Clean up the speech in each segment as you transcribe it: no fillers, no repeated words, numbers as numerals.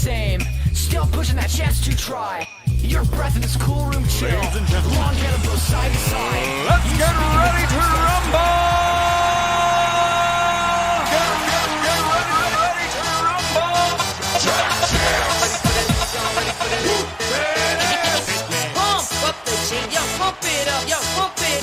same. Still pushing that chance to try. Your breath in this cool room chill. Ladies and gentlemen, long hair that goes side to side. let's get ready to rumble! Pump up the jam, yo, pump it up, yo, pump it.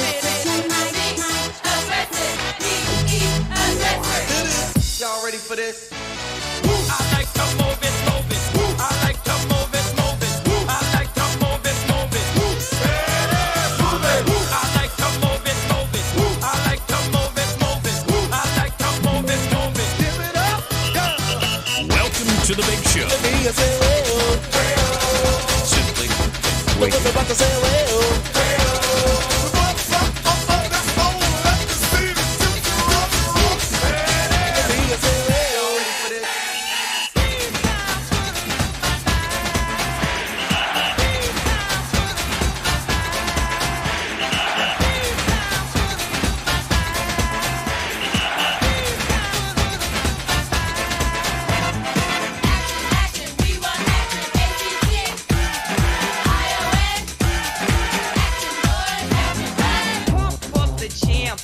Y'all ready for this? I like to move it, move it. I like to move it, move it. I like to move it, move it. Move it. I like to move it, move it. I like to move it, move it. I like to move it, move it. Give it up, yeah. Welcome to the big show. Simply wake up.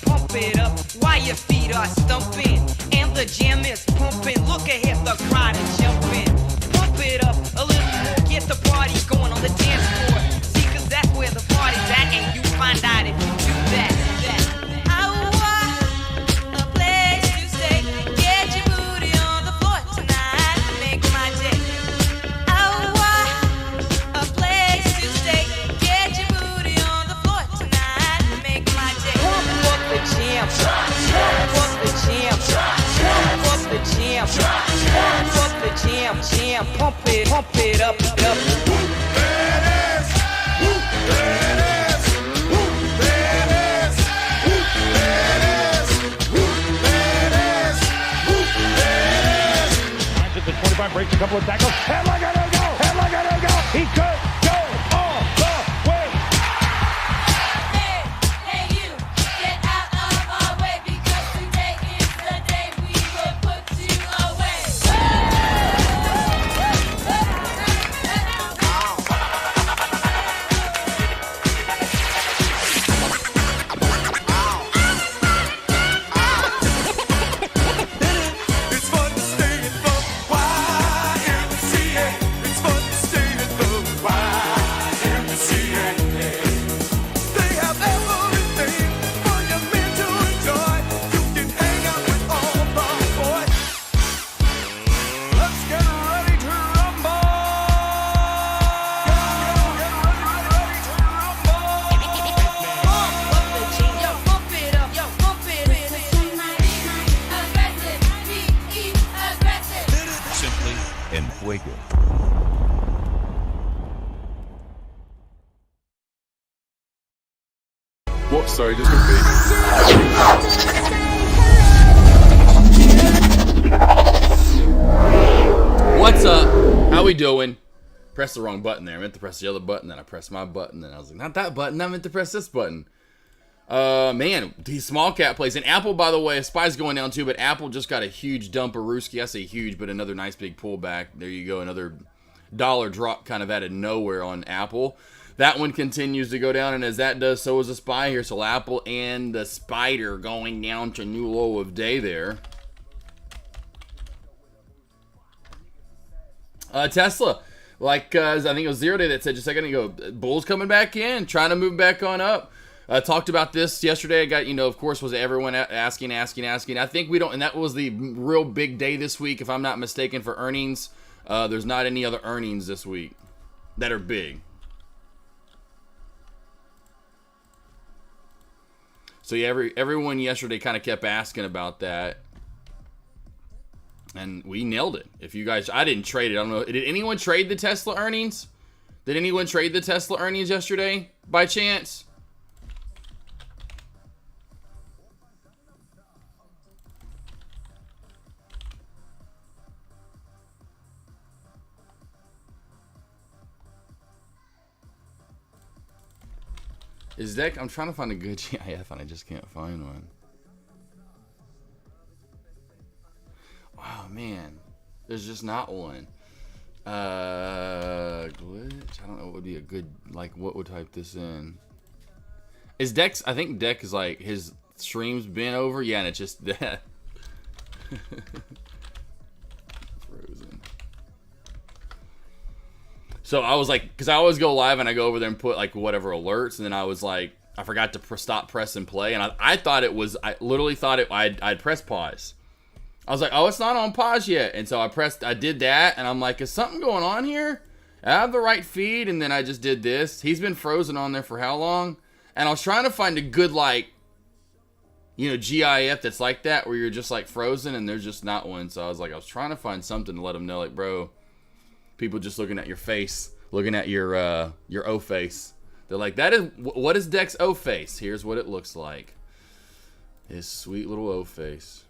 Pump it up while your feet are stumping and the jam is pumping. Look ahead, the crowd is jumping. Pump it up a little more, get the party going on the dance floor. See, 'cause that's where the party's at, and you find out if you do that. I want a place to stay. Get your booty on the floor tonight, make my day. I want a place to stay. Get your booty on the floor tonight, make my day. Pump up the jam, pump up the jam, pump up the jam, pump up the jam, pump it up, up. The 25 breaks a couple of tackles. And look at him go! And look at him go! He could go all the way! Hey, you, get out of our way, because today is the day we will put you away. It's fun to stay in the YMCA. It's fun to stay in the YMCA. They have everything for young men to enjoy. You can hang out with all the boys. Let's get ready to rumble. Pump up the jam, yo, pump it up, yo, pump it. Aggressive, be aggressive. Simply and fuego. What? Sorry, just repeat. What's up? How we doing? Pressed the wrong button there. I meant to press the other button, then I pressed my button, then I was like, not that button, I meant to press this button. Man, these small cap plays. And Apple, by the way, SPY's going down too, but Apple just got a huge dump of Ruski. I say huge, but another nice big pullback. There you go, another dollar drop kind of out of nowhere on Apple. That one continues to go down, and as that does, so is the SPY here. So Apple and the Spider going down to new low of day there. Tesla, like I think it was Zero Day that said just a second ago, bulls coming back in, trying to move back on up. Talked about this yesterday. I got, of course, was everyone asking. I think we don't, and that was the real big day this week, if I'm not mistaken, for earnings. There's not any other earnings this week that are big. So yeah, everyone yesterday kind of kept asking about that. And we nailed it. If you guys, I didn't trade it. I don't know. Did anyone trade the Tesla earnings? Did anyone trade the Tesla earnings yesterday by chance? Is that, I'm trying to find a good GIF and I just can't find one. Wow, man. There's just not one. Glitch. I don't know what would be a good, like, what would type this in? Is Dex, I think Deck is like, his stream's been over. Yeah, and it's just that. Frozen. So I was like, because I always go live and I go over there and put like whatever alerts, and then I was like, I forgot to stop, press, and play, and I thought it was, I literally thought I'd press pause. I was like, oh, it's not on pause yet, and so I did that, and I'm like, is something going on here? I have the right feed, and then I just did this. He's been frozen on there for how long? And I was trying to find a good, like, you know, GIF that's like that, where you're just like frozen, and there's just not one. So I was trying to find something to let them know, like, bro, people just looking at your face, looking at your O face. They're like, what is Deck's O face? Here's what it looks like. His sweet little O face.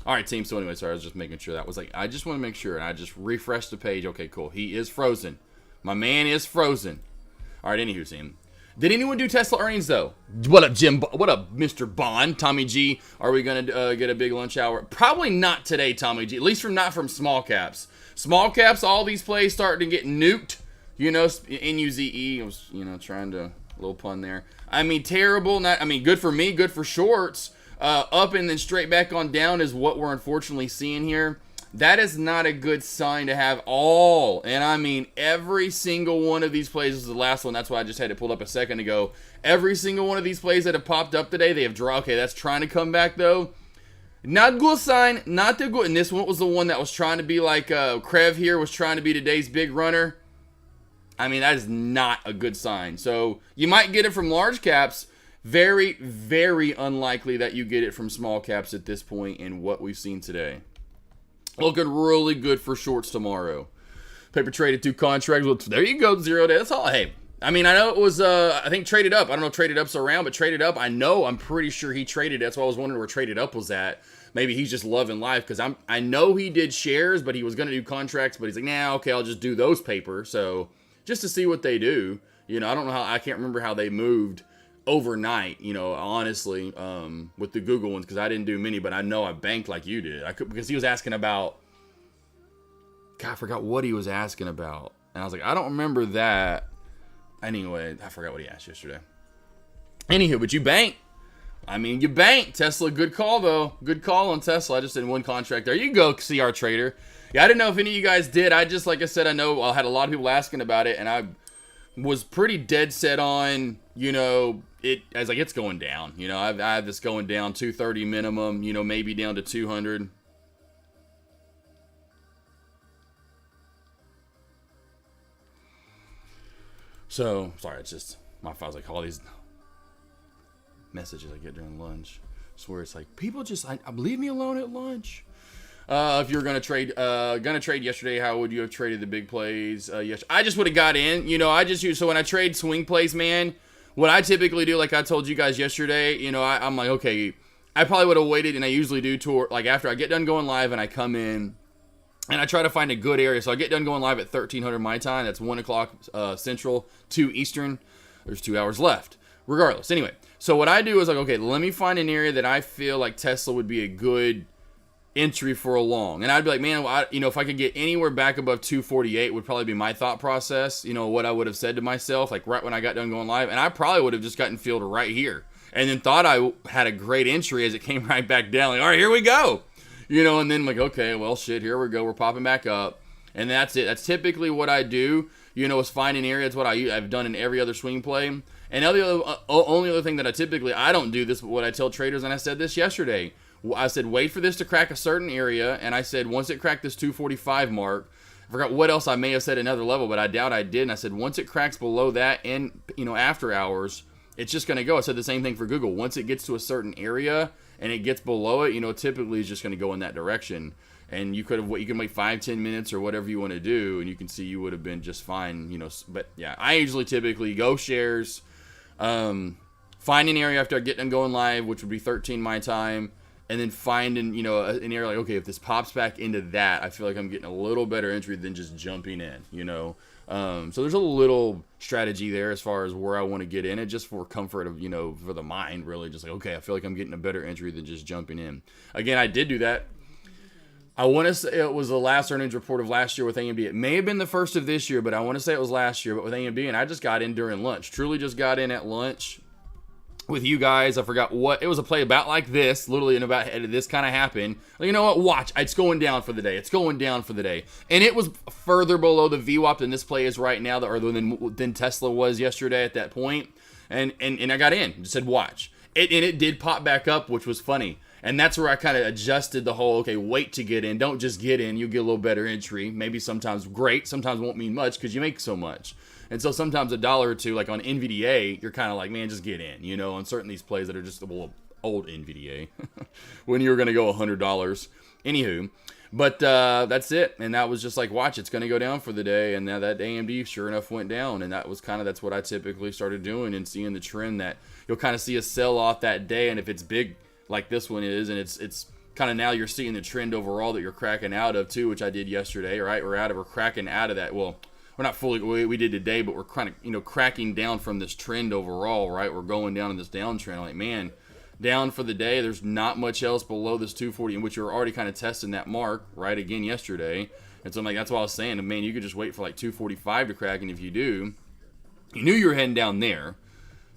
All right, team. So anyway, sorry, I was just making sure that was like, I just want to make sure, and I just refreshed the page. Okay, cool. He is frozen. My man is frozen. All right, anywho, team. Did anyone do Tesla earnings though? What up, Jim? What up, Mr. Bond? Tommy G? Are we gonna get a big lunch hour? Probably not today, Tommy G. At least not from small caps. Small caps, all these plays starting to get nuked. You know, NUZE. I was, you know, trying to, little pun there. I mean, terrible. Not. I mean, good for me. Good for shorts. Up and then straight back on down is what we're unfortunately seeing here. That is not a good sign to have all, and I mean every single one of these plays is the last one. That's why I just had it pulled up a second ago. Every single one of these plays that have popped up today, they have drawn. Okay, that's trying to come back though. Not good sign, not the good. And this one was the one that was trying to be like Krev here was trying to be today's big runner. I mean, that is not a good sign. So you might get it from large caps. Very, very unlikely that you get it from small caps at this point in what we've seen today. Looking really good for shorts tomorrow. Paper traded 2 contracts. Well, there you go, 0 day. That's all. Hey, I mean, I know it was, I think traded up. I don't know if traded up's around, but traded up, I'm pretty sure he traded. That's why I was wondering where traded up was at. Maybe he's just loving life, because I know he did shares, but he was going to do contracts, but he's like, nah, okay, I'll just do those paper. So just to see what they do. You know, I don't know how, I can't remember how they moved overnight, you know, honestly, with the Google ones, because I didn't do many, but I know I banked like you did. I could, because he was asking about, God, I forgot what he was asking about, and I was like, I don't remember that. Anyway, I forgot what he asked yesterday. Anywho, but you bank. I mean, you bank. Tesla, good call though. Good call on Tesla. I just did one contract. There you go, CR Trader. Yeah, I didn't know if any of you guys did. I just, like I said, I know I had a lot of people asking about it, and I was pretty dead set on, you know, it as like it's going down. You know, I have this going down 230 minimum, you know, maybe down to 200. So, sorry, it's just my phone. I was like, all these messages I get during lunch. I swear it's like, people just, leave me alone at lunch. If you were gonna trade yesterday, how would you have traded the big plays? Yes, I just would have got in. You know, I just use, so when I trade swing plays, man, what I typically do, like I told you guys yesterday, you know, I'm like, okay, I probably would have waited, and I usually do like after I get done going live and I come in and I try to find a good area. So I get done going live at 1300 my time. That's 1 o'clock Central, 2 Eastern. There's 2 hours left. Regardless, anyway. So what I do is like, okay, let me find an area that I feel like Tesla would be a good entry for a long, and I'd be like, man, you know, if I could get anywhere back above 248 would probably be my thought process, you know, what I would have said to myself, like right when I got done going live, and I probably would have just gotten filled right here, and then thought I had a great entry as it came right back down, like, all right, here we go, you know, and then like, okay, well, shit, here we go, we're popping back up, and that's it. That's typically what I do, you know, is find an area. It's what I've done in every other swing play. And only other thing that I don't do this, but what I tell traders, and I said this yesterday, I said, wait for this to crack a certain area, and I said, once it cracked this 245 mark, I forgot what else I may have said another level, but I doubt I did, and I said, once it cracks below that, and, you know, after hours, it's just going to go. I said the same thing for Google. Once it gets to a certain area, and it gets below it, you know, typically it's just going to go in that direction, and you can wait 5-10 minutes or whatever you want to do, and you can see you would have been just fine, you know, but yeah, I usually typically go shares, find an area after I get done going live, which would be 13 my time, and then finding, you know, an area like, okay, if this pops back into that, I feel like I'm getting a little better entry than just jumping in, you know. So there's a little strategy there as far as where I want to get in it, just for comfort of, you know, for the mind, really. Just like, okay, I feel like I'm getting a better entry than just jumping in. Again, I did do that. I want to say it was the last earnings report of last year with AMD. It may have been the first of this year, but I want to say it was last year, but with AMD, and I just got in during lunch. Truly just got in at lunch with you guys. I forgot what. It was a play about like this, literally, and about this kind of happened. You know what? Watch. It's going down for the day. It's going down for the day. And it was further below the VWAP than this play is right now, or than Tesla was yesterday at that point. And I got in. Just said watch. And it did pop back up, which was funny. And that's where I kind of adjusted the whole, okay, wait to get in. Don't just get in. You'll get a little better entry. Maybe sometimes great. Sometimes won't mean much because you make so much. And so sometimes $1 or $2, like on NVDA, you're kind of like, man, just get in. You know, on certain these plays that are just, well, old NVDA. when you were going to go $100. Anywho. But that's it. And that was just like, watch, it's going to go down for the day. And now that AMD sure enough went down. And that was that's what I typically started doing and seeing the trend that you'll kind of see a sell off that day. And if it's big, like this one is, and it's kind of now you're seeing the trend overall that you're cracking out of too, which I did yesterday, right? We're cracking out of that. Well, we're not fully, we did today, but we're kind of, cracking down from this trend overall, right? We're going down in this downtrend. Like, man, down for the day. There's not much else below this 240, in which you're already kind of testing that mark, right? Again, yesterday. And so I'm like, that's what I was saying. Man, you could just wait for like 245 to crack, and if you do, you knew you were heading down there.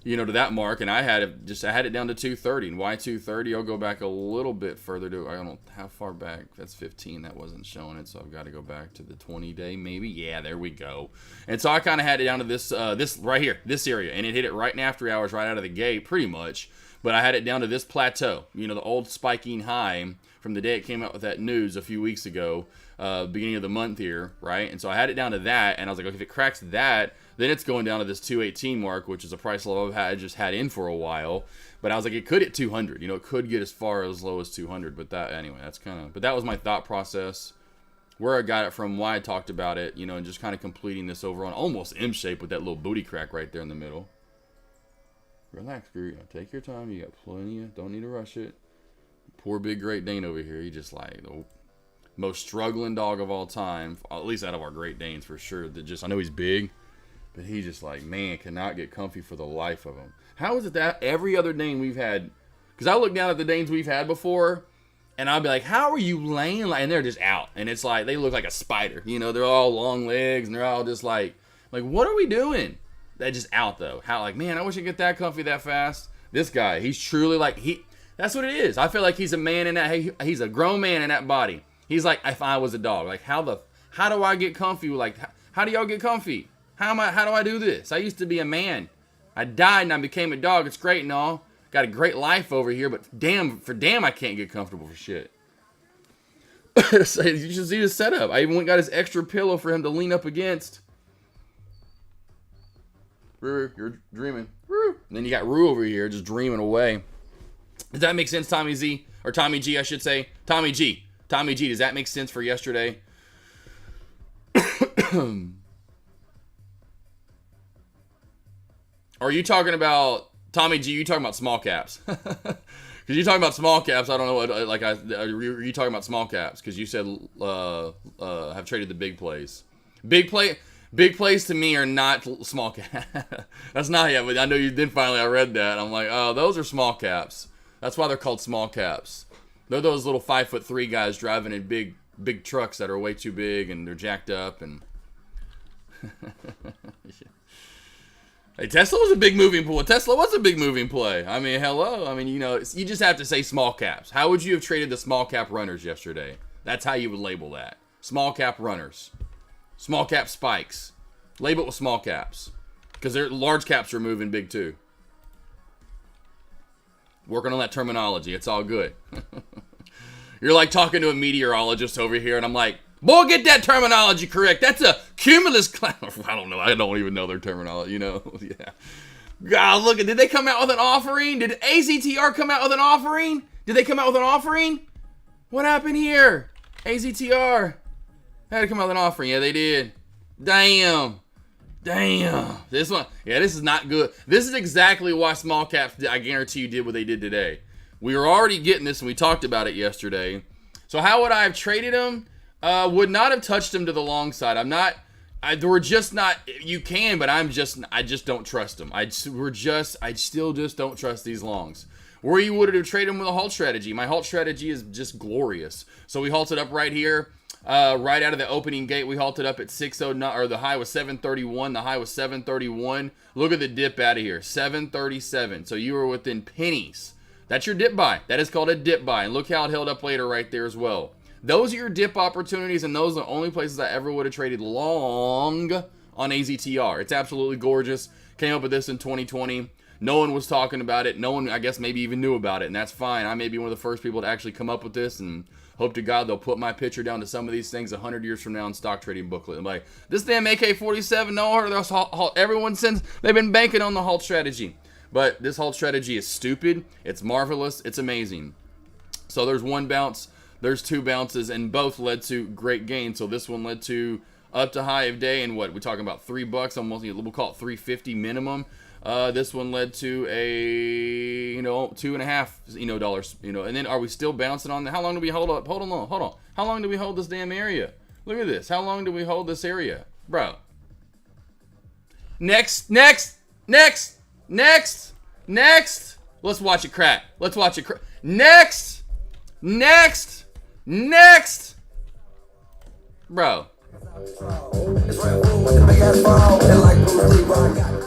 To that mark, and I had it down to 230. And why 230? I'll go back a little bit further to, I don't know how far back. That's 15. That wasn't showing it, so I've got to go back to the 20-day maybe. Yeah, there we go. And so I kind of had it down to this right here, this area, and it hit it right in after hours, right out of the gate, pretty much. But I had it down to this plateau, the old spiking high from the day it came out with that news a few weeks ago, beginning of the month here, right? And so I had it down to that, and I was like, okay, if it cracks that, then it's going down to this 218 mark, which is a price level I just had in for a while. But I was like, it could hit 200. It could get as far as low as 200. But that was my thought process, where I got it from, why I talked about it, and just kind of completing this over on almost M shape with that little booty crack right there in the middle. Relax, Groot. Take your time. You got plenty. Don't need to rush it. Poor big Great Dane over here. He just like the most struggling dog of all time, at least out of our Great Danes for sure. I know he's big. But he just like, man, cannot get comfy for the life of him. How is it that every other Dane we've had, because I look down at the Danes we've had before, and I'll be like, how are you laying? And they're just out. And it's like, they look like a spider. They're all long legs, and they're all just like, what are we doing? They're just out, though. How, like, man, I wish I could get that comfy that fast. This guy, he's truly like, that's what it is. I feel like he's a man in that, he's a grown man in that body. He's like, if I was a dog. Like, how do I get comfy? Like, how do y'all get comfy? How do I do this? I used to be a man. I died and I became a dog. It's great and all. Got a great life over here, but damn, I can't get comfortable for shit. So you should see his setup. I even went and got his extra pillow for him to lean up against. Roo, you're dreaming. Roo. And then you got Roo over here just dreaming away. Does that make sense, Tommy Z? Or Tommy G, I should say. Tommy G, does that make sense for yesterday? Are you talking about, Tommy G, you talking about small caps? Because you're talking about small caps, I don't know what, are you talking about small caps? Because you said, have traded the big plays. Big plays to me are not small cap. That's not yet, but I know you did finally, I read that. I'm like, oh, those are small caps. That's why they're called small caps. They're those little 5'3" guys driving in big trucks that are way too big and they're jacked up and... Hey, Tesla was a big moving play. I mean, hello. I mean, you just have to say small caps. How would you have traded the small cap runners yesterday? That's how you would label that. Small cap runners. Small cap spikes. Label it with small caps. Because large caps are moving big too. Working on that terminology. It's all good. You're like talking to a meteorologist over here, and I'm like, boy, get that terminology correct. That's a cumulus cloud. I don't know. I don't even know their terminology, Yeah. God, look, did they come out with an offering? Did AZTR come out with an offering? Did they come out with an offering? What happened here? AZTR had to come out with an offering. Yeah, they did. Damn. This one, this is not good. This is exactly why small caps, I guarantee you, did what they did today. We were already getting this, and we talked about it yesterday. So how would I have traded them? Would not have touched him to the long side. We're just not, you can, but I just don't trust them. I still just don't trust these longs. where you would have traded them with a halt strategy. My halt strategy is just glorious. So we halted up right here. Right out of the opening gate, we halted up at 609, or the high was 731. The high was 731. Look at the dip out of here, 737. So you were within pennies. That's your dip buy. That is called a dip buy. And look how it held up later right there as well. Those are your dip opportunities, and those are the only places I ever would have traded long on AZTR. It's absolutely gorgeous. Came up with this in 2020. No one was talking about it. No one, I guess, maybe even knew about it, and that's fine. I may be one of the first people to actually come up with this, and hope to God they'll put my picture down to some of these things 100 years from now in stock trading booklet. I'm like, this damn AK47, no halt. Everyone since they've been banking on the halt strategy. But this halt strategy is stupid. It's marvelous. It's amazing. So there's one bounce. There's two bounces, and both led to great gains. So this one led to up to high of day, and what we're talking about, $3, almost, we'll call it $3.50 minimum. This one led to a, $2.5, dollars, and then are we still bouncing on how long do we hold up? Hold on. How long do we hold this damn area? Look at this. How long do we hold this area? Bro. Next. Let's watch it crack. Next. Bro.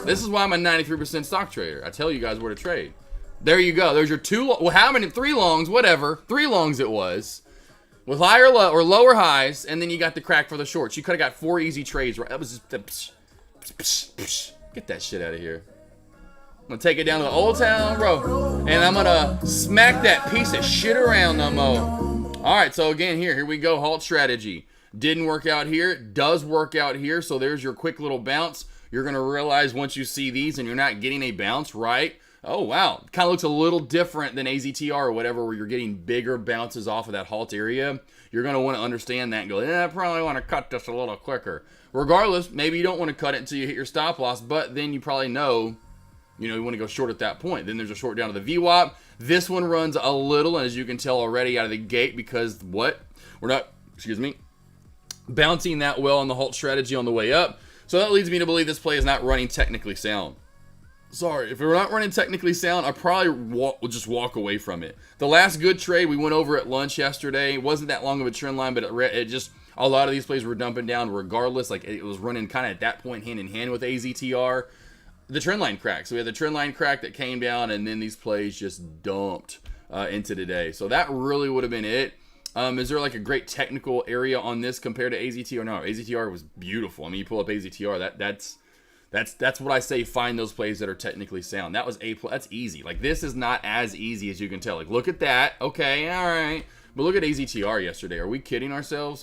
This is why I'm a 93% stock trader. I tell you guys where to trade. There you go. There's your three longs, whatever. 3 longs it was. With higher or lower highs, and then you got the crack for the shorts. You could have got 4 easy trades. Right? That was just get that shit out of here. I'm gonna take it down to the Old Town Road, and I'm gonna smack that piece of shit around no more. All right, so again, here we go. Halt strategy. Didn't work out here. Does work out here. So there's your quick little bounce. You're going to realize once you see these and you're not getting a bounce, right? Oh, wow. Kind of looks a little different than AZTR or whatever, where you're getting bigger bounces off of that halt area. You're going to want to understand that and go, I probably want to cut this a little quicker. Regardless, maybe you don't want to cut it until you hit your stop loss, but then you probably know, you want to go short at that point. Then there's a short down to the VWAP. This one runs a little, and as you can tell already out of the gate, because we're not, bouncing that well on the halt strategy on the way up. So that leads me to believe this play is not running technically sound. Sorry, if we're not running technically sound, I probably will just walk away from it. The last good trade we went over at lunch yesterday, it wasn't that long of a trend line, but it just, a lot of these plays were dumping down regardless. Like, it was running kind of at that point hand in hand with AZTR. The trend line cracked. So we had the trend line crack that came down, and then these plays just dumped into today. So that really would have been it. Is there like a great technical area on this compared to AZTR? No, AZTR was beautiful. I mean, you pull up AZTR, that's what I say. Find those plays that are technically sound. That was that's easy. Like, this is not as easy as you can tell. Like, look at that. Okay, all right. But look at AZTR yesterday. Are we kidding ourselves?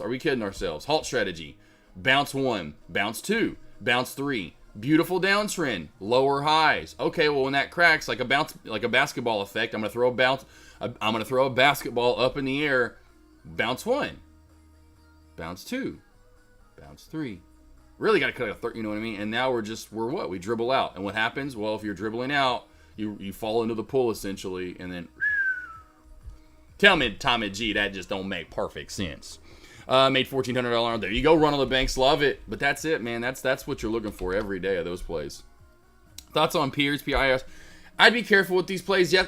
Halt strategy. Bounce 1, bounce 2, bounce 3. Beautiful downtrend. Lower highs. Okay, well, when that cracks, like a basketball effect, I'm gonna throw a basketball up in the air. Bounce 1, bounce 2, bounce 3. Really got to cut a third, you know what I mean? And now we dribble out. And what happens? Well, if you're dribbling out, you fall into the pool essentially, and then tell me, Tommy G, that just don't make perfect sense. Made $1,400. There you go, run on the banks, love it. But that's it, man. That's what you're looking for every day of those plays. Thoughts on PIS? I'd be careful with these plays. Yes,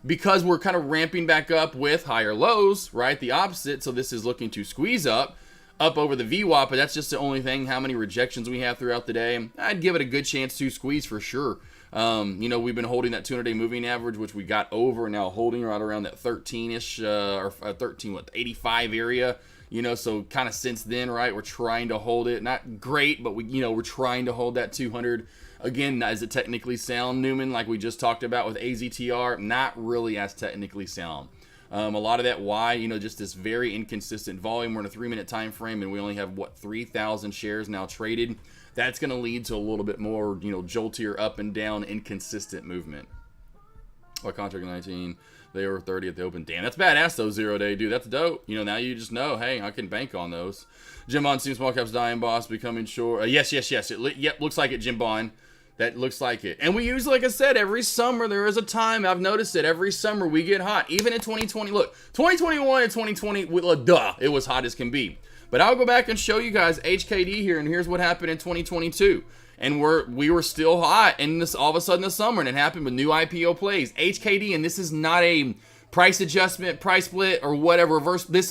because we're kind of ramping back up with higher lows, right? The opposite. So this is looking to squeeze up over the VWAP, but that's just the only thing. How many rejections we have throughout the day. I'd give it a good chance to squeeze for sure. We've been holding that 200-day moving average, which we got over, now holding right around that 13-ish, or 85 area. So kind of since then, right, we're trying to hold it. Not great, but we're trying to hold that 200. Again, is it technically sound, Newman, like we just talked about with AZTR? Not really as technically sound. A lot of that why, just this very inconsistent volume. We're in a 3-minute time frame, and we only have, 3,000 shares now traded. That's going to lead to a little bit more, joltier up and down, inconsistent movement. Contract 19, they were 30 at the open. Damn, that's badass, though, 0-day, dude. That's dope. Now you just know, hey, I can bank on those. Jim Bond, Steam Small Caps Dying Boss, becoming short. Yes. Yep, looks like it, Jim Bond. That looks like it. And we usually, like I said, every summer there is a time, I've noticed it, every summer we get hot. Even in 2020, look, 2021 and 2020, it was hot as can be. But I'll go back and show you guys HKD here, and here's what happened in 2022. And we were still hot, and this all of a sudden this summer, and it happened with new IPO plays. HKD, and this is not a price adjustment, price split, or whatever, reverse. This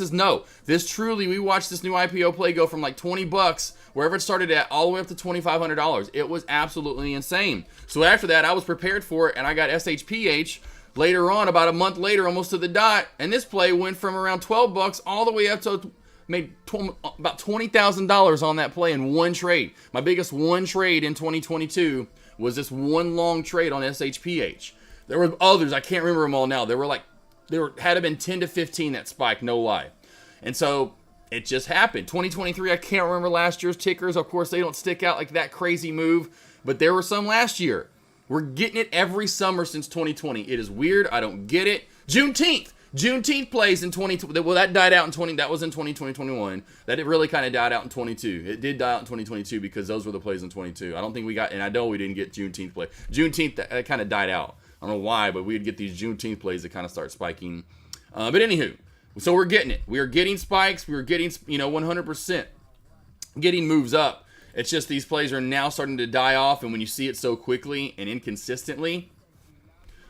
truly, we watched this new IPO play go from like $20, wherever it started at, all the way up to $2,500. It was absolutely insane. So after that, I was prepared for it, and I got SHPH later on, about a month later, almost to the dot, and this play went from around $12 all the way up to made about $20,000 on that play in one trade. My biggest one trade in 2022 was this one long trade on SHPH. There were others, I can't remember them all now. There had to been 10 to 15 that spiked, no lie. And so it just happened. 2023, I can't remember last year's tickers. Of course, they don't stick out like that crazy move, but there were some last year. We're getting it every summer since 2020. It is weird. I don't get it. Juneteenth plays in 2020. Well, that died out in 20. That was in 2021. That it really kind of died out in 22. It did die out in 2022 because those were the plays in 22. I don't think we got, and I know we didn't get Juneteenth play. Juneteenth, that kind of died out. I don't know why, but we'd get these Juneteenth plays that kind of start spiking. But anywho, so we're getting it. We are getting spikes. We are getting, 100% getting moves up. It's just these plays are now starting to die off, and when you see it so quickly and inconsistently.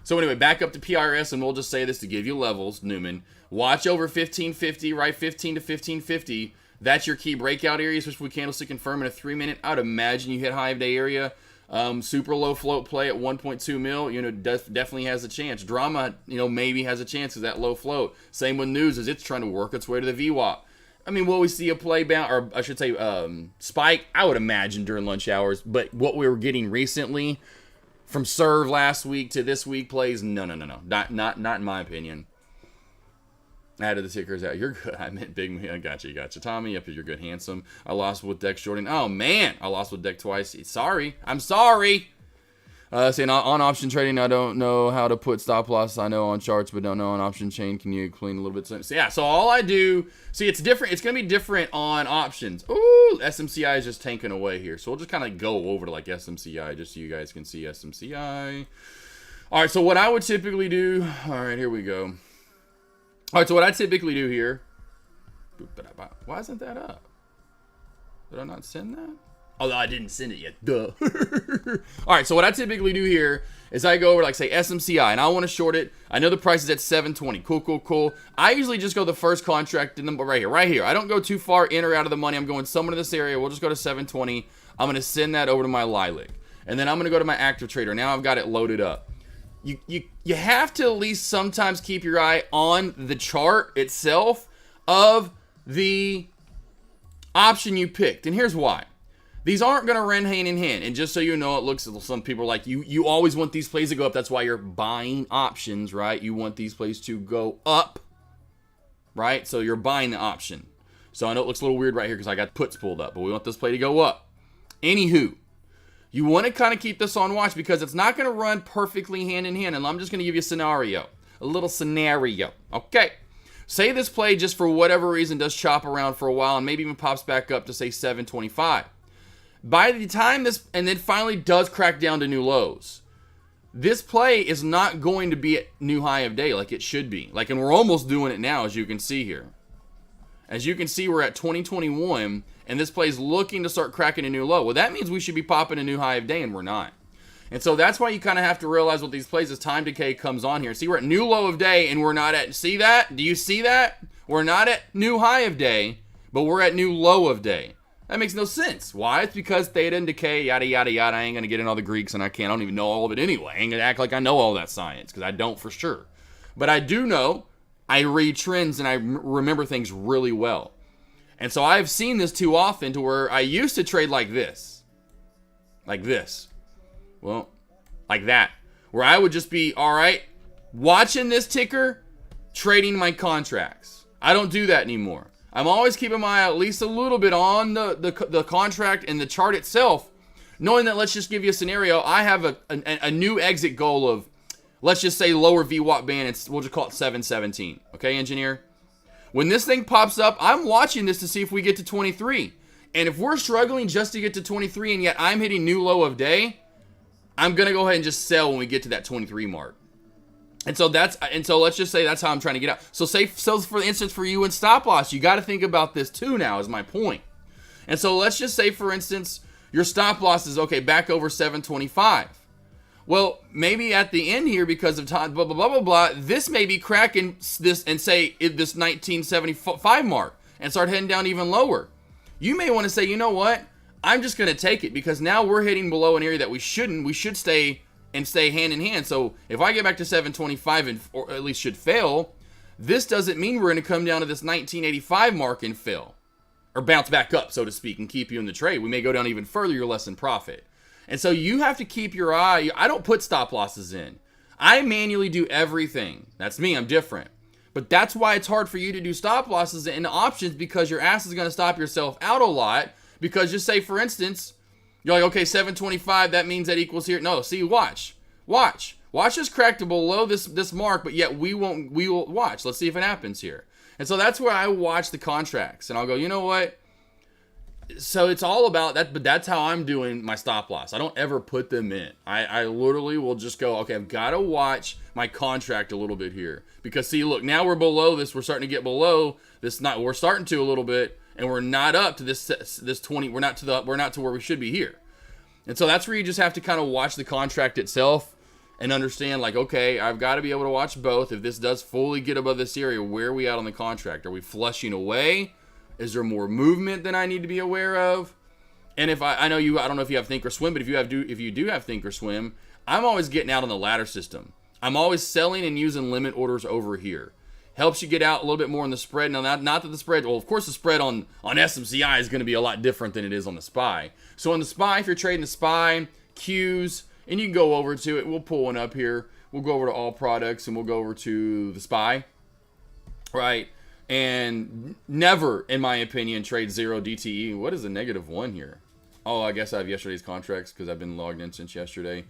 So anyway, back up to PRS, and we'll just say this to give you levels, Newman. Watch over 1550, right? 15 to 1550. That's your key breakout area, especially with candlestick confirm in a 3-minute. I would imagine you hit high of day area. Super low float play at 1.2 mil, definitely has a chance. Drama, maybe has a chance of that low float. Same with news as it's trying to work its way to the VWAP. I mean, will we see a play bound, or I should say spike? I would imagine during lunch hours. But what we were getting recently from serve last week to this week plays, no. Not in my opinion. Added the tickers out. You're good. I meant big. I got you. Tommy, yep, you're good. Handsome. I lost with Deck Jordan. Oh, man. I lost with Deck twice. Sorry. I'm sorry. Saying on option trading, I don't know how to put stop loss. I know on charts, but don't know on option chain. Can you explain a little bit? So yeah, so all I do, see, it's different. It's going to be different on options. Ooh, SMCI is just tanking away here. So we'll just kind of go over to like SMCI just so you guys can see SMCI. All right, so what I would typically do, all right, here we go. All right, so what I typically do here, why isn't that up? Did I not send that? Oh, I didn't send it yet. Duh. All right, so what I typically do here is I go over, like, say, SMCI, and I want to short it. I know the price is at 720. Cool. I usually just go the first contract in the right here. I don't go too far in or out of the money. I'm going somewhere in this area. We'll just go to 720. I'm going to send that over to my Lilac. And then I'm going to go to my active trader. Now I've got it loaded up. You have to at least sometimes keep your eye on the chart itself of the option you picked. And here's why. These aren't going to run hand in hand. And just so you know, it looks, some people are like, you always want these plays to go up. That's why you're buying options, right? You want these plays to go up, right? So you're buying the option. So I know it looks a little weird right here because I got puts pulled up, but we want this play to go up. Anywho, you want to kind of keep this on watch because it's not going to run perfectly hand in hand. And I'm just going to give you a little scenario. Okay. Say this play just for whatever reason does chop around for a while and maybe even pops back up to say 725. By the time this, and then finally does crack down to new lows, this play is not going to be at new high of day like it should be. Like, and we're almost doing it now, as you can see here. As you can see, we're at 2021, and this play is looking to start cracking a new low. Well, that means we should be popping a new high of day, and we're not. And so that's why you kind of have to realize what these plays as time decay comes on here. See, we're at new low of day, and we're not at, see that? Do you see that? We're not at new high of day, but we're at new low of day. That makes no sense. Why? It's because theta and decay, yada, yada, yada. I ain't going to get in all the Greeks, and I don't even know all of it anyway. I ain't going to act like I know all that science, because I don't for sure. But I do know, I read trends, and I remember things really well. And so I've seen this too often to where I used to trade like this. Like this. Well, like that. Where I would just be, all right, watching this ticker, trading my contracts. I don't do that anymore. I'm always keeping my eye at least a little bit on the contract and the chart itself, knowing that, let's just give you a scenario, I have a new exit goal of, let's just say lower VWAP band, we'll just call it 717. Okay, engineer? When this thing pops up, I'm watching this to see if we get to 23. And if we're struggling just to get to 23 and yet I'm hitting new low of day, I'm going to go ahead and just sell when we get to that 23 mark. And so let's just say that's how I'm trying to get out. So for instance, for you in stop loss, you got to think about this too now, is my point. And so let's just say, for instance, your stop loss is, okay, back over 725. Well, maybe at the end here, because of time, blah, blah, blah, blah, blah, this may be cracking this and say this 1975 mark and start heading down even lower. You may want to say, you know what? I'm just going to take it, because now we're hitting below an area that we shouldn't. We should stay hand in hand. So if I get back to 725 or at least should fail, this doesn't mean we're going to come down to this 1985 mark and fail, or bounce back up, so to speak, and keep you in the trade. We may go down even further. You're less in profit. And so you have to keep your eye. I don't put stop losses in. I manually do everything. That's me. I'm different. But that's why it's hard for you to do stop losses in options, because your ass is going to stop yourself out a lot. Because just say, for instance, you're like, okay, 725, that means that equals here. No, see, watch us crack to below this mark, but yet we will watch. Let's see if it happens here. And so that's where I watch the contracts, and I'll go, you know what? So it's all about that, but that's how I'm doing my stop loss. I don't ever put them in. I literally will just go, okay, I've got to watch my contract a little bit here, because see, look, now we're below this. We're starting to get below this. We're starting to a little bit, and we're not up to this 20. We're not to where we should be here. And so that's where you just have to kind of watch the contract itself and understand, like, okay, I've got to be able to watch both. If this does fully get above this area, where are we at on the contract? Are we flushing away? Is there more movement than I need to be aware of? And if I know you, I don't know if you have Think or Swim, but if you do have Think or Swim, I'm always getting out on the ladder system. I'm always selling and using limit orders over here. Helps you get out a little bit more on the spread. Now, not that the spread, well, of course, the spread on SMCI is going to be a lot different than it is on the SPY. So on the SPY, if you're trading the SPY, Qs, and you can go over to it, we'll pull one up here. We'll go over to all products, and we'll go over to the SPY, right? And never, in my opinion, trade 0 DTE. What is the -1 here? Oh, I guess I have yesterday's contracts because I've been logged in since yesterday.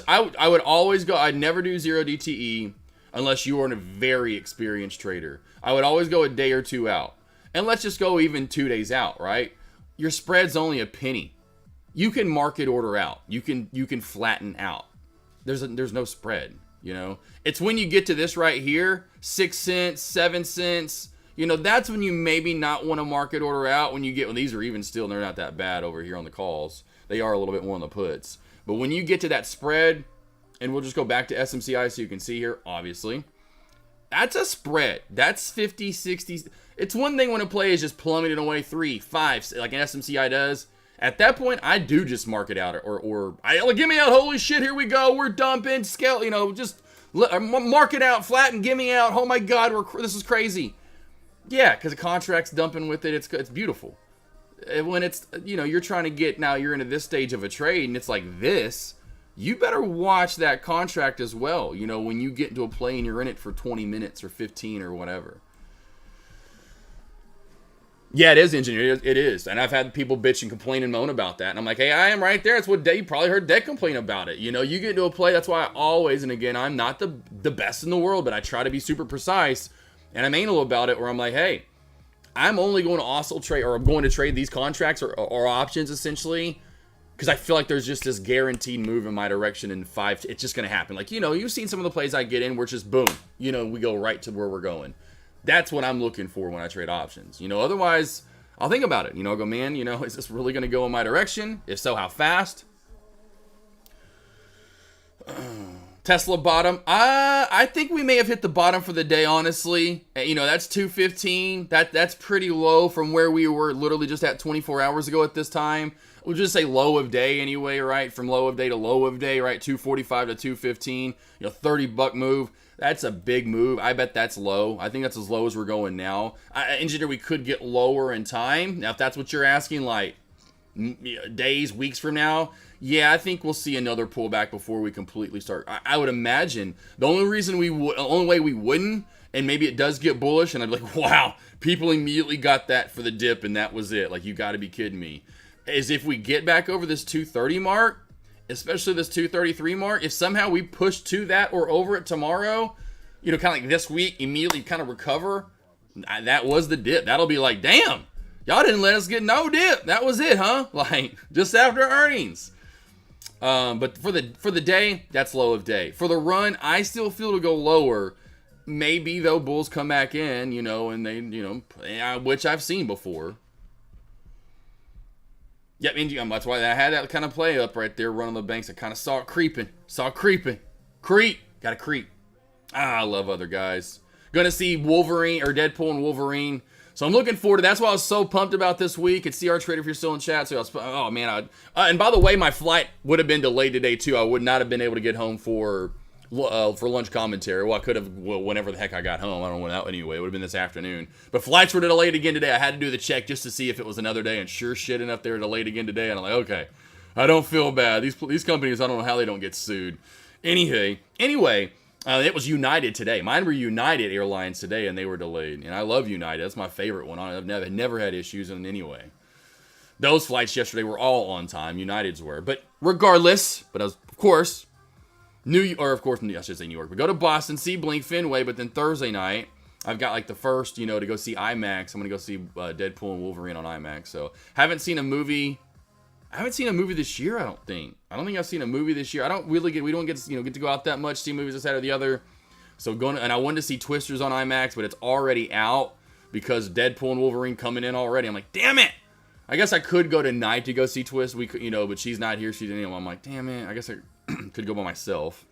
I would always go, I'd never do 0 DTE unless you are a very experienced trader. I would always go a day or two out. And let's just go even 2 days out, right? Your spread's only a penny. You can market order out. You can flatten out. There's no spread, you know? It's when you get to this right here, 6 cents, 7 cents, you know, that's when you maybe not want to market order out. When these are even still, they're not that bad over here on the calls. They are a little bit more on the puts. But when you get to that spread, and we'll just go back to SMCI so you can see here, obviously, that's a spread. That's 50, 60. It's one thing when a play is just plummeting away 3, 5, like an SMCI does. At that point, I do just mark it out, or give me out. Holy shit, here we go. We're dumping, scale, you know, just mark it out, flatten, give me out. Oh my God, this is crazy. Yeah, because the contract's dumping with it. It's beautiful. When it's, you know, you're trying to get, now you're into this stage of a trade and it's like this, you better watch that contract as well. You know, when you get into a play and you're in it for 20 minutes or 15 or whatever. Yeah, it is engineered. It is. And I've had people bitch and complain and moan about that. And I'm like, hey, I am right there. It's what you probably heard Deck complain about it. You know, you get into a play. That's why I always, and again, I'm not the best in the world, but I try to be super precise. And I'm anal about it, where I'm like, hey, I'm only going to also trade, or I'm going to trade these contracts or options essentially, because I feel like there's just this guaranteed move in my direction in 5. It's just going to happen. Like, you know, you've seen some of the plays I get in where it's just boom, you know, we go right to where we're going. That's what I'm looking for when I trade options. You know, otherwise, I'll think about it. You know, I'll go, man, you know, is this really going to go in my direction? If so, how fast? Tesla bottom. I think we may have hit the bottom for the day, honestly. You know, that's 215. That's pretty low from where we were literally just at 24 hours ago at this time. We'll just say low of day anyway, right? From low of day to low of day, right? 245 to 215. You know, $30 move. That's a big move. I bet that's low. I think that's as low as we're going now. Engineer, we could get lower in time. Now, if that's what you're asking, like days, weeks from now, yeah, I think we'll see another pullback before we completely start. I would imagine the only way we wouldn't, and maybe it does get bullish, and I'd be like, wow, people immediately got that for the dip, and that was it. Like, you got to be kidding me. Is if we get back over this 230 mark, especially this 233 mark, if somehow we push to that or over it tomorrow, you know, kind of like this week, immediately kind of recover, that was the dip. That'll be like, damn, y'all didn't let us get no dip. That was it, huh? Like, just after earnings. But for the day, that's low of day. For the run, I still feel to go lower. Maybe though, bulls come back in, you know, and they, you know, which I've seen before. Yeah, I mean, that's why I had that kind of play up right there, running the banks. I kind of saw it creeping. Creep. Gotta creep. I love other guys. Gonna see Wolverine or Deadpool and Wolverine. So I'm looking forward to that. That's why I was so pumped about this week. It's CR Trader if you're still in chat. So I was, oh man, and by the way, my flight would have been delayed today too. I would not have been able to get home for lunch commentary. Well, I could have, whenever the heck I got home. I don't know when out anyway. It would have been this afternoon. But flights were delayed again today. I had to do the check just to see if it was another day. And sure shit enough, they were delayed again today. And I'm like, okay, I don't feel bad. These companies, I don't know how they don't get sued. Anyway, it was United today. Mine were United Airlines today, and they were delayed. And I love United. That's my favorite one. I've never had issues in any way. Those flights yesterday were all on time. United's were. But regardless, of course, New York, I should say New York. But go to Boston, see Blink Fenway, but then Thursday night, I've got like the first, to go see IMAX. I'm going to go see Deadpool and Wolverine on IMAX. So, haven't seen a movie this year, I don't think. I've seen a movie this year. We don't get to go out that much, see movies this, that, or the other. So, and I wanted to see Twisters on IMAX, but it's already out because Deadpool and Wolverine coming in already. I'm like, damn it! I guess I could go tonight to go see Twist. We could, but she's not here. She's in. I'm like, damn it! I guess I could go by myself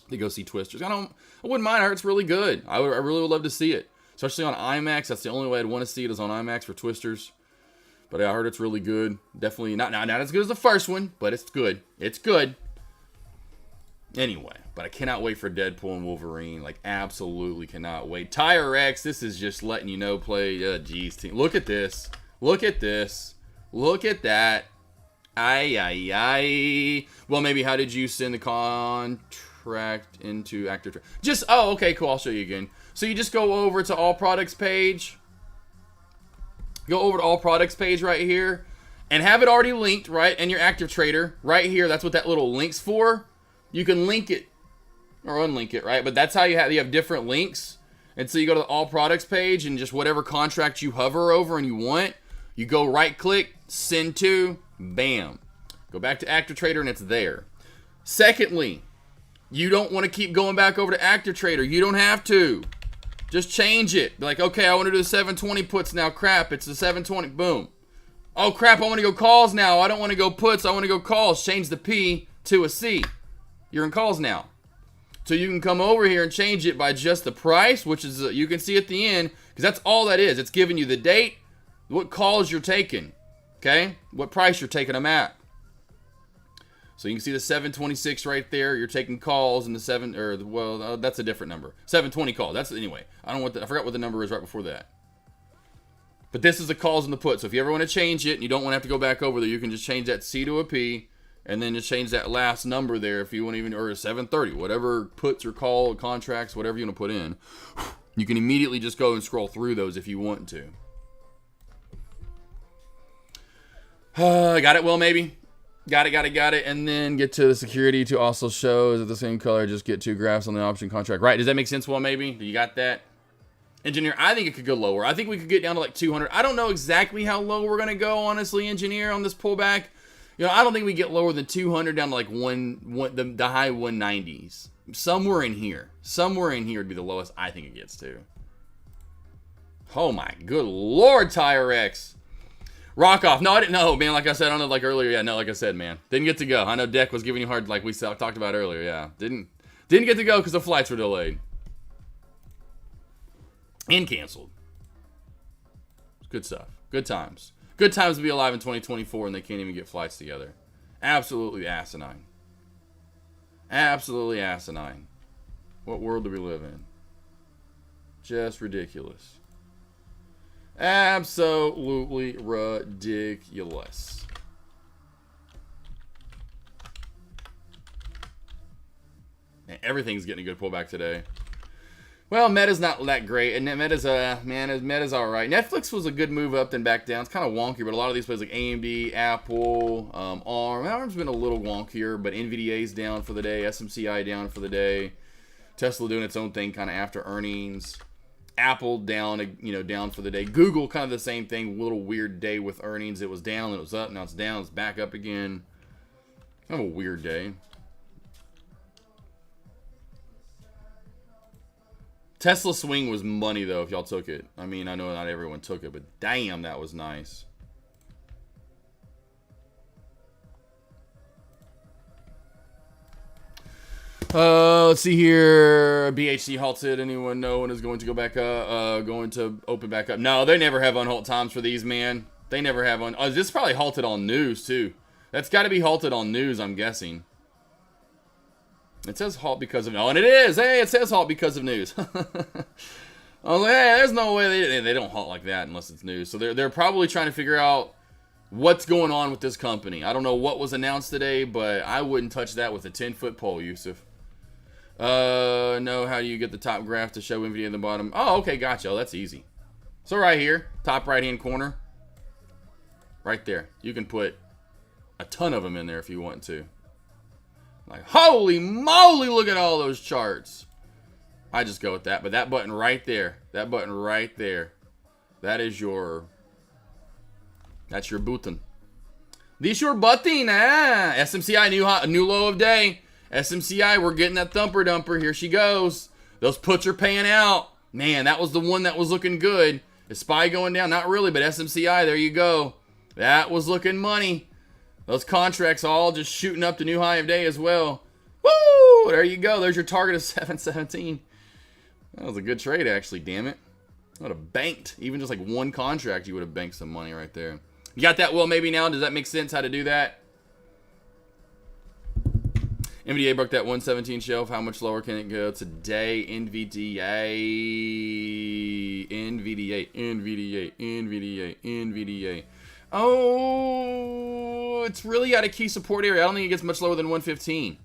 to go see Twisters. I wouldn't mind. I heard it's really good. I really would love to see it, especially on IMAX. That's the only way I'd want to see it is on IMAX for Twisters. But I heard it's really good. Definitely not as good as the first one, but it's good. It's good. Anyway, but I cannot wait for Deadpool and Wolverine. Like, absolutely cannot wait. Tire X, this is just letting you know geez, team. Look at this. Look at this. Look at that. Ay. Well, maybe how did you send the contract into Active? Okay, cool. I'll show you again. So you just go over to All Products page. Go over to All Products page right here. And have it already linked, right? And your Active Trader right here. That's what that little link's for. You can link it or unlink it, right? But that's how you have different links. And so you go to the All Products page and just whatever contract you hover over and you want, you go right click, send to, bam. Go back to Active Trader and it's there. Secondly, you don't want to keep going back over to Active Trader. You don't have to. Just change it. Be like, okay, I want to do the 720 puts now. Crap, it's the 720. Boom. Oh, crap, I want to go calls now. I don't want to go puts. I want to go calls. Change the P to a C. You're in calls now. So you can come over here and change it by just the price, which is, you can see at the end, because that's all that is. It's giving you the date, what calls you're taking, okay? What price you're taking them at. So you can see the 726 right there. You're taking calls and the that's a different number. 720 call. Anyway. I forgot what the number is right before that. But this is the calls and the puts. So if you ever want to change it and you don't want to have to go back over there, you can just change that C to a P and then just change that last number there if you want or 730, whatever puts or call contracts, whatever you want to put in. You can immediately just go and scroll through those if you want to. Got it, Will, maybe? Got it. And then get to the security to also show is it the same color. Just get 2 graphs on the option contract. Right, does that make sense, Will, maybe? You got that? Engineer, I think it could go lower. I think we could get down to like 200. I don't know exactly how low we're going to go, honestly, Engineer, on this pullback. I don't think we get lower than 200 down to like the high 190s. Somewhere in here would be the lowest I think it gets to. Oh my good Lord, Tire X. Rock off. No, I didn't know, man. Like I said, I don't know, like earlier. Yeah, no, like I said, man. Didn't get to go. I know Deck was giving you hard, like we talked about earlier. Yeah, didn't get to go because the flights were delayed. And canceled. Good stuff. Good times. Good times to be alive in 2024 and they can't even get flights together. Absolutely asinine. Absolutely asinine. What world do we live in? Just ridiculous. Absolutely ridiculous. Man, everything's getting a good pullback today. Well, Meta's not that great, and Meta's all right. Netflix was a good move up, then back down. It's kind of wonky, but a lot of these places like AMD, Apple, ARM. ARM's been a little wonkier, but NVIDIA's down for the day. SMCI down for the day. Tesla doing its own thing kind of after earnings. Apple down, down for the day. Google kind of the same thing. A little weird day with earnings. It was down, then it was up, now it's down, it's back up again. Kind of a weird day. Tesla swing was money, though, if y'all took it. I mean, I know not everyone took it, but damn, that was nice. Let's see here. BHC halted. Anyone know when is going to go back up? Going to open back up? No, they never have unhalt times for these, man. They never have on. This is probably halted on news too. That's got to be halted on news, I'm guessing. It says halt because of. Oh, and it is. Hey, it says halt because of news. I was like, hey, there's no way they don't halt like that unless it's news. So they're probably trying to figure out what's going on with this company. I don't know what was announced today, but I wouldn't touch that with a 10-foot pole, Yusuf. No, how do you get the top graph to show NVIDIA in the bottom? Oh, okay, gotcha. Oh, that's easy. So right here, top right-hand corner. Right there. You can put a ton of them in there if you want to. Like, holy moly, look at all those charts. I just go with that. But that button right there, that button right there, that is your, that's your button. This your button, SMCI, new low of day. SMCI, we're getting that thumper dumper. Here she goes. Those puts are paying out. Man, that was the one that was looking good. Is SPY going down? Not really, but SMCI, there you go. That was looking money. Those contracts all just shooting up to new high of day as well. Woo! There you go. There's your target of 717. That was a good trade, actually, damn it. I would have banked. Even just like one contract, you would have banked some money right there. You got that well maybe now? Does that make sense how to do that? NVDA broke that 117 shelf. How much lower can it go today? NVDA. Oh, it's really at a key support area. I don't think it gets much lower than 115.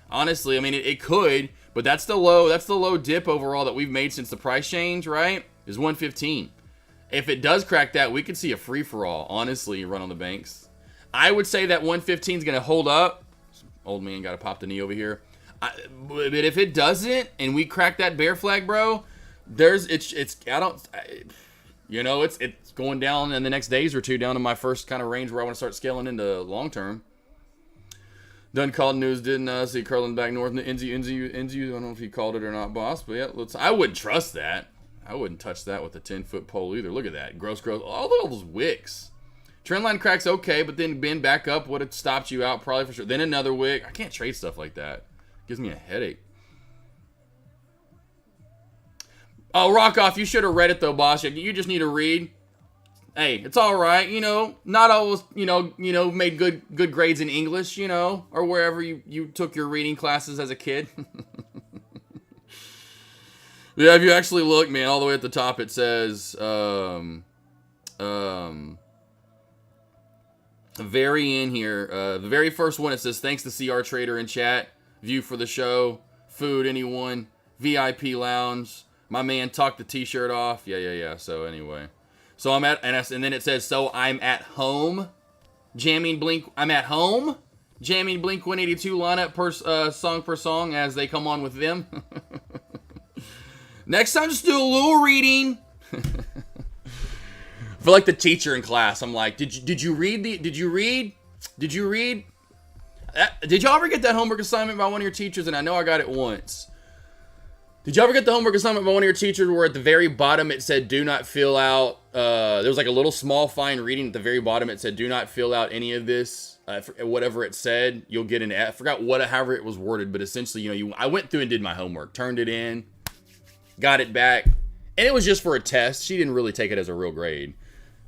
Honestly, I mean, it could, but that's the low dip overall that we've made since the price change, right? Is 115. If it does crack that, we could see a free-for-all, honestly, run on the banks. I would say that 115 is going to hold up. Old man got to pop the knee over here. But if it doesn't, and we crack that bear flag, bro, it's going down in the next days or two down to my first kind of range where I want to start scaling into long term. Done called news, didn't see curling back north. Enzy, I don't know if he called it or not, boss. But yeah, I wouldn't trust that. I wouldn't touch that with a 10-foot pole either. Look at that. Gross. All those wicks. Trendline cracks okay, but then bend back up would have stopped you out probably for sure. Then another wick. I can't trade stuff like that. Gives me a headache. Oh, rock off. You should have read it though, boss. You just need to read. Hey, it's all right. Not always, made good grades in English, or wherever you took your reading classes as a kid. Yeah, if you actually look, man, all the way at the top, it says, very in here, the very first one, it says, thanks to CR Trader in chat, view for the show, food, anyone, VIP lounge, my man talked the t-shirt off. Yeah. So anyway, so I'm at, and then it says, so I'm at home, jamming Blink 182 lineup per song per song as they come on with them. Next time, just do a little reading. For like the teacher in class, I'm like, did you read? Did y'all ever get that homework assignment by one of your teachers? And I know I got it once. Did y'all ever get the homework assignment by one of your teachers where at the very bottom it said, do not fill out, there was like a little small fine reading at the very bottom. It said, do not fill out any of this, whatever it said, you'll get an F. I forgot however it was worded, but essentially, I went through and did my homework, turned it in, got it back, and it was just for a test. She didn't really take it as a real grade.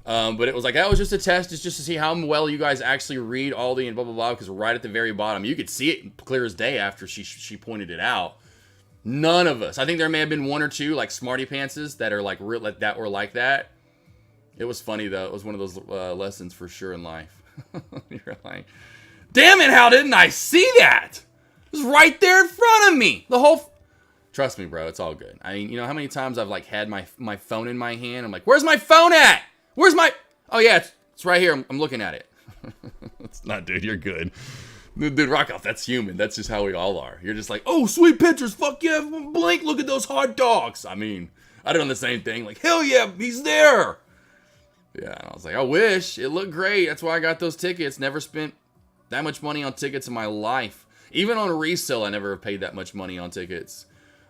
But it was like, that was just a test. It's just to see how well you guys actually read all the and blah, blah, blah. Because right at the very bottom, you could see it clear as day after she pointed it out. None of us. I think there may have been one or two, like, smarty pantses that are like real, like that or like that. It was funny, though. It was one of those lessons for sure in life. You're like, damn it, how didn't I see that? It was right there in front of me. Trust me, bro. It's all good. I mean, how many times I've, like, had my phone in my hand. I'm like, where's my phone at? Where's my... Oh, yeah, it's right here. I'm looking at it. It's not, dude. You're good. Dude, rock off. That's human. That's just how we all are. You're just like, oh, sweet pictures. Fuck yeah. Blink. Look at those hot dogs. I mean, I done the same thing. Like, hell yeah, he's there. Yeah, and I was like, I wish. It looked great. That's why I got those tickets. Never spent that much money on tickets in my life. Even on a resale, I never have paid that much money on tickets.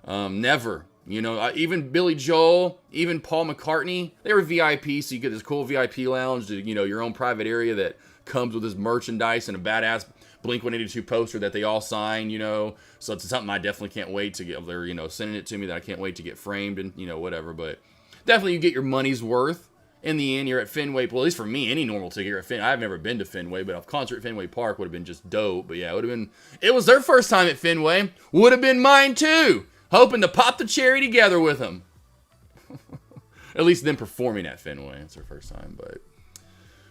Never. You know, even Billy Joel, even Paul McCartney, they were VIP, so you get this cool VIP lounge, you know, your own private area that comes with this merchandise and a badass Blink-182 poster that they all sign, you know. So it's something I definitely can't wait to get. They're, you know, sending it to me that I can't wait to get framed and, you know, whatever. But definitely you get your money's worth. In the end, you're at Fenway. Well, at least for me, any normal ticket, you're at Fenway. I've never been to Fenway, but a concert at Fenway Park would have been just dope. But yeah, it was their first time at Fenway. Would have been mine too. Hoping to pop the cherry together with them. At least them performing at Fenway. It's their first time, but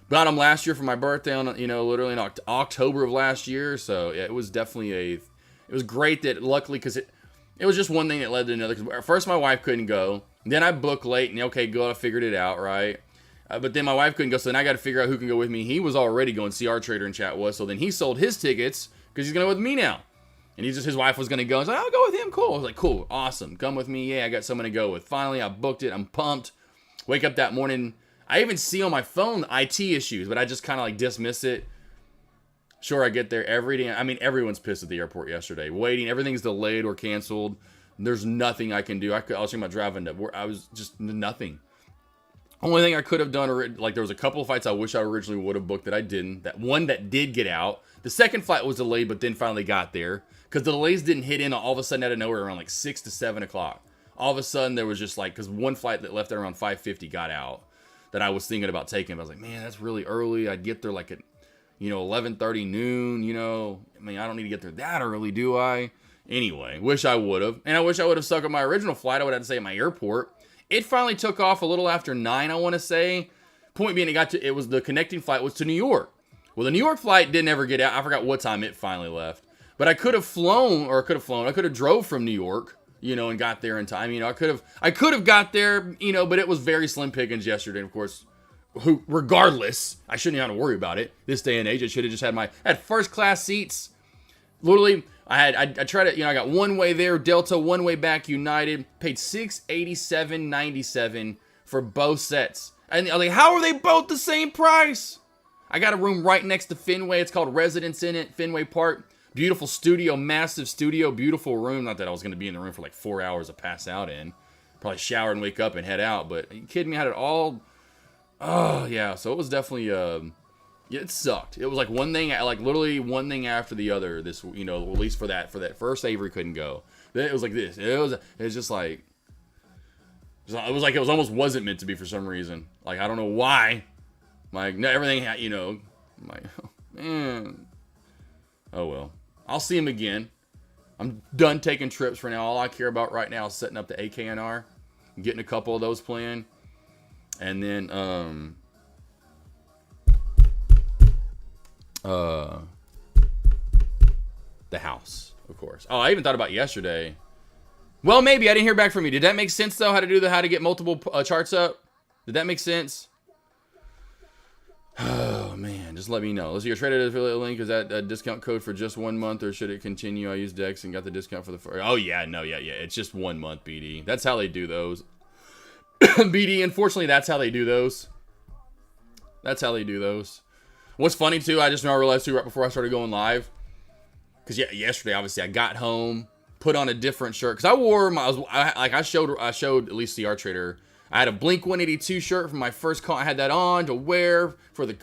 got them last year for my birthday on, you know, literally in October of last year. So yeah, it was definitely it was great that luckily, because it was just one thing that led to another. Cause first my wife couldn't go. Then I booked late, and okay, go. I figured it out, right? But then my wife couldn't go, so then I got to figure out who can go with me. He was already going. CR Trader and chat was, so then he sold his tickets because he's going to go with me now. And his wife was going to go. I was like, I'll go with him. Cool. I was like, cool, awesome. Come with me. Yeah, I got someone to go with. Finally, I booked it. I'm pumped. Wake up that morning. I even see on my phone IT issues, but I just kind of like dismiss it. Sure, I get there every day. I mean, everyone's pissed at the airport yesterday. Waiting. Everything's delayed or canceled. There's nothing I can do. I was thinking about driving to work. I was just nothing. Only thing I could have done, like there was a couple of flights I wish I originally would have booked that I didn't. That one that did get out. The second flight was delayed, but then finally got there. Because the delays didn't hit in all of a sudden out of nowhere around like 6 to 7 o'clock. All of a sudden there was just like, because one flight that left at around 5:50 got out that I was thinking about taking. But I was like, man, that's really early. I'd get there like at, you know, 11:30 noon, you know. I mean, I don't need to get there that early, do I? Anyway, wish I would have. And I wish I would have stuck with my original flight. I would have to say at my airport. It finally took off a little after 9, I want to say. Point being, it was the connecting flight was to New York. Well, the New York flight didn't ever get out. I forgot what time it finally left. But I could have I could have drove from New York, you know, and got there in time. You know, I could have got there, you know, but it was very slim pickings yesterday. And of course, regardless, I shouldn't have to worry about it. This day and age, I should have just had first class seats. Literally, I tried it, you know, I got one way there, Delta, one way back, United, paid $687.97 for both sets. And I was like, how are they both the same price? I got a room right next to Fenway. It's called Residence Inn at Fenway Park. Beautiful studio, massive studio, beautiful room. Not that I was going to be in the room for like 4 hours to pass out in. Probably shower and wake up and head out. But are you kidding me? I had it all. Oh, yeah. So it was definitely, yeah, it sucked. It was like one thing, like literally one thing after the other. This, you know, at least for that first, Avery couldn't go. Then it was like this. It was just like, it was like it was almost wasn't meant to be for some reason. Like, I don't know why. Like, no, everything, you know, I'm like, oh, man. Oh, well. I'll see him again. I'm done taking trips for now. All I care about right now is setting up the AKNR, getting a couple of those planned, and then the house, of course. Oh, I even thought about yesterday. Well, maybe I didn't hear back from you. Did that make sense though? How to get multiple charts up? Did that make sense? Oh man, just let me know. Let's see, your traded affiliate link. Is that a discount code for just 1 month, or should it continue? I used Dex and got the discount for the first. Oh yeah, no, yeah. It's just 1 month, BD. That's how they do those. BD, unfortunately, that's how they do those. That's how they do those. What's funny too, I just now realized too right before I started going live, because yeah, yesterday obviously I got home, put on a different shirt because I wore I showed at least CR Trader. I had a Blink-182 shirt from my first con. I had that on to wear for the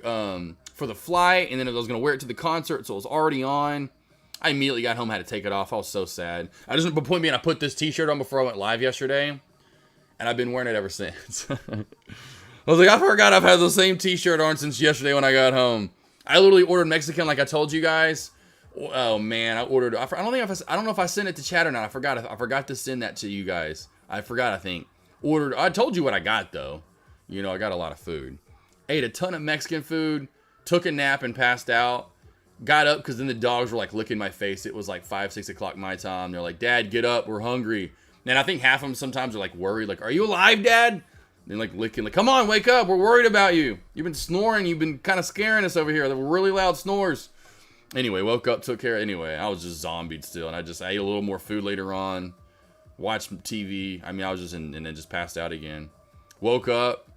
flight, and then I was gonna wear it to the concert, so it was already on. I immediately got home, had to take it off. I was so sad. The point being, I put this T-shirt on before I went live yesterday, and I've been wearing it ever since. I was like, I forgot I've had the same T-shirt on since yesterday when I got home. I literally ordered Mexican, like I told you guys. Oh man, I ordered. I don't know if I sent it to chat or not. I forgot to send that to you guys. I think. Ordered. I told you what I got though. You know, I got a lot of food. Ate a ton of Mexican food. Took a nap and passed out. Got up because then the dogs were like licking my face. It was like 5, 6 o'clock my time. They're like, Dad, get up. We're hungry. And I think half of them sometimes are like worried. Like, are you alive, Dad? They're like licking. Like, come on, wake up. We're worried about you. You've been snoring. You've been kind of scaring us over here. They were really loud snores. Anyway, woke up, took care. Anyway, I was just zombied still. And I ate a little more food later on. Watched TV. I mean, I was just and then just passed out again. Woke up,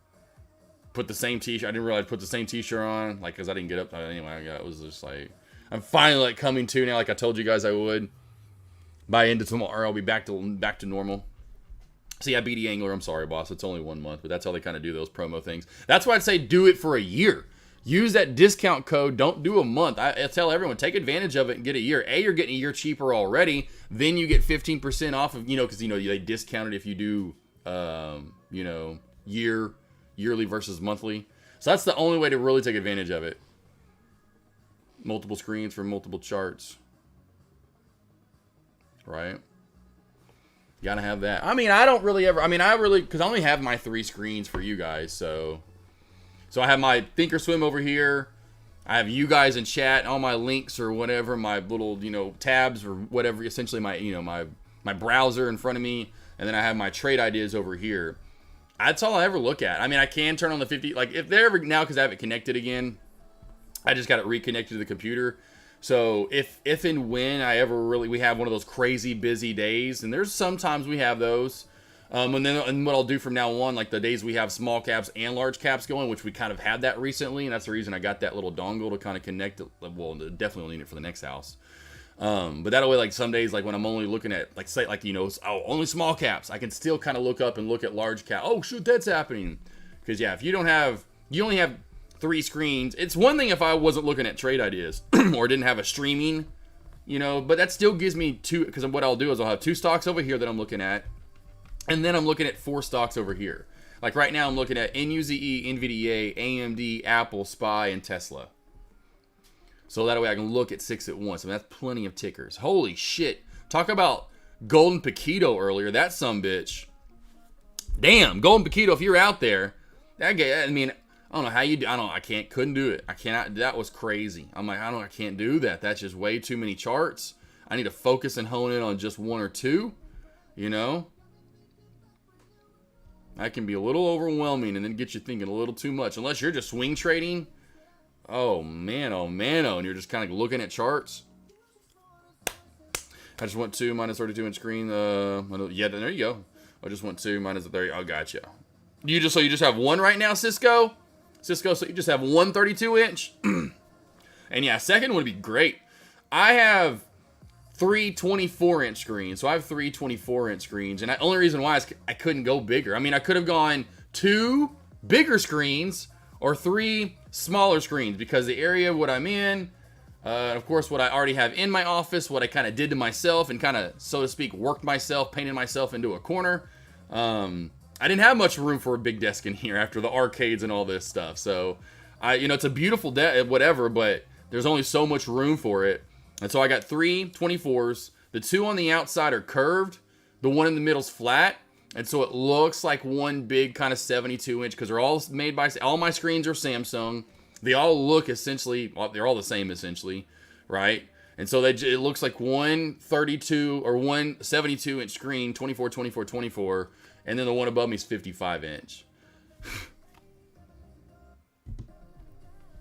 put the same T-shirt. I didn't realize I put the same T-shirt on, like, because I didn't get up. Anyway, it was just like, I'm finally like coming to now, like I told you guys I would. By end of tomorrow, I'll be back to normal. So yeah, BD Angler, I'm sorry, boss. It's only 1 month, but that's how they kind of do those promo things. That's why I'd say do it for a year. Use that discount code. Don't do a month. I tell everyone, take advantage of it and get a year. A, you're getting a year cheaper already. Then you get 15% off of, because, they discount it if you do, yearly versus monthly. So that's the only way to really take advantage of it. Multiple screens for multiple charts. Right? You gotta have that. I because I only have my 3 screens for you guys, so I have my Thinkorswim over here. I have you guys in chat, all my links or whatever, my little, tabs or whatever, essentially my browser in front of me, and then I have my trade ideas over here. That's all I ever look at. I can turn on the 50, like if they're ever, now because I have it connected again, I just got it reconnected to the computer. So if and when we have one of those crazy busy days, and there's sometimes we have those, and what I'll do from now on, like the days we have small caps and large caps going, which we kind of had that recently, and that's the reason I got that little dongle to kind of connect it. Well, definitely need it for the next house. But that way, like some days, like when I'm only looking at, like say, like only small caps, I can still kind of look up and look at large cap. Oh shoot, that's happening. Because yeah, if you only have 3 screens. It's one thing if I wasn't looking at trade ideas or didn't have a streaming, but that still gives me 2, because what I'll do is I'll have 2 stocks over here that I'm looking at, and then I'm looking at 4 stocks over here. Like right now I'm looking at NUZE, NVDA, AMD, Apple, SPY, and Tesla. So that way I can look at 6 at once. That's plenty of tickers. Holy shit. Talk about Golden Paquito earlier. That sumbitch. Damn, Golden Paquito, if you're out there, that guy, I don't know how you do. Couldn't do it. I cannot. That was crazy. I'm like, I can't do that. That's just way too many charts. I need to focus and hone in on just 1 or 2. That can be a little overwhelming and then get you thinking a little too much. Unless you're just swing trading. Oh man, and you're just kind of looking at charts. I just went to minus 32-inch screen. Yeah, there you go. I just went to minus 30. Oh, gotcha. You just have 1 right now, Cisco, so you just have 1 32-inch. And yeah, second would be great. I have 3 24-inch screens. So I have 3 24-inch screens. And the only reason why is I couldn't go bigger. I could have gone 2 bigger screens or 3 smaller screens, because the area what I'm in, of course, what I already have in my office, what I kind of did to myself and kind of, so to speak, worked myself, painted myself into a corner. I didn't have much room for a big desk in here after the arcades and all this stuff. So, it's a beautiful whatever, but there's only so much room for it. And so I got 3 24s. The 2 on the outside are curved. The one in the middle's flat. And so it looks like one big kind of 72-inch, because they're all made by, all my screens are Samsung. They all look essentially, well, they're all the same essentially, right? And so it looks like one 32 or one 72-inch screen, 24, 24, 24. And then the one above me is 55-inch.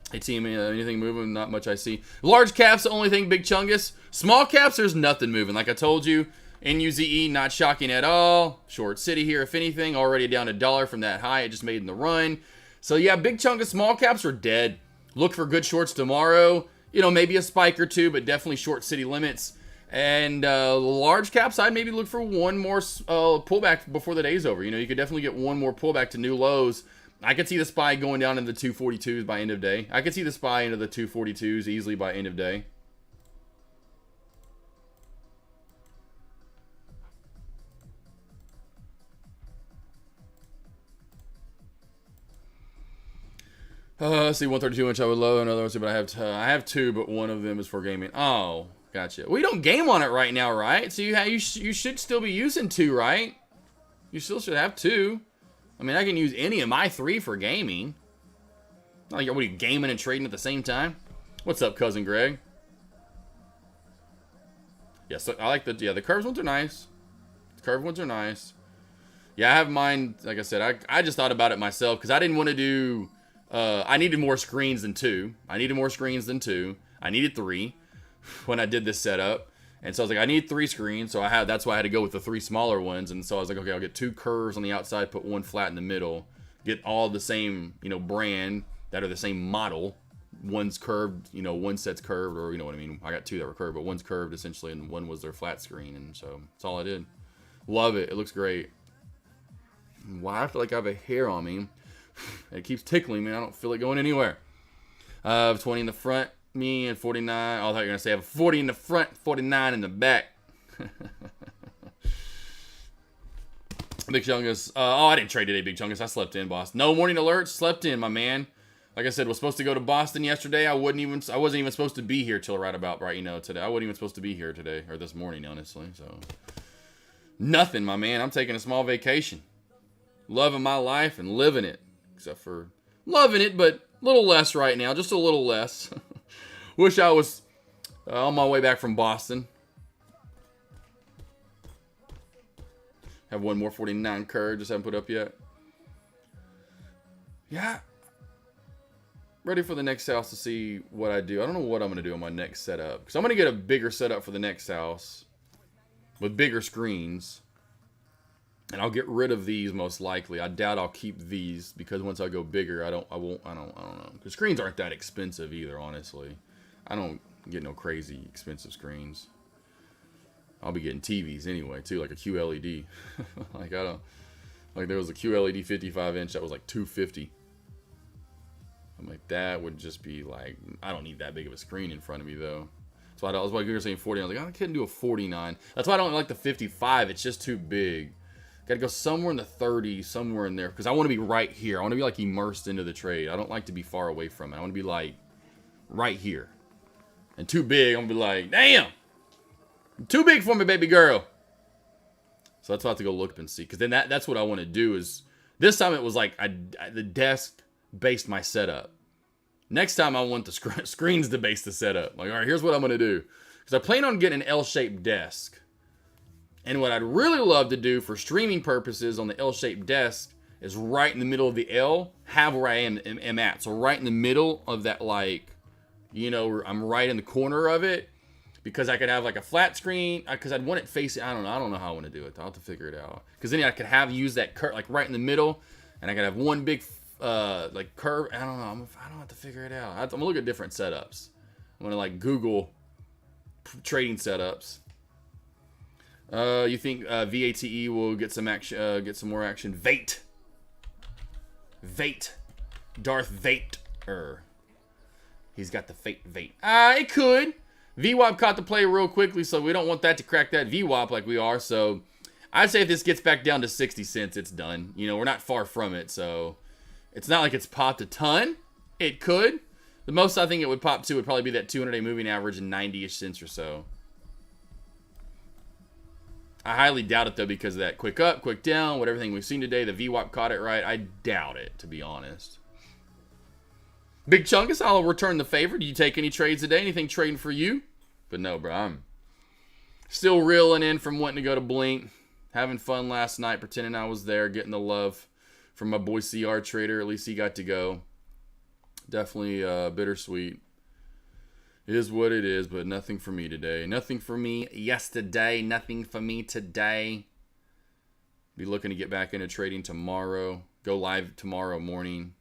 Hey team, anything moving? Not much I see. Large caps, the only thing, Big Chungus. Small caps, there's nothing moving. Like I told you, NUZE, not shocking at all. Short City here, if anything, already down $1 from that high it just made in the run. So yeah, big chunk of small caps are dead. Look for good shorts tomorrow. Maybe a spike or 2, but definitely short city limits. And large caps, I'd maybe look for one more pullback before the day's over. You could definitely get one more pullback to new lows. I could see the SPY going down into the 242s by end of day. I could see the SPY into the 242s easily by end of day. Let's see, 132-inch I would love. Another one, but I have 2, but one of them is for gaming. Oh, gotcha. We don't game on it right now, right? So you should still be using 2, right? You still should have 2. I can use any of my 3 for gaming. Not like, what are you gaming and trading at the same time? What's up, cousin Greg? Yes, I like the curved ones are nice. The curved ones are nice. Yeah, I have mine. Like I said, I just thought about it myself because I didn't want to do. I needed more screens than 2. I needed 3 when I did this setup. And so I was like, I need 3 screens. So that's why I had to go with the 3 smaller ones. And so I was like, okay, I'll get 2 curves on the outside, put 1 flat in the middle, get all the same, brand that are the same model, one's curved, you know, one set's curved, or you know what I mean. I got two that were curved, but one's curved essentially, and one was their flat screen, and so that's all I did. Love it. It looks great. Why I feel like I have a hair on me. It keeps tickling me. I don't feel it going anywhere. 20 in the front, me, and 49. Oh, I thought you were going to say I have 40 in the front, 49 in the back. Big Chungus. Oh, I didn't trade today, Big Chungus. I slept in, boss. No morning alerts. Slept in, my man. Like I said, was supposed to go to Boston yesterday. I wasn't even supposed to be here till right today. I wasn't even supposed to be here today, or this morning, honestly. So, nothing, my man. I'm taking a small vacation. Loving my life and living it. Except for loving it, but a little less right now. Just a little less. Wish I was on my way back from Boston. Have one more 49 curve. Just haven't put up yet. Yeah. Ready for the next house to see what I do. I don't know what I'm going to do on my next setup. Because I'm going to get a bigger setup for the next house. With bigger screens. And I'll get rid of these most likely. I doubt I'll keep these. Because once I go bigger, I don't know. The screens aren't that expensive either, honestly. I don't get no crazy expensive screens. I'll be getting TVs anyway, too. Like a QLED. Like there was a QLED 55 inch that was like $250. I'm like, that would just be like, I don't need that big of a screen in front of me, though. That's why I was like, you were saying 40. I was like, I couldn't do a 49. That's why I don't like the 55. It's just too big. Got to go somewhere in the 30s, somewhere in there. Because I want to be right here. I want to be like immersed into the trade. I don't like to be far away from it. I want to be like right here. And too big, I'm going to be like, damn. Too big for me, baby girl. So that's why I have to go look up and see. Because then that's what I want to do is, this time it was like, the desk based my setup. Next time I want the screens to base the setup. Like, all right, here's what I'm going to do. Because I plan on getting an L-shaped desk. And what I'd really love to do for streaming purposes on the L-shaped desk is right in the middle of the L, have where I am at. So right in the middle of that, like, you know, I'm right in the corner of it. Because I could have like a flat screen, because I'd want it facing, I don't know how I want to do it. I'll have to figure it out. Because then I could use that curve like right in the middle, and I could have one big like curve. I don't know. I don't have to figure it out. I'm gonna look at different setups. I'm gonna like Google trading setups. You think VATE will get some action? Get some more action? Vate, Darth Vader. He's got the fate Vate. It could. VWAP caught the play real quickly, so we don't want that to crack that VWAP like we are. So I'd say if this gets back down to 60 cents, it's done. You know, we're not far from it, so it's not like it's popped a ton. It could. The most I think it would pop to would probably be that 200-day moving average and 90-ish cents or so. I highly doubt it, though, because of that quick up, quick down, what everything we've seen today. The VWAP caught it right. I doubt it, to be honest. Big Chungus, I'll return the favor. Do you take any trades today? Anything trading for you? But no, bro, I'm still reeling in from wanting to go to Blink. Having fun last night, pretending I was there, getting the love from my boy CR Trader. At least he got to go. Definitely bittersweet. It is what it is, but nothing for me today. Nothing for me yesterday. Nothing for me today. Be looking to get back into trading tomorrow. Go live tomorrow morning.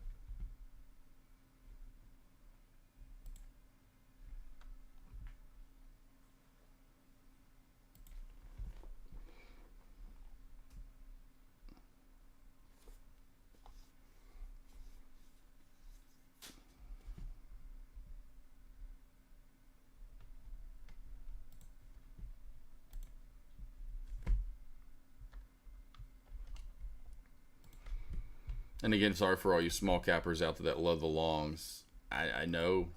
And again, sorry for all you small cappers out there that love the longs. I know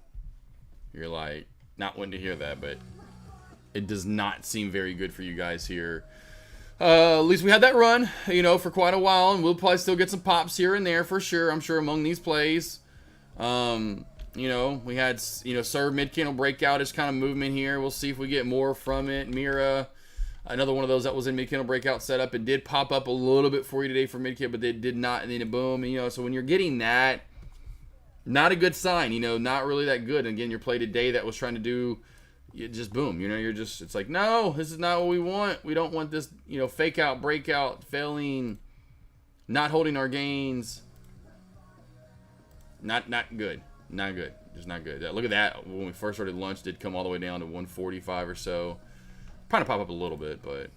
you're like not wanting to hear that, but it does not seem very good for you guys here. At least we had that run, you know, for quite a while, and we'll probably still get some pops here and there for sure. I'm sure among these plays. You know, we had, you know, serve mid-candle breakout is kind of movement here. We'll see if we get more from it. Mira, another one of those that was in mid-candle breakout setup. It did pop up a little bit for you today for mid-candle, but they did not, and then it boom. And, you know, so when you're getting that, not a good sign, you know, not really that good. And again, your play today that was trying to do, you just boom, you know, you're just, it's like, no, this is not what we want. We don't want this, you know, fake out, breakout, failing, not holding our gains. Not good. Not good. Just not good. Look at that. When we first started lunch, did come all the way down to 145 or so. Trying to pop up a little bit, but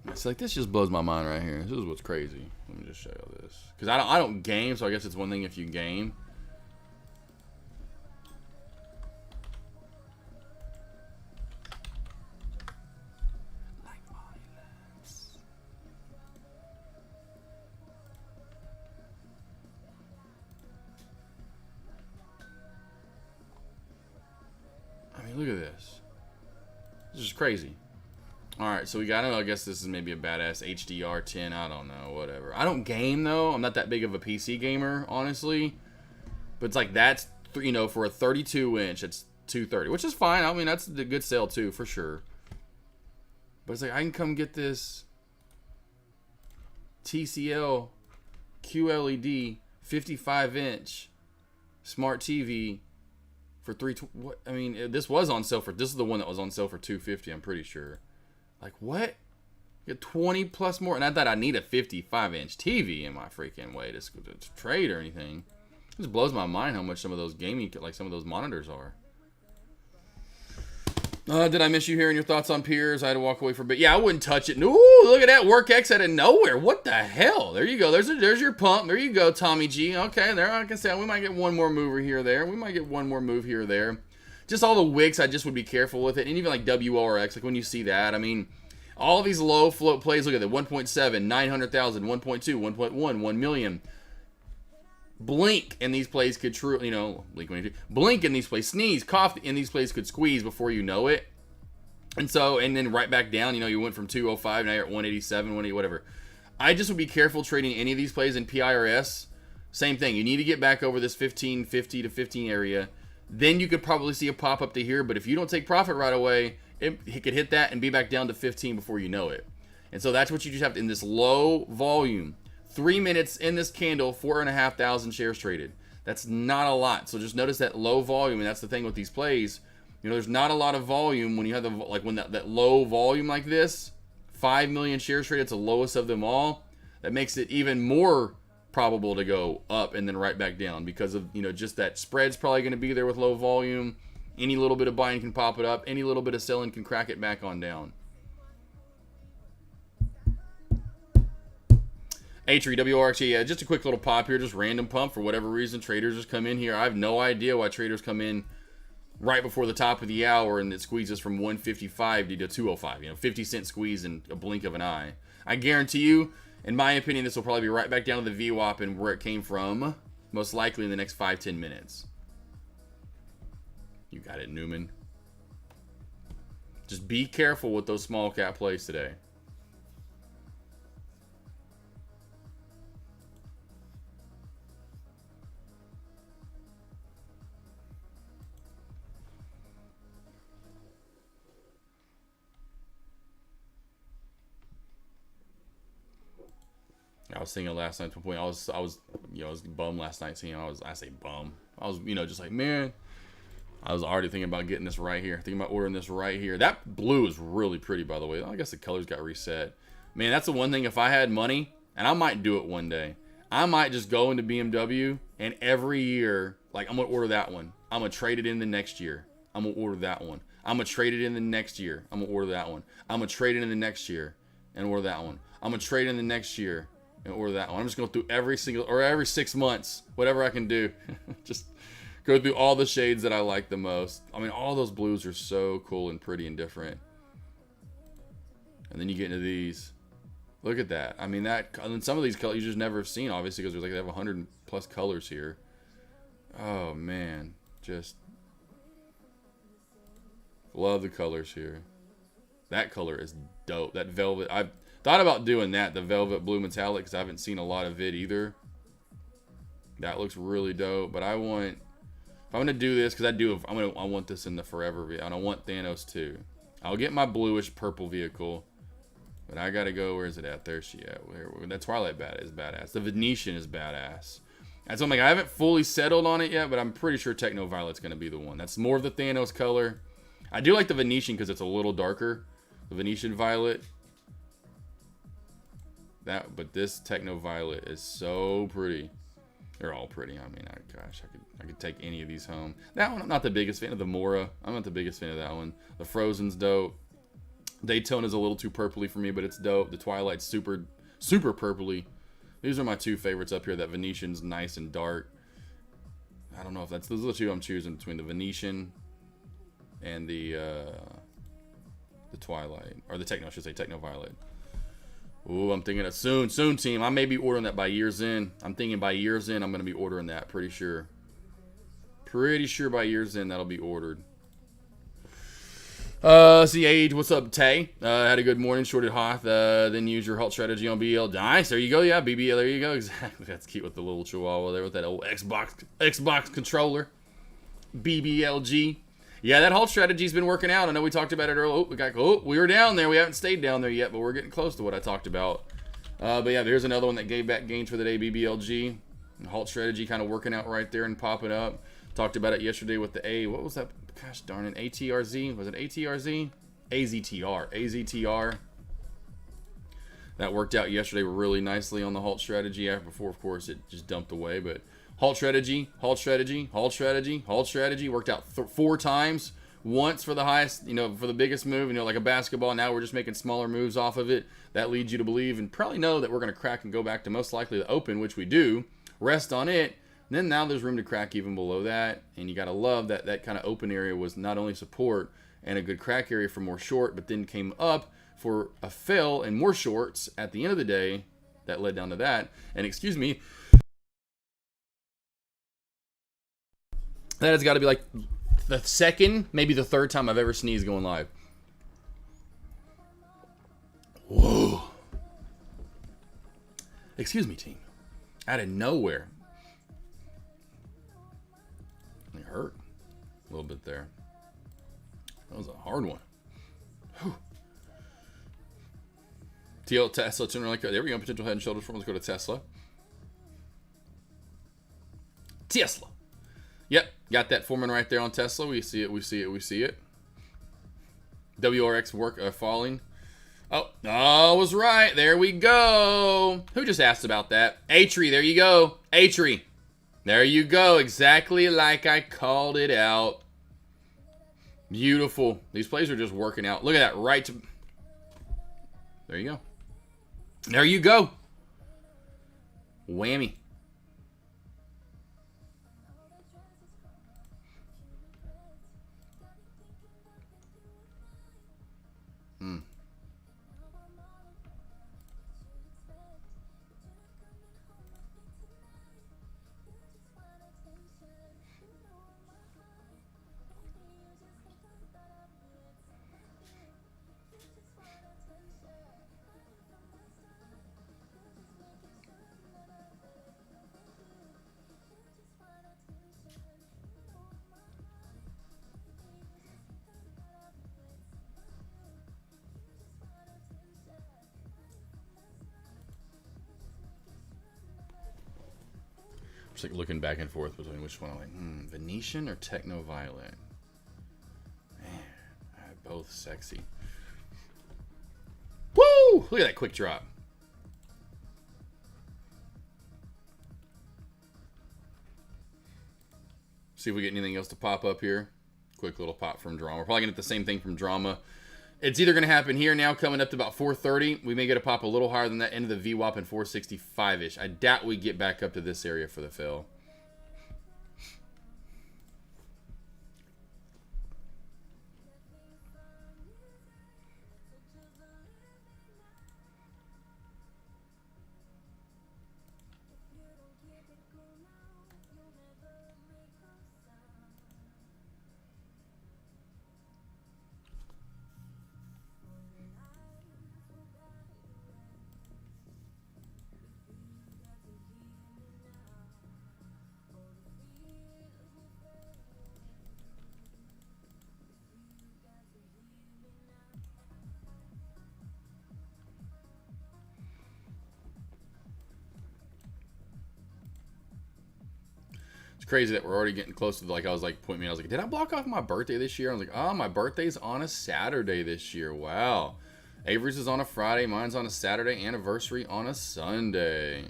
it's like this just blows my mind right here. This is what's crazy. Let me just show you this, because I don't game, so I guess it's one thing if you game. I mean, look at this. This is crazy. Alright, so we got it. I guess this is maybe a badass HDR 10. I don't know. Whatever. I don't game, though. I'm not that big of a PC gamer, honestly. But it's like that's, you know, for a 32-inch, it's $230, which is fine. I mean, that's a good sale, too, for sure. But it's like, I can come get this TCL QLED 55-inch smart TV for what? I mean, this was on sale for, this is the one that was on sale for $250, I'm pretty sure. Like, what? You get 20 plus more. Not that I need a 55-inch TV in my freaking way to trade or anything. It just blows my mind how much some of those gaming, like some of those monitors are. Did I miss you hearing your thoughts on Piers? I had to walk away for a bit. Yeah, I wouldn't touch it. Ooh, look at that. WorkX out of nowhere. What the hell? There you go. There's your pump. There you go, Tommy G. Okay, there. Like I said, we might get one more mover here or there. We might get one more move here or there. Just all the wicks, I just would be careful with it. And even like WRX, like when you see that, I mean, all these low float plays, look at that, 1.7, 900,000, 1.2, 1.1, 1 million. Blink in these plays could truly, you know, blink in these plays, sneeze, cough in these plays could squeeze before you know it. And so, and then right back down, you know, you went from 205, now you're at 187, 180, whatever. I just would be careful trading any of these plays in PIRS. Same thing. You need to get back over this 1550 to 15 area. Then you could probably see a pop up to here. But if you don't take profit right away, it could hit that and be back down to 15 before you know it. And so that's what you just have to, in this low volume. 3 minutes in this candle, 4,500 shares traded. That's not a lot. So just notice that low volume, and that's the thing with these plays. You know, there's not a lot of volume when you have the, like when that low volume like this, 5 million shares traded, it's the lowest of them all. That makes it even more probable to go up and then right back down because of, you know, just that spread's probably going to be there with low volume. Any little bit of buying can pop it up. Any little bit of selling can crack it back on down. Atri, WRX, yeah, just a quick little pop here, just random pump for whatever reason. Traders just come in here. I have no idea why traders come in right before the top of the hour and it squeezes from 155 to 205. You know, 50-cent squeeze in a blink of an eye. I guarantee you, in my opinion, this will probably be right back down to the VWAP and where it came from, most likely in the next 5-10 minutes. You got it, Newman. Just be careful with those small cap plays today. I was thinking last night to a point. I was bummed last night seeing. I say bum. I was, you know, just like, man. I was already thinking about getting this right here. Thinking about ordering this right here. That blue is really pretty, by the way. I guess the colors got reset. Man, that's the one thing. If I had money, and I might do it one day, I might just go into BMW and every year, like, I'm gonna order that one. I'm gonna trade it in the next year. I'm gonna order that one. I'm gonna trade it in the next year. I'm gonna order that one. I'm gonna trade it in the next year and order that one. I'm gonna trade it in the next year and order that one. I'm just going through every 6 months, whatever I can do. Just go through all the shades that I like the most. I mean, all those blues are so cool and pretty and different. And then you get into these. Look at that. I mean, and some of these colors you just never have seen, obviously, because there's like they have 100 plus colors here. Oh man, just Love the colors here. That color is dope. That velvet. I've thought about doing that, the velvet blue metallic, because I haven't seen a lot of it either. That looks really dope. But I want, if I'm gonna do this, because I want this in the forever vehicle. And I want Thanos too. I'll get my bluish purple vehicle. But I gotta go. Where is it at? There she at. That Twilight bat is badass. The Venetian is badass. That's something I haven't fully settled on it yet, but I'm pretty sure Techno Violet's gonna be the one. That's more of the Thanos color. I do like the Venetian because it's a little darker. The Venetian Violet. But this Techno Violet is so pretty. They're all pretty. I mean, gosh, I could take any of these home. That one, I'm not the biggest fan of. The Mora, I'm not the biggest fan of that one. The Frozen's dope. Daytona's a little too purpley for me, but it's dope. The Twilight's super purpley. These are my two favorites up here. That Venetian's nice and dark. I don't know if those are the two I'm choosing between the Venetian and the Twilight, or the Techno, I should say, Techno Violet. Ooh, I'm thinking of soon team. I may be ordering that by year's end. I'm thinking by year's end I'm gonna be ordering that. Pretty sure by year's end that'll be ordered. See Age, what's up, Tay? Had a good morning, shorted Hoth, then use your halt strategy on BL. Nice, there you go, yeah, BBL, there you go, exactly. That's cute with the little chihuahua there with that old Xbox controller. BBLG. Yeah, that halt strategy's been working out. I know we talked about it earlier. We were down there. We haven't stayed down there yet, but we're getting close to what I talked about. But yeah, there's another one that gave back gains for the day, BBLG. Halt strategy kind of working out right there and popping up. Talked about it yesterday with the what was that? Gosh darn it, ATRZ? Was it ATRZ? AZTR. That worked out yesterday really nicely on the halt strategy. Before, of course, it just dumped away. But halt strategy worked out 4 times. Once for the highest, for the biggest move, like a basketball. Now we're just making smaller moves off of it. That leads you to believe and probably know that we're going to crack and go back to most likely the open, which we do. Rest on it. And then now there's room to crack even below that. And you got to love that that kind of open area was not only support and a good crack area for more short, but then came up for a fill and more shorts at the end of the day. That led down to that. And excuse me, that has got to be like the second, maybe the third time I've ever sneezed going live. Whoa. Excuse me, team. Out of nowhere. It hurt a little bit there. That was a hard one. Whew. TL Tesla, there we go. Potential head and shoulders for. Let's go to Tesla. Tesla. Yep, got that forming right there on Tesla. We see it. WRX falling. Oh, I was right. There we go. Who just asked about that? Atri, there you go. Atri. There you go. Exactly like I called it out. Beautiful. These plays are just working out. Look at that. Right to... There you go. There you go. Whammy. Just like looking back and forth between which one I'm like, Venetian or Techno Violet? Man, both sexy. Woo! Look at that quick drop. See if we get anything else to pop up here. Quick little pop from Drama. We're probably gonna get the same thing from Drama. It's either going to happen here now, coming up to about 4:30. We may get a pop a little higher than that, end of the VWAP in 465-ish. I doubt we get back up to this area for the fill. crazy that we're already getting close to, like, I was like, I was like, did I block off my birthday this year? I was like, oh, my birthday's on a Saturday this year. Wow. Avery's is on a Friday. Mine's on a Saturday. Anniversary on a Sunday.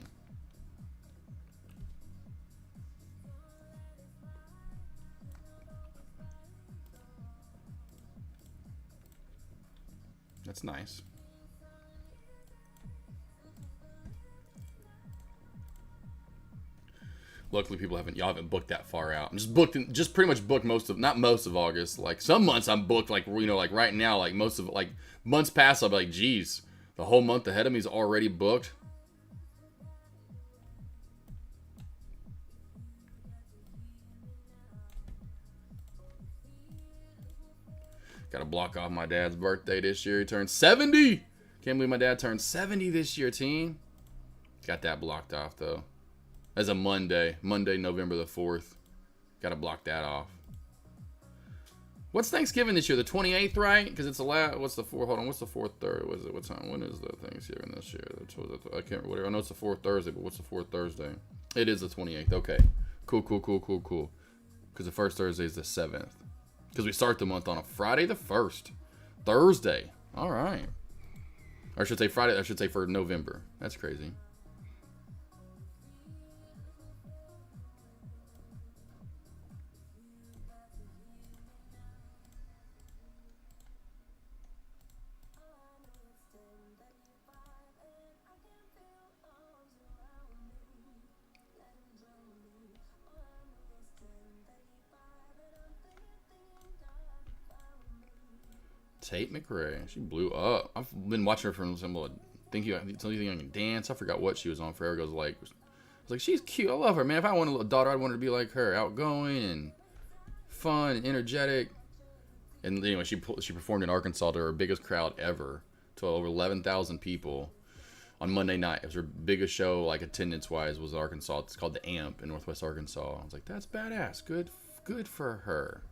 That's nice. Luckily, y'all haven't booked that far out. I'm just pretty much booked not most of August. Like some months I'm booked, like, you know, like right now, like most of, like months past, I'll be like, geez, the whole month ahead of me is already booked. Gotta block off my dad's birthday this year. He turned 70. Can't believe my dad turned 70 this year, team. Got that blocked off though. As a Monday, November the 4th. Gotta block that off. What's Thanksgiving this year? The 28th, right? Because it's what's the 4th? Hold on, what's the 4th Thursday? What is it? What time? When is the Thanksgiving this year? I can't remember. Whatever. I know it's the 4th Thursday, but what's the 4th Thursday? It is the 28th. Okay. Cool. Because the first Thursday is the 7th. Because we start the month on a Friday the 1st. Thursday. All right. Or I should say Friday. I should say for November. That's crazy. Tate McRae, she blew up. I've been watching her from some, think you can dance. I forgot what she was on forever. I was like, she's cute. I love her, man. If I wanted a daughter, I'd want her to be like her, outgoing and fun and energetic. And anyway, she performed in Arkansas to her biggest crowd ever, to over 11,000 people on Monday night. It was her biggest show, like attendance wise, was Arkansas. It's called the Amp in Northwest Arkansas. I was like, that's badass. Good for her.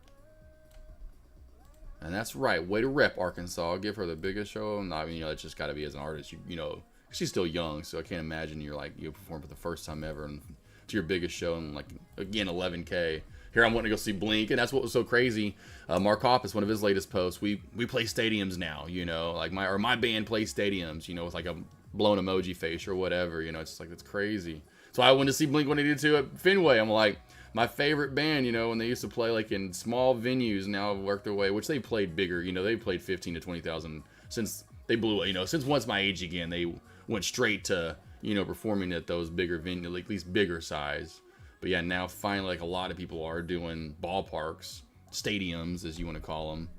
And that's right. Way to rep Arkansas. Give her the biggest show. And I mean, you know, it's just got to be as an artist. You know, she's still young, so I can't imagine you perform for the first time ever and to your biggest show and like again 11K. Here I'm wanting to go see Blink, and that's what was so crazy. Mark Hoppus, one of his latest posts. We play stadiums now. You know, like my band plays stadiums. You know, with like a blown emoji face or whatever. You know, it's just like that's crazy. So I went to see Blink 182 at Fenway. I'm like, my favorite band, you know, when they used to play like in small venues, now have worked their way, which they played bigger, you know, they played 15 to 20,000 since they blew it, you know, since once my age again, they went straight to, you know, performing at those bigger venues, like at least bigger size. But yeah, now finally, like a lot of people are doing ballparks, stadiums, as you want to call them.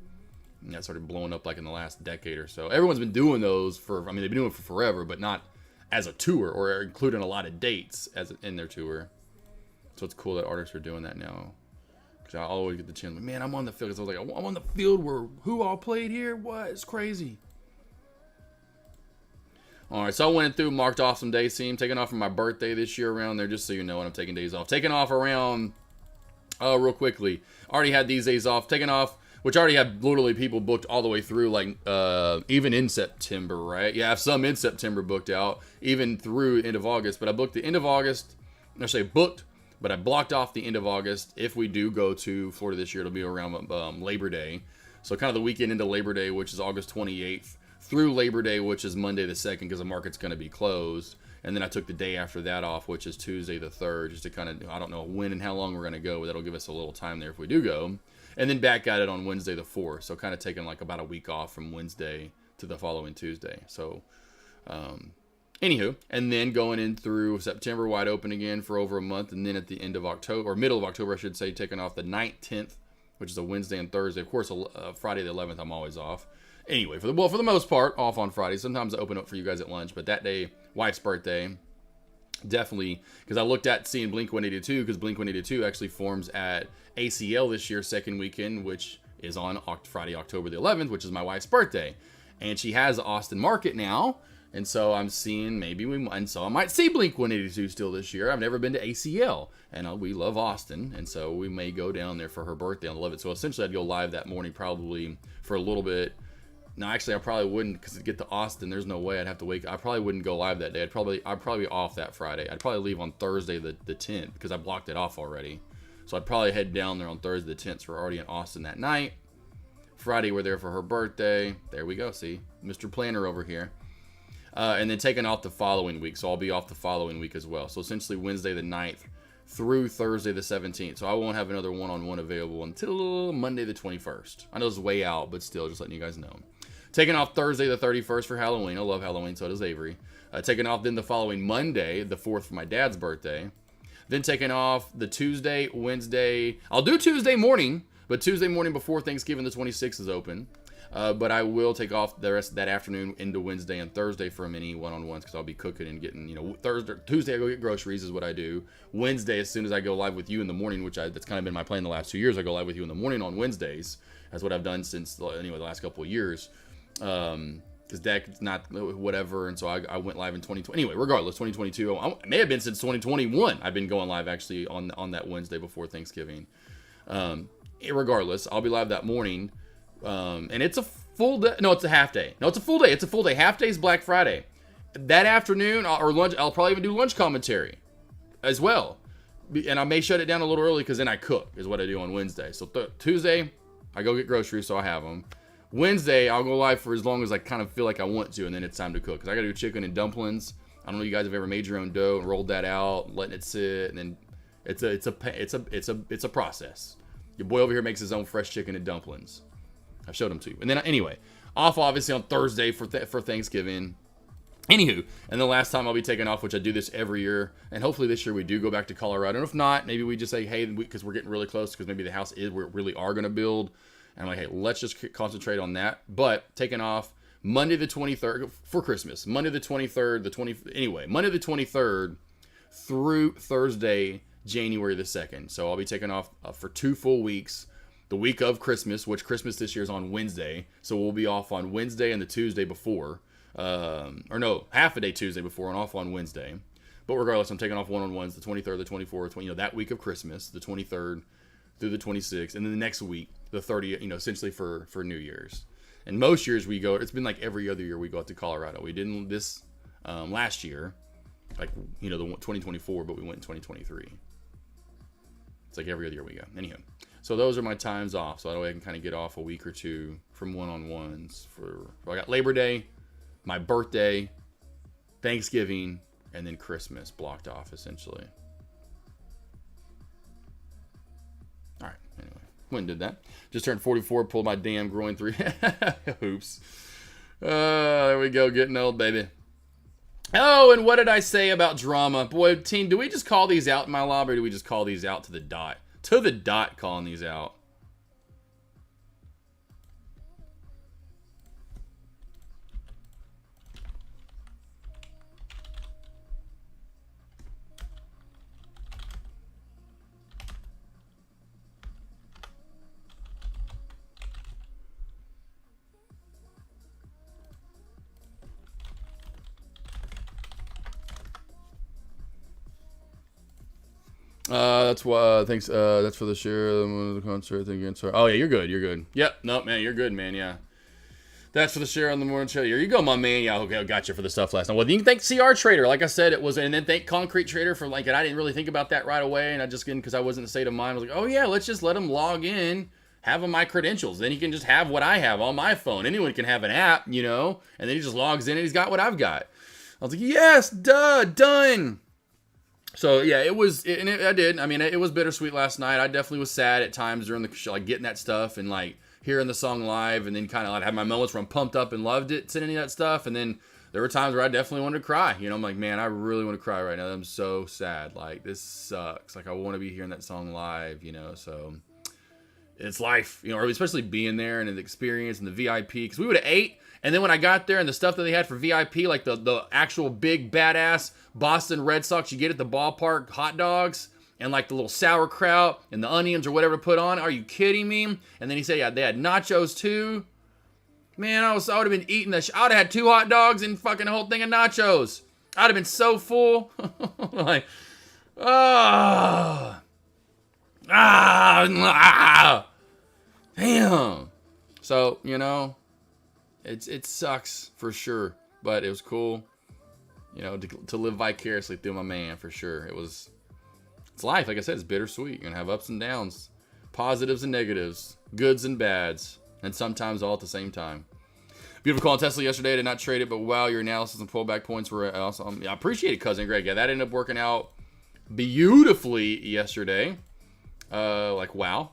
And that started blowing up like in the last decade or so. Everyone's been doing those they've been doing it for forever, but not as a tour or including a lot of dates in their tour. So it's cool that artists are doing that now. Because I always get the chance, like, man, I'm on the field. Because I was like, I'm on the field where who all played here? What? It's crazy. All right, so I went through, marked off some days. See, I'm taking off for my birthday this year around there, just so you know when I'm taking days off. Taking off around, real quickly. Already had these days off. Taking off, which I already had literally people booked all the way through, like even in September, right? Yeah, I have some in September booked out, even through end of August. But I booked the end of August. I say booked. But I blocked off the end of August. If we do go to Florida this year, it'll be around Labor Day. So kind of the weekend into Labor Day, which is August 28th, through Labor Day, which is Monday the 2nd, because the market's going to be closed. And then I took the day after that off, which is Tuesday the 3rd, just to kind of, I don't know when and how long we're going to go, but that'll give us a little time there if we do go. And then back at it on Wednesday the 4th. So kind of taking like about a week off from Wednesday to the following Tuesday. So, anywho, and then going in through September wide open again for over a month, and then at the end of October, or middle of October, I should say, taking off the 9th, 10th, which is a Wednesday and Thursday. Of course, Friday the 11th, I'm always off. Anyway, for the most part, off on Friday. Sometimes I open up for you guys at lunch, but that day, wife's birthday, definitely, because I looked at seeing Blink 182, because Blink 182 actually forms at ACL this year, second weekend, which is on Friday, October the 11th, which is my wife's birthday. And she has the Austin market now. And so I'm seeing and so I might see Blink 182 still this year. I've never been to ACL, and we love Austin, and so we may go down there for her birthday on the 11th. So essentially, I'd go live that morning probably for a little bit. No, actually, I probably wouldn't, because to get to Austin, there's no way I'd have to wake. I probably wouldn't go live that day. I'd probably be off that Friday. I'd probably leave on Thursday the 10th, because I blocked it off already. So I'd probably head down there on Thursday the 10th. So we're already in Austin that night. Friday, we're there for her birthday. There we go. See, Mr. Planner over here. And then taking off the following week. So I'll be off the following week as well. So essentially Wednesday the 9th through Thursday the 17th. So I won't have another one-on-one available until Monday the 21st. I know it's way out, but still, just letting you guys know. Taking off Thursday the 31st for Halloween. I love Halloween, so does Avery. Taking off then the following Monday, the 4th for my dad's birthday. Then taking off the Tuesday, Wednesday. I'll do Tuesday morning, but Tuesday morning before Thanksgiving the 26th is open. But I will take off the rest of that afternoon into Wednesday and Thursday for a mini one-on-ones because I'll be cooking and getting, Tuesday I go get groceries is what I do. Wednesday, as soon as I go live with you in the morning, that's kind of been my plan the last 2 years, I go live with you in the morning on Wednesdays. That's what I've done since, the last couple of years. Because Dad's not whatever, and so I went live in 2020. Anyway, regardless, 2022, it may have been since 2021. I've been going live actually on that Wednesday before Thanksgiving. Regardless, I'll be live that morning. And it's a full day. No, it's a half day. No, it's a full day. It's a full day. Half day is Black Friday. That afternoon or lunch, I'll probably even do lunch commentary as well. And I may shut it down a little early because then I cook is what I do on Wednesday. So Tuesday, I go get groceries, so I have them. Wednesday, I'll go live for as long as I kind of feel like I want to, and then it's time to cook. Because I got to do chicken and dumplings. I don't know if you guys have ever made your own dough and rolled that out, letting it sit, and then it's a process. Your boy over here makes his own fresh chicken and dumplings. I showed them to you. And then, anyway, off obviously on Thursday for Thanksgiving. Anywho, and the last time I'll be taking off, which I do this every year, and hopefully this year we do go back to Colorado. And if not, maybe we just say, hey, because we're getting really close, because maybe the house we really are going to build. And I'm like, hey, let's just concentrate on that. But taking off Monday the 23rd for Christmas. Monday the 23rd, Monday the 23rd through Thursday, January the 2nd. So I'll be taking off for 2 full weeks. The week of Christmas, which Christmas this year is on Wednesday. So we'll be off on Wednesday and the Tuesday before. Half a day Tuesday before and off on Wednesday. But regardless, I'm taking off one-on-ones the 23rd, the 24th, that week of Christmas, the 23rd through the 26th. And then the next week, the 30th, essentially for New Year's. And most years we go, it's been like every other year we go out to Colorado. We didn't this last year, the 2024, but we went in 2023. It's like every other year we go. Anyhow. So those are my times off. So that way I can kind of get off a week or two from one-on-ones. I got Labor Day, my birthday, Thanksgiving, and then Christmas blocked off, essentially. All right, anyway. Went and did that. Just turned 44, pulled my damn groin through. Oops. There we go, getting old, baby. Oh, and what did I say about drama? Boy, team, do we just call these out in my lobby, or do we just call these out to the dot? To the dot, calling these out. That's why. Thanks. That's for the share. The concert thing again. Sorry. Oh yeah, you're good. You're good. Yep. No, man, you're good, man. Yeah. That's for the share on the morning show. Here you go, my man. Yeah. Okay. I got you for the stuff last night. Well, you can thank CR Trader. Like I said, it was, and then thank Concrete Trader for like it. I didn't really think about that right away, and I just didn't because I wasn't in the state of mind. I was like, oh yeah, let's just let him log in, have him my credentials. Then he can just have what I have on my phone. Anyone can have an app, and then he just logs in and he's got what I've got. I was like, yes, done. So yeah, I did. I mean, it was bittersweet last night. I definitely was sad at times during the show, like getting that stuff and like hearing the song live, and then kind of like had my moments where I'm pumped up and loved it, sending that stuff, and then there were times where I definitely wanted to cry. I'm like, man, I really want to cry right now. I'm so sad. Like this sucks. Like I want to be hearing that song live. So it's life. Or especially being there and the experience and the VIP, because we would have ate. And then when I got there and the stuff that they had for VIP, like the actual big badass Boston Red Sox you get at the ballpark hot dogs and like the little sauerkraut and the onions or whatever to put on. Are you kidding me? And then he said, yeah, they had nachos too. Man, I would have been eating that. I would have had 2 hot dogs and fucking a whole thing of nachos. I'd have been so full. Like, damn. So, it sucks for sure, but it was cool, to live vicariously through my man for sure. It's It's life. Like I said, it's bittersweet. You're going to have ups and downs, positives and negatives, goods and bads, and sometimes all at the same time. Beautiful call on Tesla yesterday. I did not trade it, but wow, your analysis and pullback points were awesome. I appreciate it, Cousin Greg. Yeah, that ended up working out beautifully yesterday. Like, wow.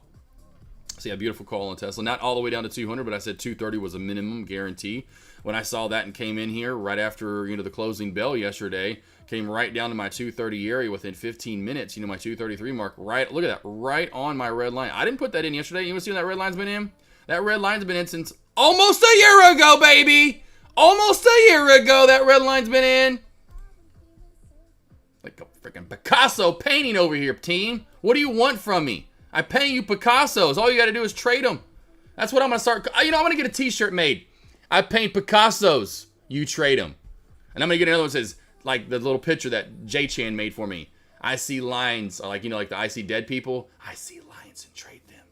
So yeah, beautiful call on Tesla. Not all the way down to 200, but I said 230 was a minimum guarantee. When I saw that and came in here right after, the closing bell yesterday, came right down to my 230 area within 15 minutes, my 233 mark. Right, look at that, right on my red line. I didn't put that in yesterday. You want to see when that red line's been in? That red line's been in since almost a year ago, baby. Almost a year ago, that red line's been in. Like a freaking Picasso painting over here, team. What do you want from me? I paint you Picassos. All you got to do is trade them. That's what I'm going to start. I'm going to get a t-shirt made. I paint Picassos. You trade them. And I'm going to get another one that says, like the little picture that J-Chan made for me. I see lines, like, like the I see dead people. I see lines and trade them.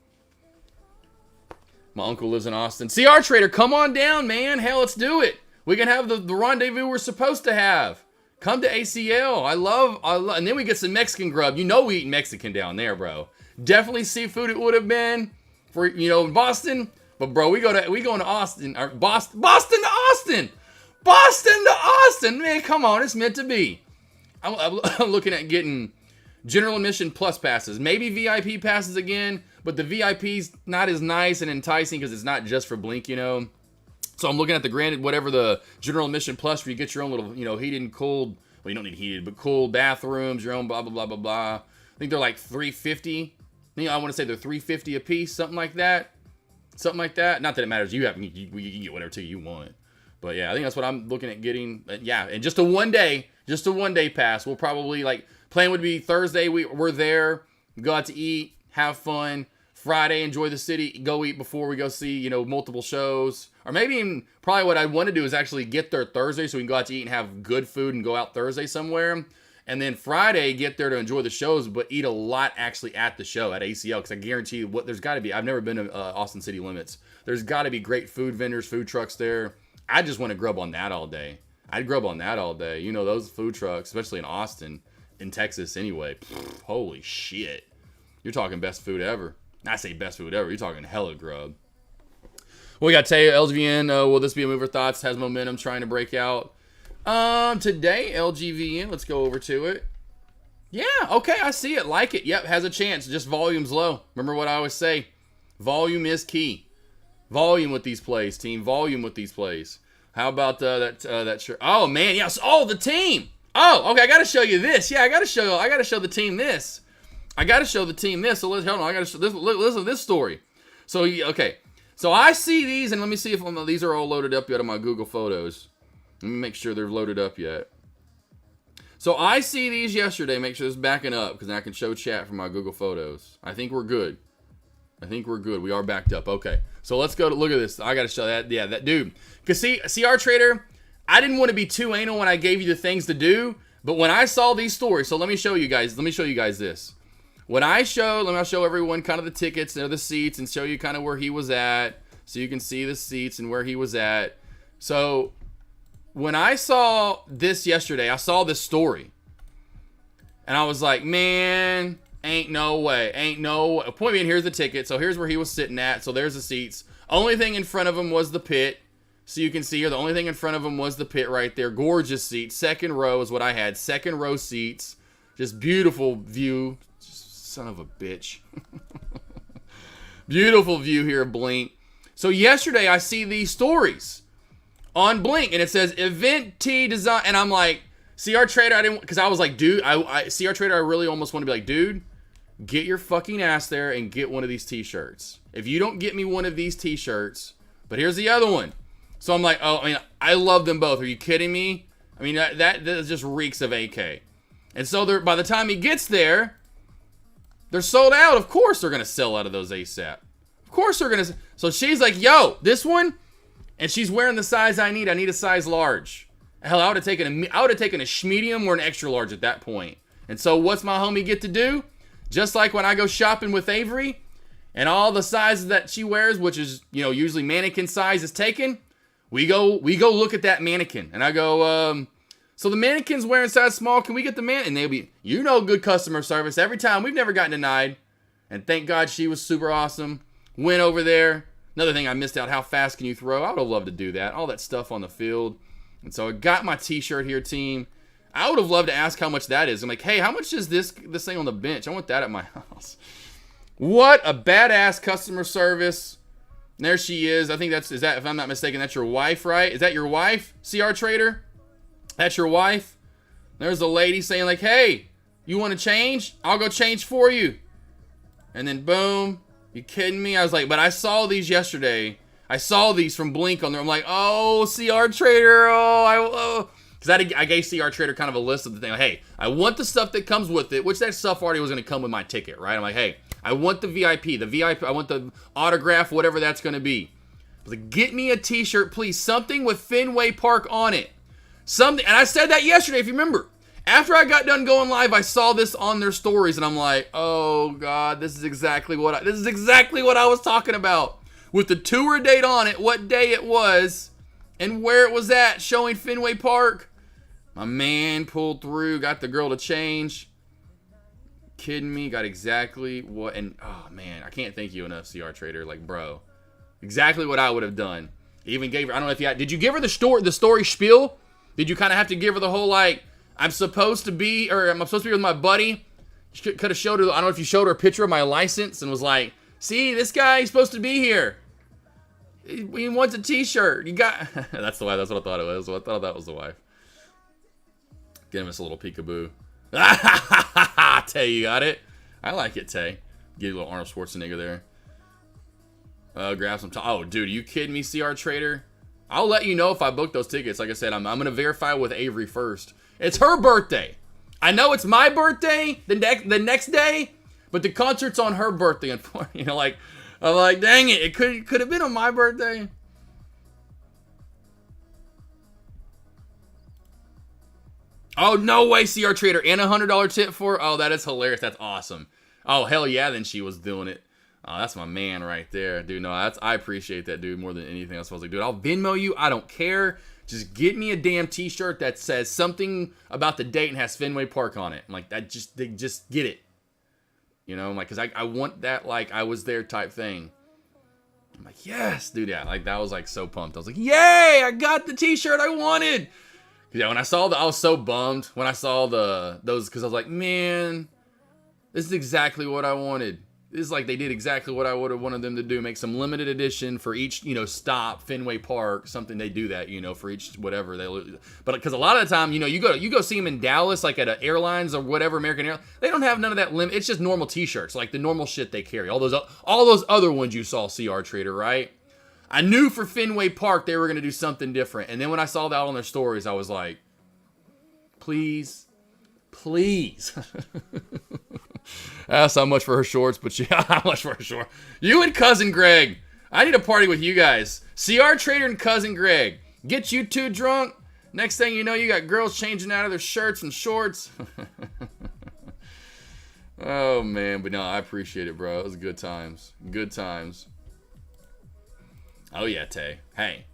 My uncle lives in Austin. CR Trader, come on down, man. Hell, let's do it. We can have the rendezvous we're supposed to have. Come to ACL. I love, and then we get some Mexican grub. We eat Mexican down there, bro. Definitely seafood it would have been for, in Boston. But bro, we going to Austin, or Boston to Austin. Boston to Austin. Man, come on. It's meant to be. I'm looking at getting general admission plus passes. Maybe VIP passes again, but the VIP's not as nice and enticing because it's not just for Blink, So I'm looking at the granted, whatever the general admission plus where you get your own little, heated and cooled. Well, you don't need heated, but cooled bathrooms, your own blah, blah, blah, blah, blah. I think they're like $350. I want to say they're $350 a piece, something like that. Something like that. Not that it matters. You can get whatever ticket you want. But yeah, I think that's what I'm looking at getting. Yeah, and just a one day pass. We'll probably plan would be Thursday. We're there, go out to eat, have fun. Friday, enjoy the city, go eat before we go see, multiple shows. Or maybe even probably what I want to do is actually get there Thursday so we can go out to eat and have good food and go out Thursday somewhere. And then Friday, get there to enjoy the shows, but eat a lot actually at the show at ACL. Because I guarantee you, there's got to be. I've never been to Austin City Limits. There's got to be great food vendors, food trucks there. I just want to grub on that all day. I'd grub on that all day. Those food trucks, especially in Austin, in Texas anyway. Pfft, holy shit. You're talking best food ever. I say best food ever. You're talking hella grub. We got Teo, LGVN. Will this be a mover? Thoughts? Has momentum trying to break out. Today, LGVN. Let's go over to it. Yeah, okay, I see it. Like it. Yep, has a chance. Just volume's low. Remember what I always say. Volume is key. Volume with these plays, team. Volume with these plays. How about that shirt? Oh, man, yes. Oh, the team. Oh, okay, I got to show you this. Yeah, I got to show the team this. So hold on. I got to show this. Listen to this story. So, okay. So I see these, and let me see if these are all loaded up yet on my Google Photos. Let me make sure they're loaded up yet. So I see these yesterday. Make sure this is backing up because then I can show chat from my Google Photos. I think we're good. We are backed up. Okay. So let's go to look at this. I got to show that. Yeah, that dude. Because CR Trader, I didn't want to be too anal when I gave you the things to do. But when I saw these stories, so let me show you guys this. I'll show everyone kind of the tickets, the seats, and show you kind of where he was at. So you can see the seats and where he was at. So when I saw this yesterday, I saw this story. And I was like, man, ain't no way. Point me in, here's the ticket. So here's where he was sitting at. So there's the seats. Only thing in front of him was the pit. So you can see here, the only thing in front of him was the pit right there. Gorgeous seats. Second row is what I had. Second row seats. Just beautiful view. Son of a bitch. Beautiful view here of Blink. So yesterday I see these stories on Blink and it says event T design, and I'm like, CR Trader, I didn't, because I was like, dude, CR Trader, I really almost want to be like, dude, get your fucking ass there and get one of these t-shirts. If you don't get me one of these t-shirts, but here's the other one. So I'm like, I love them both. Are you kidding me? That just reeks of AK. And so by the time he gets there, they're sold out. Of course they're going to sell out of those ASAP. Of course they're going to. So she's like, yo, this one. And she's wearing the size I need. I need a size large. Hell, I would have taken a medium or an extra large at that point. And so what's my homie get to do? Just like when I go shopping with Avery and all the sizes that she wears, which is, usually mannequin size is taken. We go look at that mannequin. And I go, So the mannequin's wearing size small. Can we get the man? And they'll be, good customer service every time. We've never gotten denied. And thank God she was super awesome. Went over there. Another thing I missed out, how fast can you throw? I would have loved to do that. All that stuff on the field. And so I got my t-shirt here, team. I would have loved to ask how much that is. I'm like, hey, how much is this thing on the bench? I want that at my house. What a badass customer service. And there she is. I think is that, if I'm not mistaken, that's your wife, right? Is that your wife, CR Trader? That's your wife? There's a lady saying like, hey, you want to change? I'll go change for you. And then boom. You kidding me? I was like, but I saw these yesterday. I saw these from Blink on there. I'm like, oh, CR Trader. Because I gave CR Trader kind of a list of the thing. Like, hey, I want the stuff that comes with it, which that stuff already was going to come with my ticket, right? I'm like, hey, I want the VIP. I want the autograph, whatever that's going to be. I was like, get me a t-shirt, please. Something with Fenway Park on it. Something, and I said that yesterday, if you remember. After I got done going live, I saw this on their stories, and I'm like, oh God, this is exactly what I was talking about. With the tour date on it, what day it was, and where it was at, showing Fenway Park. My man pulled through, got the girl to change. Kidding me? Got exactly what, and oh man, I can't thank you enough, CR Trader. Like, bro, exactly what I would have done. Even gave her, I don't know if did you give her the story spiel? Did you kind of have to give her the whole, like, I'm supposed to be with my buddy? You could have showed her, I don't know if you showed her a picture of my license and was like, see, this guy, he's supposed to be here. He wants a t-shirt. You got, that's the wife, that's what I thought it was. I thought that was the wife. Give him us a little peekaboo. Tay, you got it? I like it, Tay. Give you a little Arnold Schwarzenegger there. Grab some oh, dude, are you kidding me, CR Trader? I'll let you know if I book those tickets. Like I said, I'm going to verify with Avery first. It's her birthday. I know it's my birthday the next day, but the concert's on her birthday. And I'm like, dang it, it could have been on my birthday. Oh, no way, CR Trader. And a $100 tip for her? Oh, that is hilarious. That's awesome. Oh, hell yeah, then she was doing it. Oh, that's my man right there. Dude, no, I appreciate that, dude, more than anything else. I was like, dude, I'll Venmo you. I don't care. Just get me a damn t-shirt that says something about the date and has Fenway Park on it. I'm like, they just get it. You know, I'm like, because I want that, like, I was there type thing. I'm like, yes, dude, yeah. Like, that was, like, so pumped. I was like, yay, I got the t-shirt I wanted. Yeah, when I saw I was so bummed when I saw those, because I was like, man, this is exactly what I wanted. This is like they did exactly what I would have wanted them to do. Make some limited edition for each, stop, Fenway Park, something they do that, for each whatever they. But because a lot of the time, you go see them in Dallas, like at airlines or whatever, American Airlines, they don't have none of that limit. It's just normal T-shirts, like the normal shit they carry. All those other ones you saw, CR Trader, right? I knew for Fenway Park they were gonna do something different, and then when I saw that on their stories, I was like, please. That's how much for her shorts, but yeah, how much for her shorts? You and Cousin Greg. I need to party with you guys. CR Trader and Cousin Greg. Get you two drunk. Next thing you know, you got girls changing out of their shirts and shorts. Oh, man. But no, I appreciate it, bro. It was good times. Good times. Oh, yeah, Tay. Hey,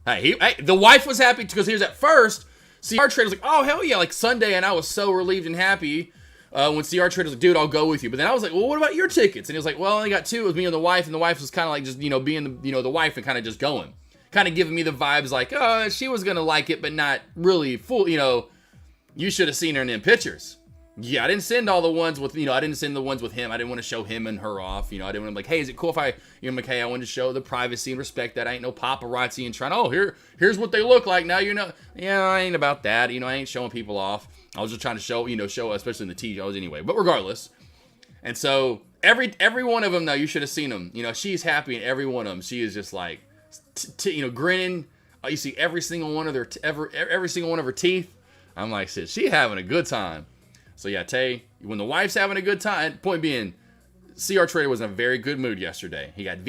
the wife was happy because he was at first. CR Trader was like, oh, hell yeah, like Sunday, and I was so relieved and happy when CR Trader was like, dude, I'll go with you. But then I was like, well, what about your tickets? And he was like, well, I only got two. It was me and the wife was kind of like just, being the wife and kind of just going. Kind of giving me the vibes like, oh, she was going to like it, but not really full, you should have seen her in them pictures. Yeah, I didn't send all the ones with, I didn't send the ones with him. I didn't want to show him and her off. I didn't want to like, hey, is it cool if I, I'm like, hey, I wanted to show the privacy and respect that. I ain't no paparazzi and trying, here's what they look like. Now, yeah, I ain't about that. I ain't showing people off. I was just trying to show, especially in the T-shows anyway. But regardless. And so every one of them, though, you should have seen them. She's happy in every one of them. She is just like, grinning. You see every single one of every single one of her teeth. I'm like, shit, she having a good time. So yeah, Tay, when the wife's having a good time, point being, CR Trader was in a very good mood yesterday. He got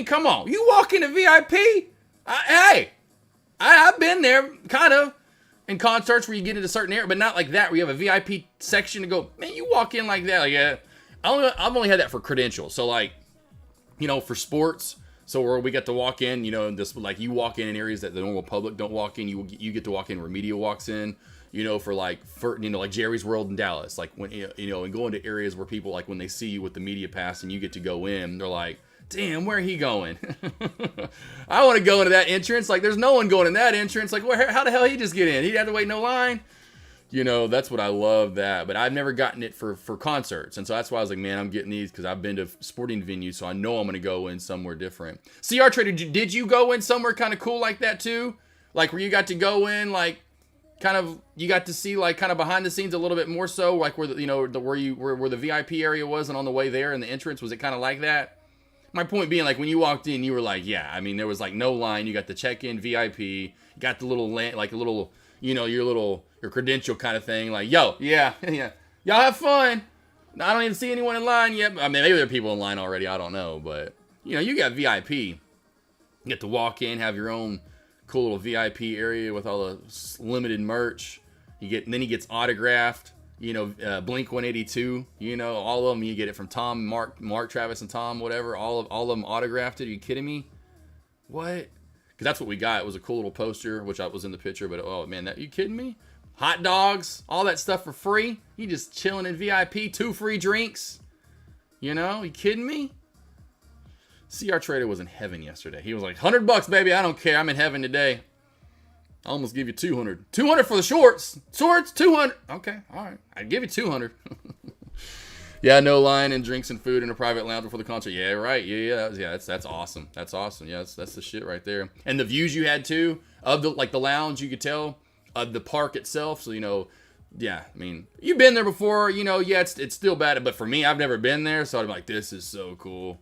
come on, you walk into VIP? I've been there, kind of, in concerts where you get into certain area, but not like that, where you have a VIP section to go, man, you walk in like that, like, I've only had that for credentials. So like, for sports, So where we get to walk in, you know, this like you walk in areas that the normal public don't walk in. You get to walk in where media walks in. You know, for like Jerry's World in Dallas, like when you know, and go into areas where people like when they see you with the media pass and you get to go in, they're like, damn, where he going? I want to go into that entrance. Like, there's no one going in that entrance. Like, how the hell he just get in? He'd have to wait no line. You know, that's what I love that. But I've never gotten it for concerts. And so that's why I was like, man, I'm getting these because I've been to sporting venues. So I know I'm going to go in somewhere different. CR Trader, did you go in somewhere kind of cool like that too? Like where you got to go in, like kind of, you got to see like kind of behind the scenes a little bit more so, like where the, you know, where the VIP area was and on the way there and the entrance, was it kind of like that? My point being, like, when you walked in, you were like, yeah, I mean, there was, like, no line. You got the check-in VIP. You got the little, like, a little, you know, your credential kind of thing. Like, yo, yeah. Y'all have fun. I don't even see anyone in line yet. I mean, maybe there are people in line already. I don't know. But, you know, you got VIP. You get to walk in, have your own cool little VIP area with all the limited merch. Then he gets autographed. You know, Blink 182, you know, all of them, you get it from Tom, Mark, Travis, and Tom, whatever. All of them autographed it. Are you kidding me? What? Because that's what we got. It was a cool little poster, which I was in the picture, but oh man, you kidding me? Hot dogs, all that stuff for free. You just chilling in VIP, 2 free drinks. You know, you kidding me? CR Trader was in heaven yesterday. He was like, $100, baby. I don't care. I'm in heaven today. I almost give you 200. 200 for the shorts. Shorts, 200. Okay, all right. I'd give you 200. Yeah, no line and drinks and food in a private lounge before the concert. Yeah, right. Yeah. That's awesome. That's awesome. Yeah, that's the shit right there. And the views you had too of the lounge, you could tell of the park itself. So you know, yeah. I mean, you've been there before. You know, yeah, it's still bad. But for me, I've never been there, so I'm like, this is so cool.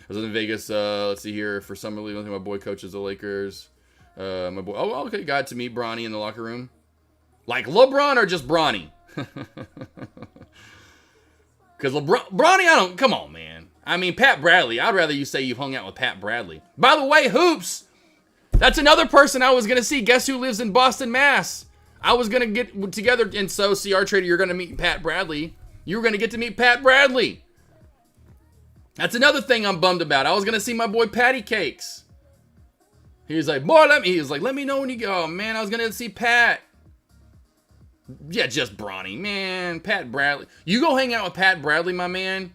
I was in Vegas. Let's see here for summer league. I think my boy coaches the Lakers. My boy. Oh, okay. Got to meet Bronny in the locker room. Like LeBron or just Bronny? Because Bronny, come on, man. I mean, Pat Bradley. I'd rather you say you've hung out with Pat Bradley. By the way, Hoops. That's another person I was going to see. Guess who lives in Boston, Mass? I was going to get together. And so, CR Trader, you're going to meet Pat Bradley. You were going to get to meet Pat Bradley. That's another thing I'm bummed about. I was going to see my boy Patty Cakes. He was like, boy, let me know when you go. Oh, man, I was going to see Pat. Yeah, just Bronny. Man, Pat Bradley. You go hang out with Pat Bradley, my man.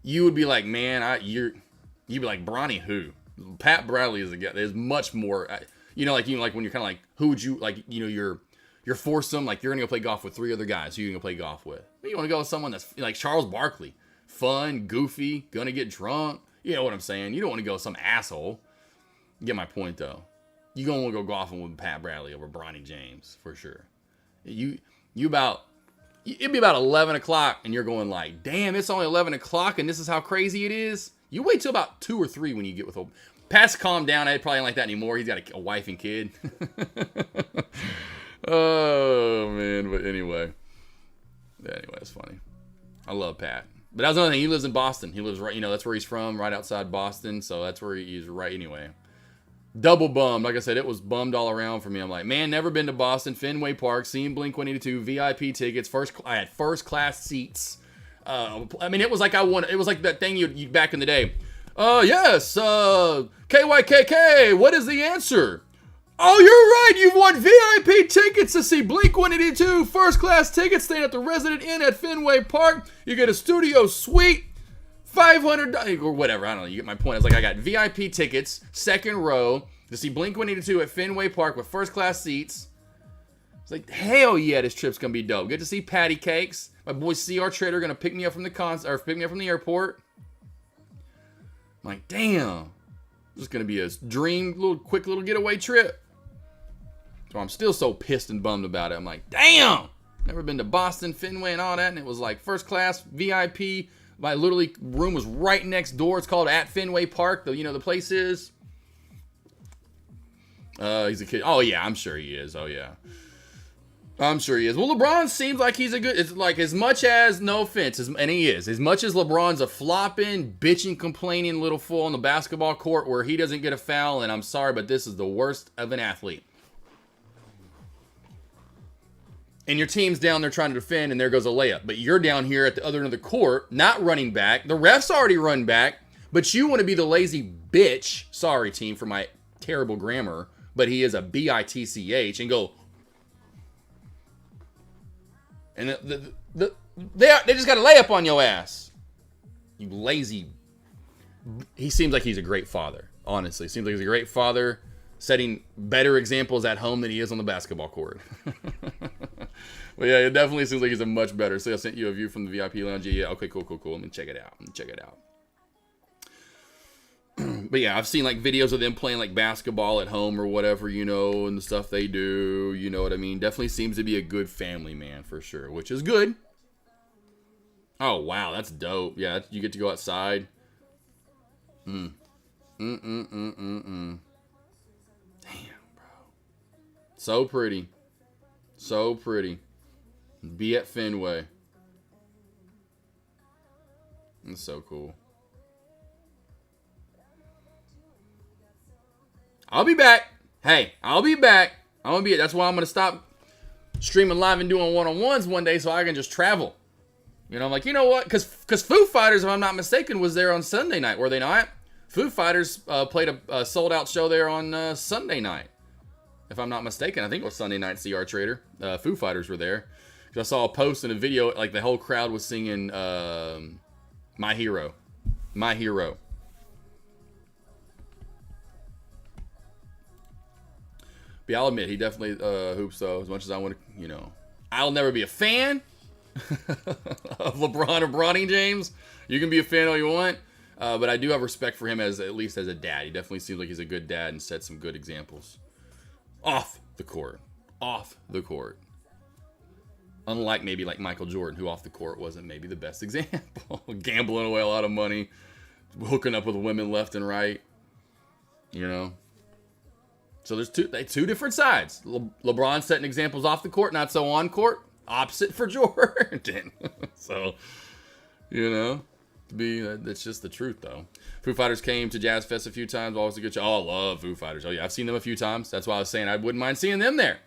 You would be like, man, you'd be like, Bronny who? Pat Bradley is a guy. There's much more. You know, like when you're kind of like, who would you, like, you know, your foursome, like you're going to go play golf with 3 other guys who you're going to play golf with. You want to go with someone that's like Charles Barkley. Fun, goofy, going to get drunk. You know what I'm saying? You don't want to go with some asshole. You get my point, though. You're going to want to go golfing with Pat Bradley over Bronny James, for sure. It'd be about 11 o'clock, and you're going like, damn, it's only 11 o'clock, and this is how crazy it is. You wait till about 2 or 3 when you get with a... Pat's calmed down. I probably ain't like that anymore. He's got a wife and kid. Oh, man. But anyway, it's funny. I love Pat. But that's another thing. He lives in Boston. He lives right, you know, that's where he's from, right outside Boston. So that's where he's right anyway. Double bummed. Like I said, it was bummed all around for me. I'm like, man, never been to Boston, Fenway Park, seen Blink 182, VIP tickets, I had first class seats. I mean, it was like it was like that thing you back in the day. Yes, KYKK, what is the answer? Oh, you're right. You've won VIP tickets to see Blink 182, first class tickets, staying at the Resident Inn at Fenway Park. You get a studio suite. $500 or whatever, I don't know, you get my point. It's like I got VIP tickets, second row, to see Blink 182 at Fenway Park with first class seats. It's like, hell yeah, this trip's gonna be dope. Get to see Patty Cakes. My boy CR Trader gonna pick me up from the pick me up from the airport. I'm like, damn, this is gonna be a quick little getaway trip. So I'm still so pissed and bummed about it. I'm like, damn, never been to Boston, Fenway, and all that, and it was like first class VIP. My literally room was right next door. It's called at Fenway Park. The place is. He's a kid. Oh yeah, I'm sure he is. Oh yeah, I'm sure he is. Well, LeBron seems like he's a good. It's like as much as, no offense, and he is. As much as LeBron's a flopping, bitching, complaining little fool on the basketball court where he doesn't get a foul, and I'm sorry, but this is the worst of an athlete. And your team's down there trying to defend, and there goes a layup. But you're down here at the other end of the court, not running back. The ref's already run back, But you want to be the lazy bitch. Sorry, team, for my terrible grammar. But he is a bitch and go. And they just got to lay up on your ass. You lazy. He seems like he's a great father. Honestly, seems like he's a great father, setting better examples at home than he is on the basketball court. But yeah, it definitely seems like he's a much better. So I sent you a view from the VIP lounge. Yeah, okay, cool. Let me check it out. But yeah, I've seen like videos of them playing like basketball at home or whatever, you know, and the stuff they do. You know what I mean? Definitely seems to be a good family man for sure, which is good. Oh wow, that's dope. Yeah, you get to go outside. Damn, bro. So pretty. Be at Fenway. That's so cool. I'll be back. Hey, I'll be back. That's why I'm gonna stop streaming live and doing one-on-ones one day so I can just travel. You know, I'm like, you know what? Because Foo Fighters, if I'm not mistaken, was there on Sunday night, were they not? Foo Fighters played a sold-out show there on Sunday night. If I'm not mistaken, I think it was Sunday night, CR Trader. Foo Fighters were there. I saw a post and a video, like the whole crowd was singing My Hero. My Hero. But yeah, I'll admit, he definitely hoops, though, as much as I want to, you know. I'll never be a fan of LeBron or Bronny James. You can be a fan all you want. But I do have respect for him at least as a dad. He definitely seems like he's a good dad and set some good examples. Off the court. Unlike maybe like Michael Jordan, who off the court wasn't maybe the best example. Gambling away a lot of money. Hooking up with women left and right. You know. So there's two different sides. LeBron setting examples off the court, not so on court. Opposite for Jordan. So, you know. That's just the truth, though. Foo Fighters came to Jazz Fest a few times. Always a good show. Oh, I love Foo Fighters. Oh, yeah, I've seen them a few times. That's why I was saying I wouldn't mind seeing them there.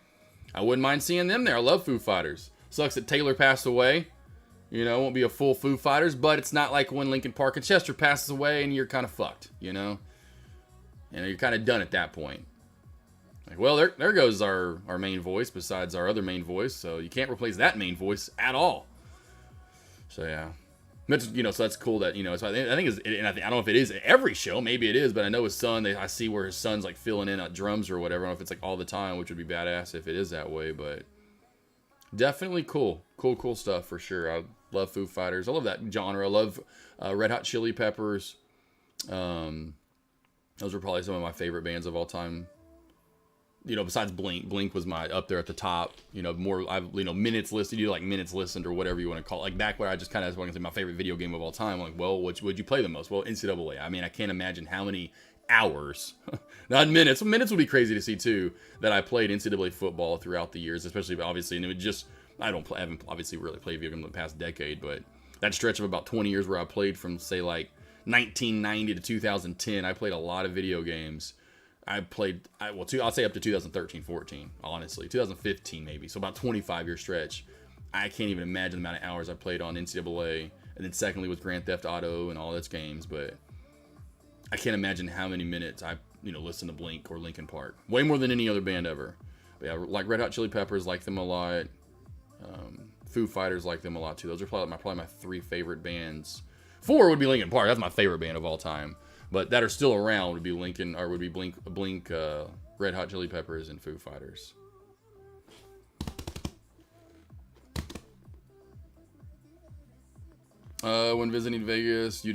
I love Foo Fighters. Sucks that Taylor passed away. You know, won't be a full Foo Fighters, but it's not like when Linkin Park and Chester passes away and you're kind of fucked, you know? You're kind of done at that point. Like, well, there goes our main voice besides our other main voice, so you can't replace that main voice at all. So, yeah. You know, so that's cool that, you know, so I think it's, and I don't know if it is every show, maybe it is, but I know his son, I see where his son's like filling in at drums or whatever. I don't know if it's like all the time, which would be badass if it is that way, but definitely cool stuff for sure. I love Foo Fighters. I love that genre. I love Red Hot Chili Peppers. Those are probably some of my favorite bands of all time. You know, besides Blink. Blink was my up there at the top. You know, minutes listened. You do like minutes listened or whatever you want to call it. Like back where I just kind of want to say my favorite video game of all time. I'm like, well, which would you play the most? Well, NCAA. I mean, I can't imagine how many hours, not minutes. Minutes would be crazy to see too. That I played NCAA football throughout the years, especially obviously, and it would just I haven't obviously really played video games in the past decade, but that stretch of about 20 years where I played from say like 1990 to 2010, I played a lot of video games. I'll say up to 2013, 14, honestly. 2015 maybe, so about 25-year stretch. I can't even imagine the amount of hours I played on NCAA, and then secondly with Grand Theft Auto and all its games, but I can't imagine how many minutes I listened to Blink or Linkin Park. Way more than any other band ever. But yeah, like Red Hot Chili Peppers, like them a lot. Foo Fighters, like them a lot too. Those are probably my three favorite bands. 4 would be Linkin Park. That's my favorite band of all time. But that are still around would be Blink, Red Hot Chili Peppers, and Foo Fighters. When visiting Vegas, you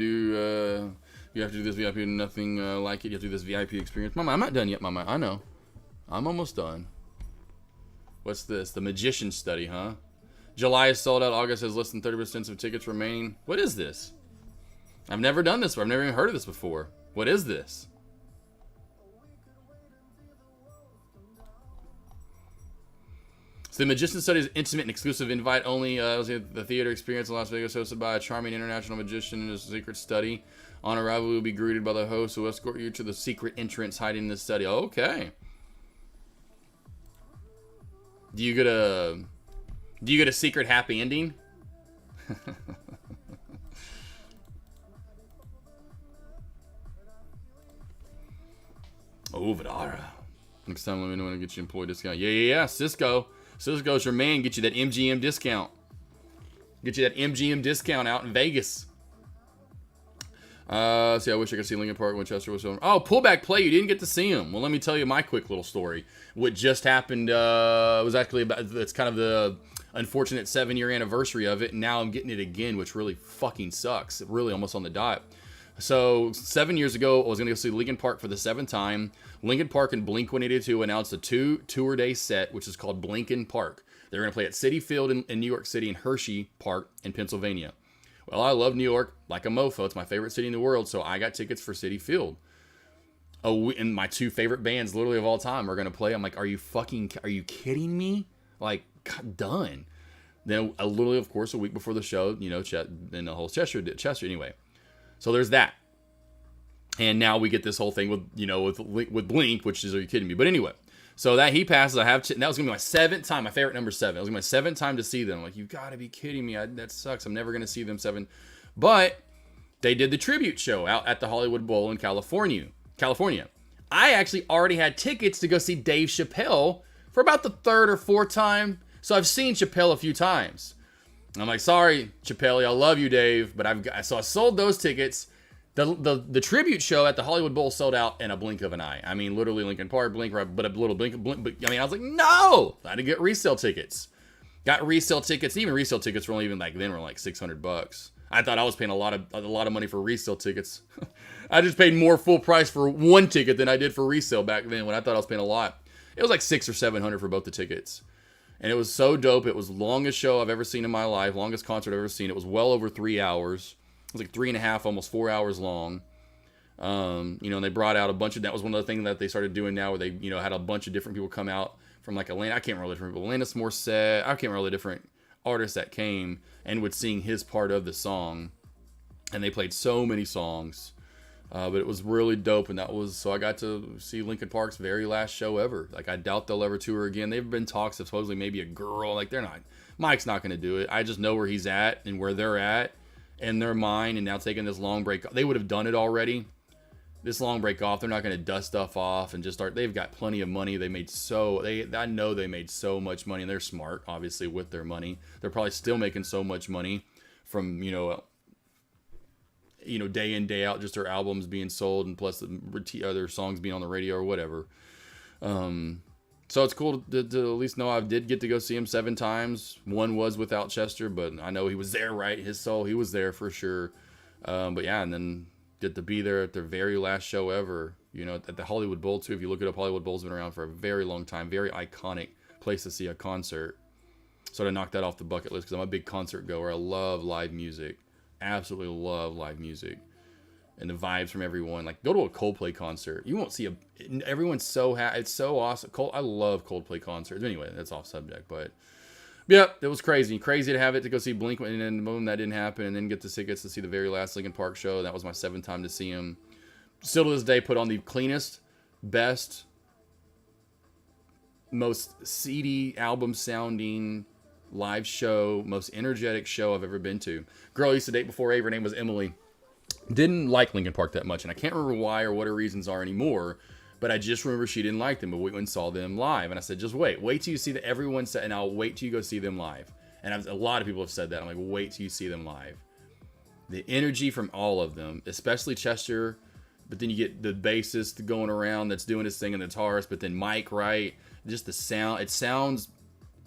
have to do this VIP, nothing like it. You have to do this VIP experience. Mama, I'm not done yet, Mama. I know. I'm almost done. What's this? The Magician Study, huh? July is sold out. August has less than 30% of tickets remaining. What is this? I've never done this. I've never even heard of this before. What is this? So the Magician Study is intimate and exclusive invite only. The theater experience in Las Vegas hosted by a charming international magician in a secret study. On arrival, you will be greeted by the host who will escort you to the secret entrance hiding in the study. Okay. Do you get a secret happy ending? Oh, Vidara. Next time, let me know when I get you employee discount. Yeah. Cisco. Cisco's your man. Get you that MGM discount. Get you that MGM discount out in Vegas. See, I wish I could see Linkin Park when Chester was filming. Oh, Pullback Play. You didn't get to see him. Well, let me tell you my quick little story. What just happened was actually about, it's kind of the unfortunate 7-year anniversary of it. And now I'm getting it again, which really fucking sucks. Really almost on the dot. So 7 years ago, I was going to go see Linkin Park for the 7th time. Linkin Park and Blink-182 announced a 2-tour day set, which is called Blinkin' Park. They're going to play at Citi Field in New York City and Hershey Park in Pennsylvania. Well, I love New York like a mofo. It's my favorite city in the world, so I got tickets for Citi Field. Oh, and my 2 favorite bands, literally of all time, are going to play. I'm like, are you kidding me? Like, done. Then, literally, of course, a week before the show, you know, and the whole Chester anyway. So there's that. And now we get this whole thing with, you know, with Blink, which is, are you kidding me? But anyway, so that he passes, that was going to be my 7th time, my favorite number 7. It was going to be my 7th time to see them. I'm like, you got to be kidding me. That sucks. I'm never going to see them 7. But they did the tribute show out at the Hollywood Bowl in California. I actually already had tickets to go see Dave Chappelle for about the 3rd or 4th time. So I've seen Chappelle a few times. And I'm like, sorry, Chappelle, I love you, Dave, but I sold those tickets. The tribute show at the Hollywood Bowl sold out in a blink of an eye. I mean, literally Linkin Park, Blink, but a little blink. But I mean, I was like, no! I had to get resale tickets. Got resale tickets. Even resale tickets were only even back then were like $600. I thought I was paying a lot of money for resale tickets. I just paid more full price for one ticket than I did for resale back then when I thought I was paying a lot. It was like $600 or $700 for both the tickets. And it was so dope. It was the longest show I've ever seen in my life. Longest concert I've ever seen. It was well over 3 hours. It was like 3.5, almost 4 hours long. You know, and they brought out a bunch of, that was one of the things that they started doing now where they, you know, had a bunch of different people come out from like Atlanta. I can't remember the different people. Alanis Morissette. I can't remember the different artists that came and would sing his part of the song. And they played so many songs. But it was really dope, and that was, so I got to see Linkin Park's very last show ever. Like, I doubt they'll ever tour again. They've been talks of supposedly maybe a girl. Like, they're not, Mike's not going to do it. I just know where he's at and where they're at in their mind, and now taking this long break. They would have done it already. This long break off, they're not going to dust stuff off and just start. They've got plenty of money. I know they made so much money, and they're smart, obviously, with their money. They're probably still making so much money from, you know, day in, day out, just their albums being sold, and plus the other songs being on the radio or whatever. So it's cool to at least know I did get to go see him 7 times. One was without Chester, but I know he was there, right? His soul, he was there for sure. But yeah, and then get to be there at their very last show ever, you know, at the Hollywood Bowl too. If you look it up, Hollywood Bowl's been around for a very long time. Very iconic place to see a concert. So to knock that off the bucket list, because I'm a big concert goer. I love live music. Absolutely love live music and the vibes from everyone. Like, go to a Coldplay concert, you won't see everyone's so happy. It's so awesome. I love Coldplay concerts. Anyway, that's off subject, but yeah, it was crazy to have it to go see Blink, and then boom, that didn't happen, and then get the tickets to see the very last Linkin Park show. That was my 7th time to see him. Still to this day, put on the cleanest, best, most CD album sounding live show, most energetic show I've ever been to. Girl I used to date before Ava, her name was Emily. Didn't like Linkin Park that much, and I can't remember why or what her reasons are anymore, but I just remember she didn't like them, but we went and saw them live, and I said, just wait till you see that. Everyone said, and I'll wait till you go see them live. And a lot of people have said that. I'm like, wait till you see them live. The energy from all of them, especially Chester, but then you get the bassist going around that's doing his thing, and the guitarist, but then Mike, right? Just the sound, it sounds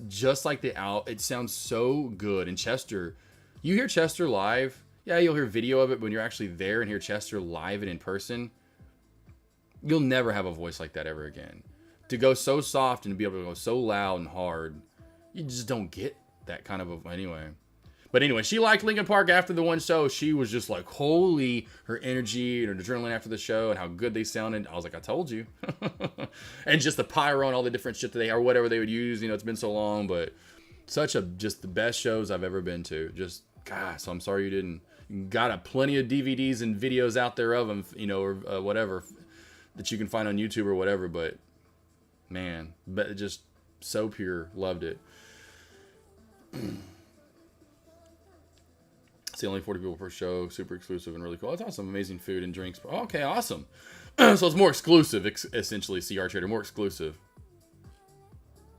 just like it sounds so good. And Chester, you hear Chester live, yeah, you'll hear video of it, but when you're actually there and hear Chester live and in person, you'll never have a voice like that ever again. To go so soft and to be able to go so loud and hard, you just don't get that kind of anyway. But anyway, she liked Linkin Park after the one show. She was just like, holy, her energy and her adrenaline after the show and how good they sounded. I was like, I told you. And just the pyro and all the different shit that they, or whatever they would use. You know, it's been so long, but just the best shows I've ever been to. Just, God, so I'm sorry you didn't. You got plenty of DVDs and videos out there of them, you know, or whatever, that you can find on YouTube or whatever. But, man, but just so pure. Loved it. See, only 40 people per show, super exclusive and really cool. That's awesome. Amazing food and drinks. Okay, awesome. So it's more exclusive, essentially. CR Trader, more exclusive.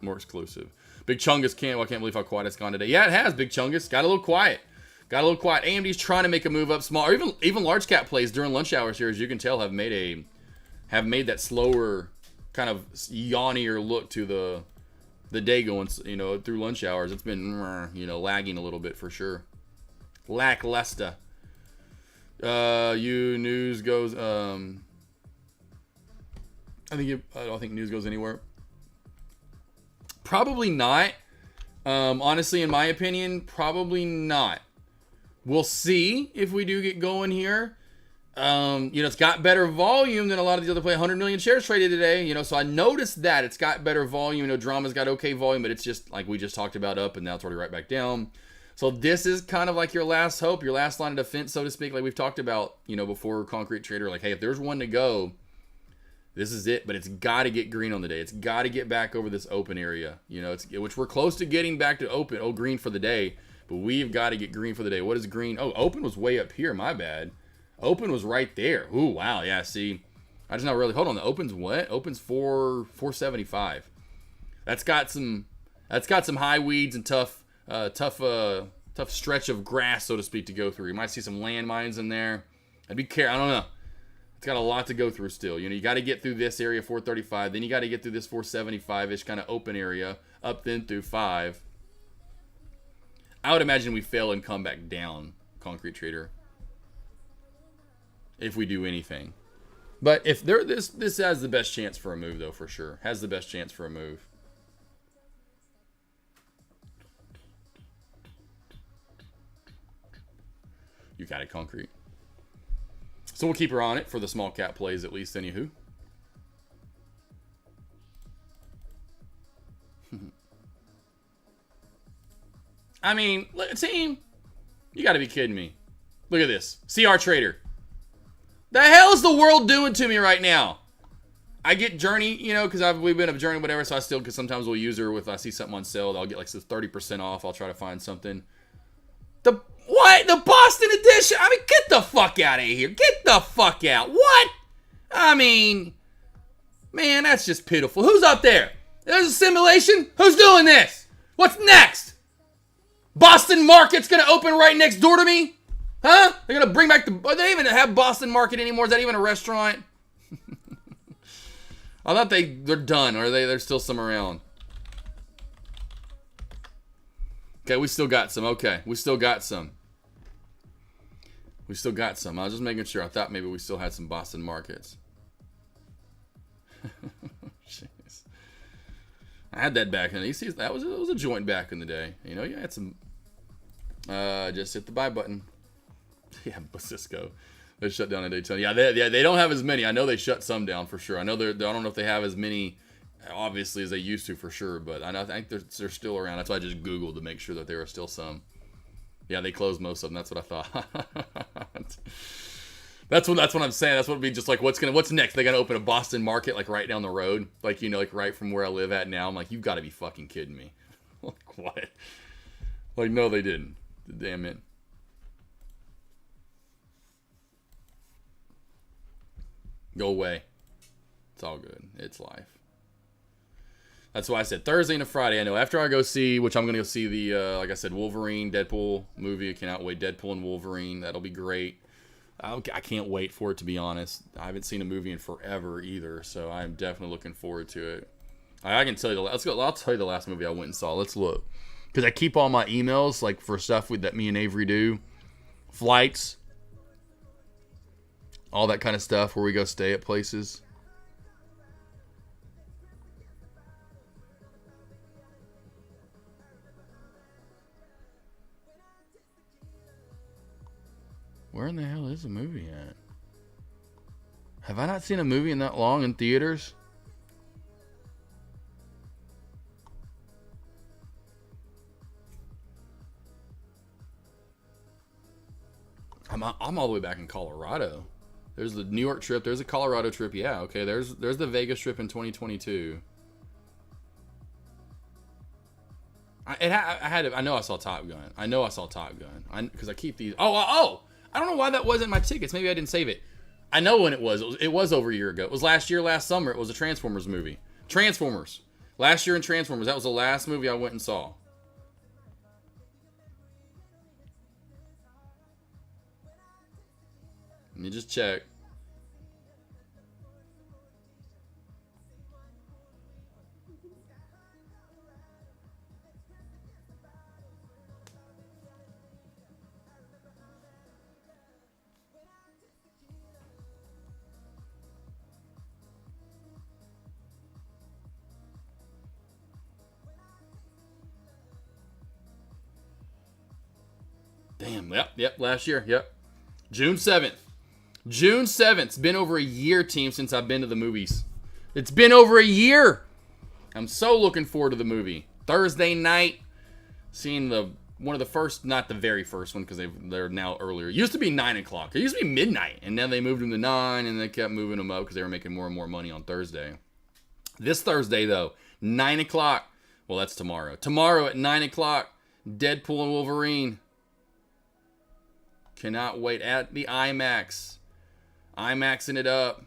More exclusive. Big Chungus can't. Well, I can't believe how quiet it's gone today. Yeah, it has. Big Chungus got a little quiet. Got a little quiet. AMD's trying to make a move up small, or even large cap plays during lunch hours here, as you can tell, have made that slower, kind of yawnier look to the day going, through lunch hours. It's been, lagging a little bit for sure. Lackluster. News goes. I don't think news goes anywhere. Probably not. Honestly, in my opinion, probably not. We'll see if we do get going here. It's got better volume than a lot of the other play. 100 million shares traded today. So I noticed that it's got better volume. Drama's got okay volume, but it's just like we just talked about up, and now it's already right back down. So this is kind of like your last hope, your last line of defense, so to speak. Like we've talked about, before Concrete Trader. Like, hey, if there's one to go, this is it. But it's got to get green on the day. It's got to get back over this open area. Which we're close to getting back to open. Oh, green for the day. But we've got to get green for the day. What is green? Oh, open was way up here. My bad. Open was right there. Ooh, wow. Yeah, see. I just not really. Hold on. The open's what? Open's 475. That's got some high weeds and tough stretch of grass, so to speak, to go through. You might see some landmines in there. I'd be careful. I don't know. It's got a lot to go through still. You got to get through this area, 435. Then you got to get through this 475-ish kind of open area, up then through 5. I would imagine we fail and come back down, Concrete Trader, if we do anything. But if this has the best chance for a move, though, for sure. Has the best chance for a move. You got it, Concrete. So we'll keep her on it for the small cap plays, at least, anywho. I mean, team, you got to be kidding me. Look at this. CR Trader. The hell is the world doing to me right now? I get Journey, because we've been a Journey, whatever, so I still, because sometimes we'll use her if I see something on sale. I'll get like 30% off. I'll try to find something. What? The Boston edition? I mean, get the fuck out of here. Get the fuck out. What? I mean, man, that's just pitiful. Who's up there? There's a simulation? Who's doing this? What's next? Boston Market's gonna open right next door to me? Huh? They're gonna bring back they don't even have Boston Market anymore. Is that even a restaurant? I thought they're done, or there's still some around. Okay, we still got some. Okay, we still got some. We still got some. I was just making sure. I thought maybe we still had some Boston Markets. Jeez. I had that back in the day. That was a joint back in the day. You had some. Just hit the buy button. Yeah, Cisco. They shut down in Daytona. Yeah, they don't have as many. I know they shut some down for sure. I know I don't know if they have as many, obviously, as they used to for sure. But I think they're still around. That's why I just Googled to make sure that there are still some. Yeah, they closed most of them. That's what I thought. That's what I'm saying. That's what would be just like, what's next? They gotta open a Boston Market like right down the road, like like right from where I live at now. I'm like, you've got to be fucking kidding me. Like what? Like no, they didn't. Damn it. Go away. It's all good. It's life. That's why I said Thursday and a Friday. I know after I go see, which I'm going to go see the, like I said, Wolverine, Deadpool movie. I cannot wait. Deadpool and Wolverine. That'll be great. I can't wait for it, to be honest. I haven't seen a movie in forever either, so I'm definitely looking forward to it. I can tell you, I'll tell you the last movie I went and saw. Let's look. Because I keep all my emails, like, for stuff that me and Avery do. Flights. All that kind of stuff where we go stay at places. Where in the hell is the movie at? Have I not seen a movie in that long in theaters? I'm all the way back in Colorado. There's the New York trip. There's a Colorado trip. Yeah, okay. There's the Vegas trip in 2022. I know I saw Top Gun. Because I keep these. Oh! I don't know why that wasn't my tickets. Maybe I didn't save it. I know when it was. It was over a year ago. It was last year, last summer. It was a Transformers movie. Transformers. Last year in Transformers. That was the last movie I went and saw. Let me just check. Damn, yep, last year, yep. June 7th. June 7th. It's been over a year, team, since I've been to the movies. It's been over a year. I'm so looking forward to the movie. Thursday night, seeing one of the first, not the very first one, because they're now earlier. It used to be 9 o'clock. It used to be midnight, and then they moved them to 9, and they kept moving them up because they were making more and more money on Thursday. This Thursday, though, 9 o'clock. Well, that's tomorrow. Tomorrow at 9 o'clock, Deadpool and Wolverine. Cannot wait. At the IMAX. IMAXing it up.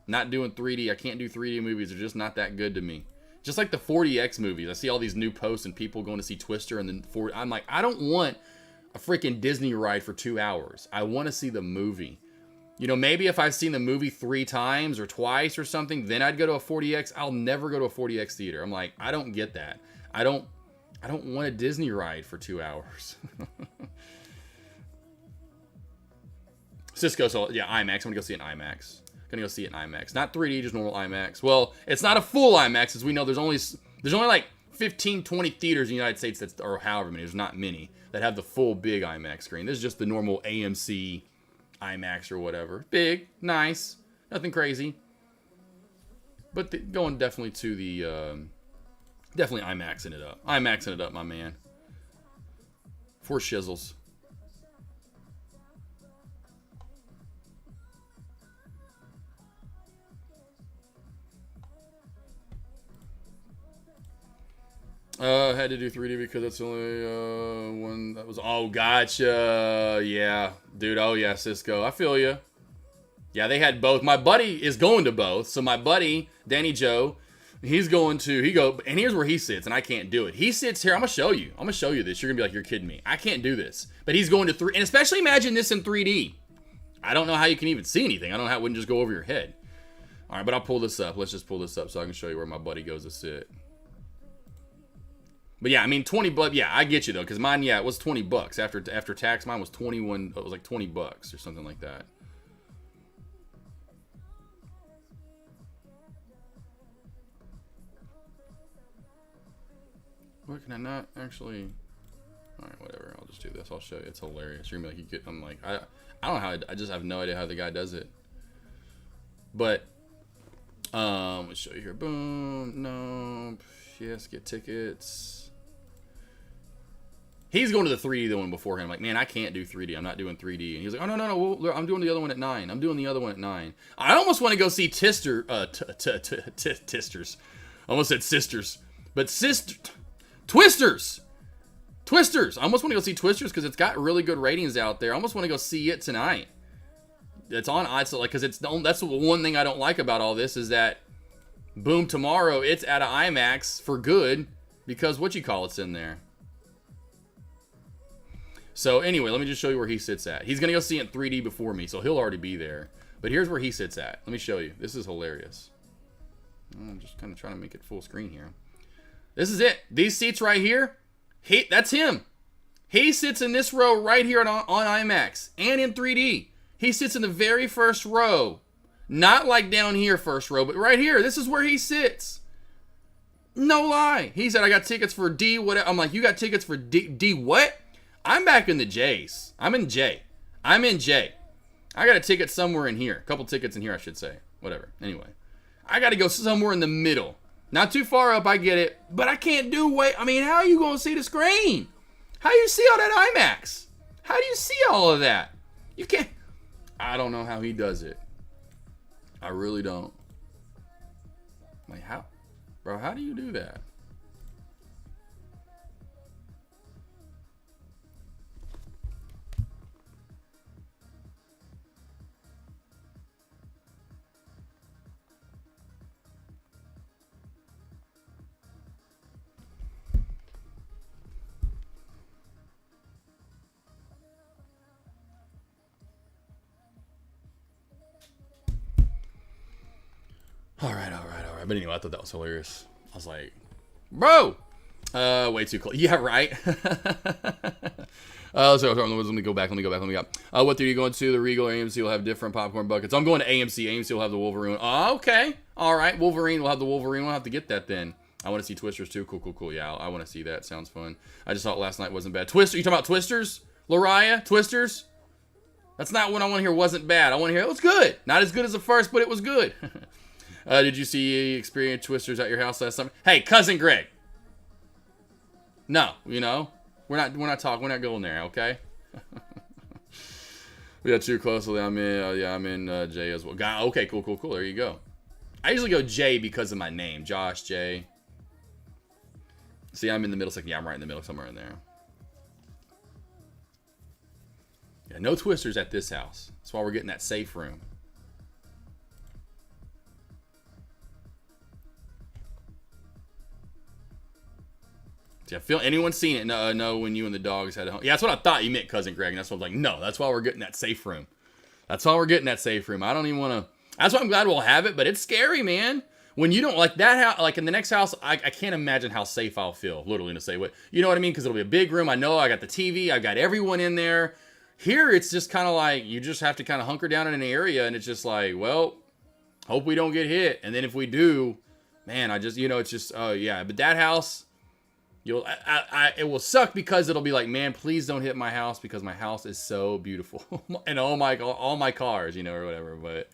Not doing 3D. I can't do 3D movies. They're just not that good to me. Just like the 40X movies. I see all these new posts and people going to see Twister and then 40. I'm like, I don't want a freaking Disney ride for 2 hours. I want to see the movie. You know, maybe if I've seen the movie 3 times or twice or something, then I'd go to a 40X. I'll never go to a 40X theater. I'm like, I don't get that. I don't want a Disney ride for 2 hours. Cisco, so yeah, IMAX. I'm gonna go see it in IMAX. Gonna go see it in IMAX. Not 3D, just normal IMAX. Well, it's not a full IMAX, as we know. There's only like 15, 20 theaters in the United States or however many. There's not many that have the full big IMAX screen. This is just the normal AMC IMAX or whatever. Big, nice, nothing crazy. But going definitely to the definitely IMAXing it up. IMAXing it up, my man. For shizzles. Had to do 3D because it's only one that was. Oh, gotcha. Yeah, dude. Oh, yeah, Cisco. I feel you. Yeah, they had both. My buddy is going to both. So my buddy, Danny Joe, he's going to. And here's where he sits, and I can't do it. He sits here. I'm gonna show you. I'm gonna show you this. You're gonna be like, you're kidding me. I can't do this. But he's going to 3, and especially imagine this in 3D. I don't know how you can even see anything. I don't know how it wouldn't just go over your head. All right, but I'll pull this up. Let's just pull this up so I can show you where my buddy goes to sit. But yeah, I mean, 20 bucks. Yeah, I get you though, because mine, yeah, it was 20 bucks after tax. Mine was 21. It was like 20 bucks or something like that. What can I not actually? All right, whatever. I'll just do this. I'll show you. It's hilarious. You're gonna be like, I'm like, I don't know how. I just have no idea how the guy does it. But let's show you here. Boom. No. Yes. Get tickets. He's going to the 3D, the one before him. Like, man, I can't do 3D. I'm not doing 3D. And he's like, oh, no. Well, I'm doing the other one at 9. I'm doing the other one at 9. I almost want to go see Tisters. I almost said sisters. But Twisters. I almost want to go see Twisters because it's got really good ratings out there. I almost want to go see it tonight. It's on like, because that's the one thing I don't like about all this is that, boom, tomorrow it's at an IMAX for good because it's in there. So anyway, let me just show you where he sits at. He's going to go see it in 3D before me, so he'll already be there. But here's where he sits at. Let me show you. This is hilarious. I'm just kind of trying to make it full screen here. This is it. These seats right here, that's him. He sits in this row right here on IMAX and in 3D. He sits in the very first row. Not like down here first row, but right here. This is where he sits. No lie. He said, I got tickets for D whatever. I'm like, you got tickets for D what? I'm back in the J's. I'm in J. I got a ticket somewhere in here. A couple tickets in here, I should say. Whatever. Anyway. I got to go somewhere in the middle. Not too far up, I get it. But I can't I mean, how are you going to see the screen? How do you see all that IMAX? How do you see all of that? You can't. I don't know how he does it. I really don't. Like, how? Bro, how do you do that? All right. But anyway, I thought that was hilarious. I was like, bro, way too close. Yeah, right. So let me go back. What theater are you going to? The Regal or AMC will have different popcorn buckets. I'm going to AMC. AMC will have the Wolverine. Oh, okay. All right. Wolverine will have the Wolverine. We'll have to get that then. I want to see Twisters too. Cool. Yeah, I want to see that. Sounds fun. I just thought last night wasn't bad. Twister? You talking about Twisters? Lariah? Twisters? That's not what I want to hear wasn't bad. I want to hear it was good. Not as good as the first, but it was good. Did you see Experience Twisters at your house last summer? Hey, cousin Greg. No, we're not talking. We're not going there, okay? We got too closely. I'm in J as well. Okay, cool. There you go. I usually go J because of my name, Josh J. See, I'm in the middle section. Yeah, I'm right in the middle, somewhere in there. Yeah, no Twisters at this house. That's why we're getting that safe room. See, I feel anyone seen it? No. When you and the dogs had a home. Yeah, that's what I thought you meant, cousin Greg. And that's what I was like. No, that's why we're getting that safe room. I don't even want to. That's why I'm glad we'll have it. But it's scary, man. When you don't like that house, like in the next house, I can't imagine how safe I'll feel. Literally to say what you know what I mean? Because it'll be a big room. I know I got the TV. I got everyone in there. Here, it's just kind of like you just have to kind of hunker down in an area, and it's just like, well, hope we don't get hit. And then if we do, man, it's just, oh yeah. But that house, it will suck because it'll be like, man, please don't hit my house because my house is so beautiful and all my cars, or whatever. But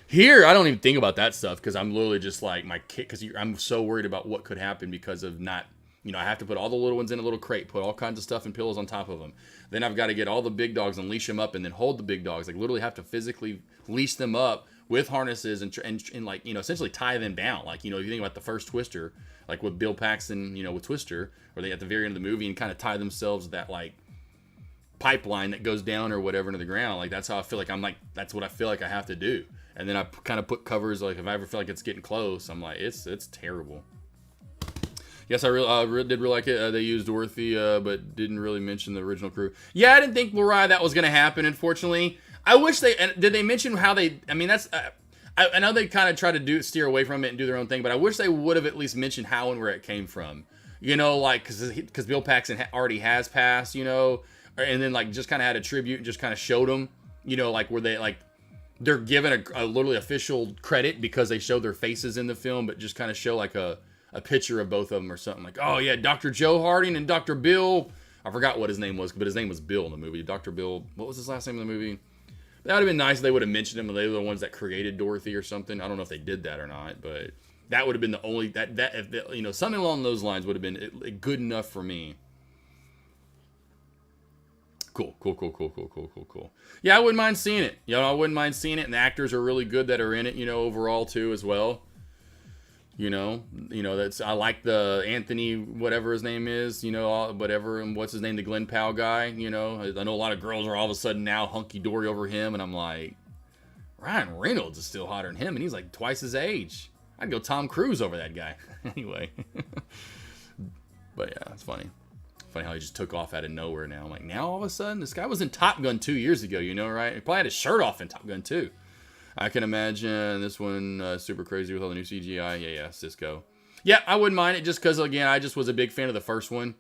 here, I don't even think about that stuff because I'm literally just like my kid because I'm so worried about what could happen because of not. I have to put all the little ones in a little crate, put all kinds of stuff and pillows on top of them. Then I've got to get all the big dogs and leash them up and then hold the big dogs. Like literally have to physically leash them up with harnesses and like, essentially tie them down. Like, if you think about the first Twister, like with Bill Paxton, with Twister, where they at the very end of the movie and kind of tie themselves to that like pipeline that goes down or whatever into the ground. Like that's how I feel like that's what I feel like I have to do. And then I kind of put covers, like if I ever feel like it's getting close, I'm like, it's terrible. Yes, I did really like it. They used Dorothy, but didn't really mention the original crew. Yeah, I didn't think Lariah that was going to happen, unfortunately. I wish did they mention how they, that's, I know they kind of try to steer away from it and do their own thing, but I wish they would have at least mentioned how and where it came from. Like, because Bill Paxton already has passed, and then like just kind of had a tribute and just kind of showed them, like where they, like, they're given a literally official credit because they show their faces in the film, but just kind of show like a picture of both of them or something like, oh yeah, Dr. Joe Harding and Dr. Bill. I forgot what his name was, but his name was Bill in the movie. Dr. Bill, what was his last name in the movie? That would have been nice if they would have mentioned him and they were the ones that created Dorothy or something. I don't know if they did that or not, but that would have been the only, something along those lines would have been good enough for me. Cool. Yeah, I wouldn't mind seeing it. I wouldn't mind seeing it, and the actors are really good that are in it, overall too as well. That's, I like the Anthony, whatever his name is, whatever, and what's his name, the Glenn Powell guy, I know a lot of girls are all of a sudden now hunky-dory over him, and I'm like, Ryan Reynolds is still hotter than him, and he's like twice his age. I'd go Tom Cruise over that guy. Anyway. But yeah, it's funny. Funny how he just took off out of nowhere now. I'm like, now all of a sudden, this guy was in Top Gun 2 years ago, right? He probably had his shirt off in Top Gun 2. I can imagine this one super crazy with all the new CGI. Yeah, Cisco. Yeah, I wouldn't mind it just because, again, I just was a big fan of the first one.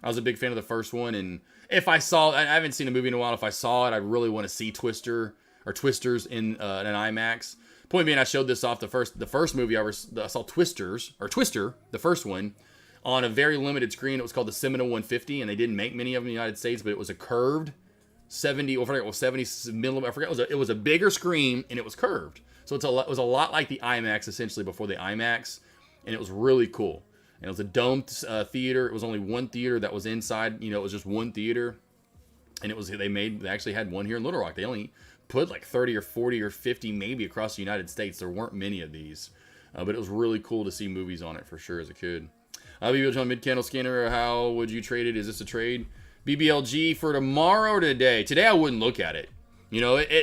And if I saw, I haven't seen a movie in a while. If I saw it, I really want to see Twisters in an IMAX. Point being, I showed this off the first movie I saw Twister, the first one, on a very limited screen. It was called the Seminole 150, and they didn't make many of them in the United States, but it was a curved 70 millimeter. I forget. It was a bigger screen and it was curved, so it was a lot like the IMAX essentially before the IMAX, and it was really cool. And it was a domed theater. It was only one theater that was inside. It was just one theater, and they actually had one here in Little Rock. They only put like 30 or 40 or 50 maybe across the United States. There weren't many of these, but it was really cool to see movies on it for sure as a kid. BBLG mid-candle scanner. How would you trade it? Is this a trade? BBLG for tomorrow or today? Today I wouldn't look at it.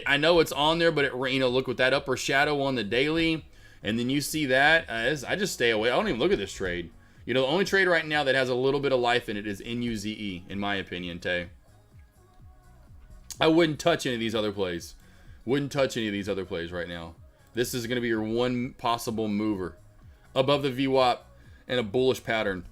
I know it's on there, but look with that upper shadow on the daily, and then you see that. I just stay away. I don't even look at this trade. The only trade right now that has a little bit of life in it is NUZE, in my opinion, Tay. I wouldn't touch any of these other plays. Right now. This is going to be your one possible mover. Above the VWAP and a bullish pattern.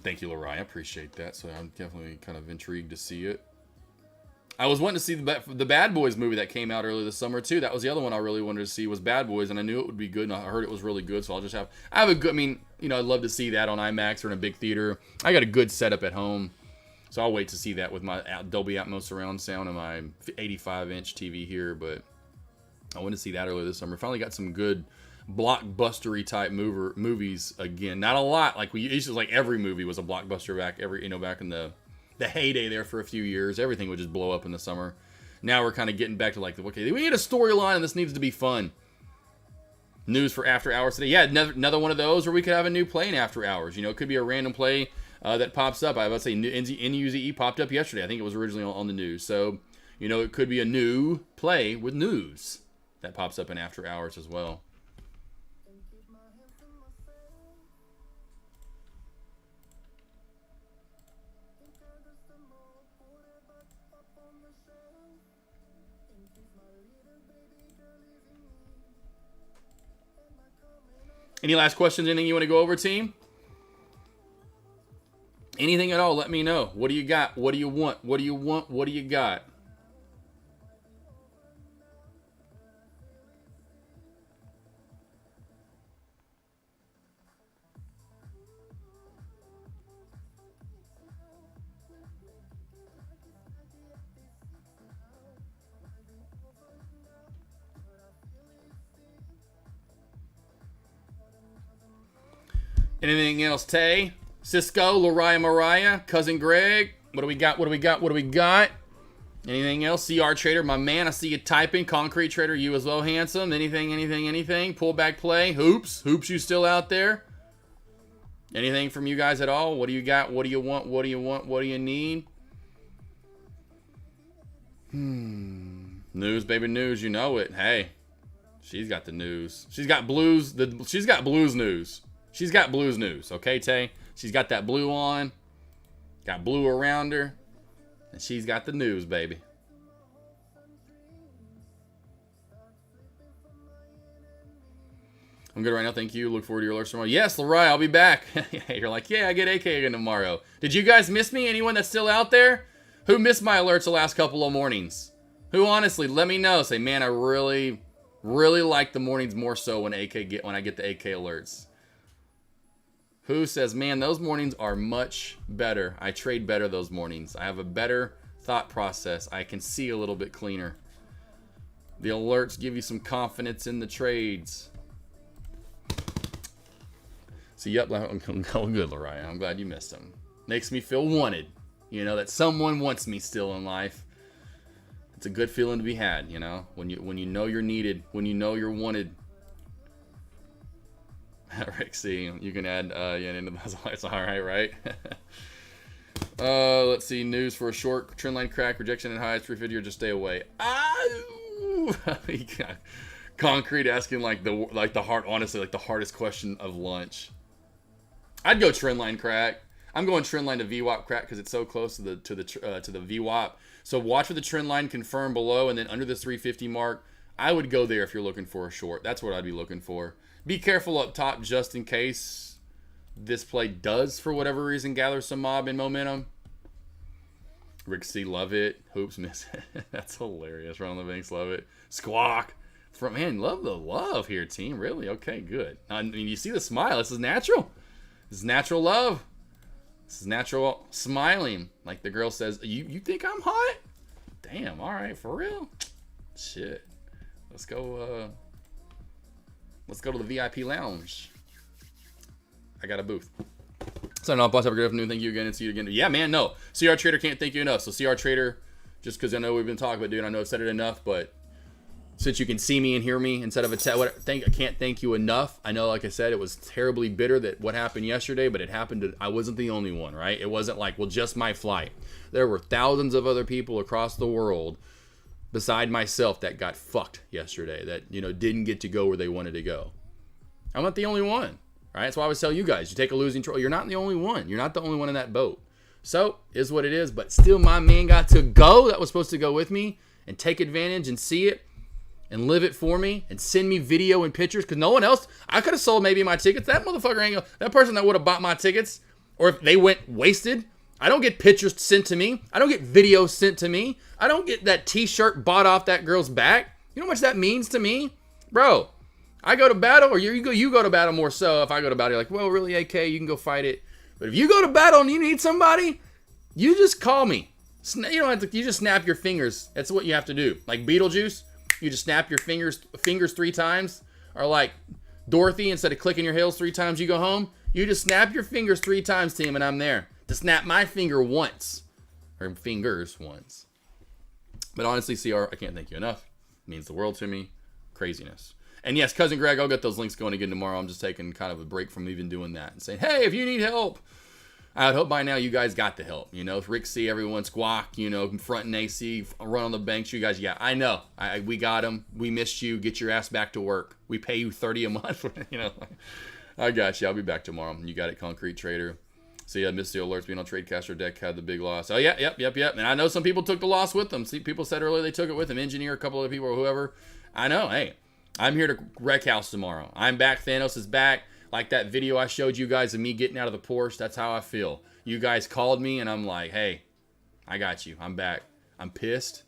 Thank you, Lariah. I appreciate that. So I'm definitely kind of intrigued to see it. I was wanting to see the Bad Boys movie that came out earlier this summer too. That was the other one I really wanted to see was Bad Boys, and I knew it would be good, and I heard it was really good. So I'll just have I have a good. I mean, you know, I'd love to see that on IMAX or in a big theater. I got a good setup at home, so I'll wait to see that with my Dolby Atmos surround sound and my 85-inch TV here. But I wanted to see that earlier this summer. Finally got some good blockbustery type movies again. Not a lot like we used to. Like every movie was a blockbuster back back in the heyday there for a few years. Everything would just blow up in the summer. Now we're kind of getting back to like, okay, we need a storyline and this needs to be fun. News for After Hours today. Yeah, another one of those where we could have a new play in After Hours. You know, it could be a random play that pops up. I would say NUZE popped up yesterday. I think it was originally on the news. So, you know, it could be a new play with news that pops up in After Hours as well. Any last questions? Anything you want to go over, team? Anything at all, let me know. What do you got? What do you want? What do you want? What do you got? Anything else, Tay? Cisco, Lariah, Mariah, Cousin Greg. What do we got? What do we got? What do we got? Anything else? CR Trader, my man. I see you typing. Concrete Trader, you as well, handsome. Anything? Pullback play. Hoops, you still out there? Anything from you guys at all? What do you got? What do you want? What do you want? What do you need? News, baby, news. You know it. Hey, she's got the news. She's got blues. She's got blues news. She's got blues news, okay, Tay? She's got that blue on, got blue around her, and she's got the news, baby. I'm good right now, thank you. Look forward to your alerts tomorrow. Yes, Lariah, I'll be back. You're like, yeah, I get AK again tomorrow. Did you guys miss me? Anyone that's still out there? Who missed my alerts the last couple of mornings? Who honestly, let me know. Say, man, I really like the mornings more so when I get the AK alerts. Who says, man, those mornings are much better. I trade better those mornings. I have a better thought process. I can see a little bit cleaner. The alerts give you some confidence in the trades. So, yep, I'm going good, Lariah. I'm glad you missed them. Makes me feel wanted. You know, that someone wants me still in life. It's a good feeling to be had, you know, when you know you're needed, when you know you're wanted. Rick C, you can add into those lights. All right. Let's see. News for a short trendline crack, rejection and highs, 350 or just stay away. Concrete asking like the hard, honestly, like the hardest question of lunch. I'd go trendline crack. I'm going trendline to VWAP crack because it's so close to the VWAP. So watch for the trend line confirm below, and then under the 350 mark, I would go there if you're looking for a short. That's what I'd be looking for. Be careful up top just in case this play does, for whatever reason, gather some mob and momentum. Rick C, love it. Hoops, miss it. That's hilarious. Ron the Banks, love it. Squawk. Man, love the love here, team. Really? Okay, good. I mean, you see the smile. This is natural. This is natural love. This is natural smiling. Like the girl says, you think I'm hot? Damn, all right, for real? Shit. Let's go to the VIP lounge. I got a booth. Signing off, boss. Have a good afternoon. Thank you again, and see you again. Yeah, man, no. CR Trader can't thank you enough. So CR Trader, just because I know we've been talking about, dude, I know I've said it enough, but since you can see me and hear me instead of I can't thank you enough. I know, like I said, it was terribly bitter that what happened yesterday, but it happened I wasn't the only one, right? It wasn't like, well, just my flight. There were thousands of other people across the world beside myself that got fucked yesterday, that, you know, didn't get to go where they wanted to go. I'm not the only one, right? That's why I always tell you guys, you take a losing troll, you're not the only one. You're not the only one in that boat. So, is what it is, but still my man got to go, that was supposed to go with me, and take advantage and see it, and live it for me, and send me video and pictures, because no one else, I could have sold maybe my tickets. That motherfucker ain't gonna, that person that would have bought my tickets, or if they went wasted, I don't get pictures sent to me. I don't get videos sent to me. I don't get that t-shirt bought off that girl's back. You know how much that means to me? Bro, I go to battle, or you go to battle more so. If I go to battle, you're like, well, really, AK, you can go fight it. But if you go to battle and you need somebody, you just call me. You don't have to, you just snap your fingers. That's what you have to do. Like Beetlejuice, you just snap your fingers 3 times. Or like Dorothy, instead of clicking your heels 3 times, you go home. You just snap your fingers 3 times, team, and I'm there. To snap my finger once. Or fingers once. But honestly, CR, I can't thank you enough. It means the world to me. Craziness. And yes, Cousin Greg, I'll get those links going again tomorrow. I'm just taking kind of a break from even doing that. And saying, hey, if you need help. I would hope by now you guys got the help. You know, Rick C, everyone, Squawk, you know, front and AC, run on the banks. You guys, yeah, I know. We got them. We missed you. Get your ass back to work. We pay you $30 a month. You know, I got you. I'll be back tomorrow. You got it, Concrete Trader. See, I missed the alerts being on Tradecaster deck, had the big loss. Oh, yeah, yep. And I know some people took the loss with them. See, people said earlier they took it with them. Engineer, a couple other people, or whoever. I know. Hey, I'm here to wreck house tomorrow. I'm back. Thanos is back. Like that video I showed you guys of me getting out of the Porsche. That's how I feel. You guys called me, and I'm like, hey, I got you. I'm back. I'm pissed.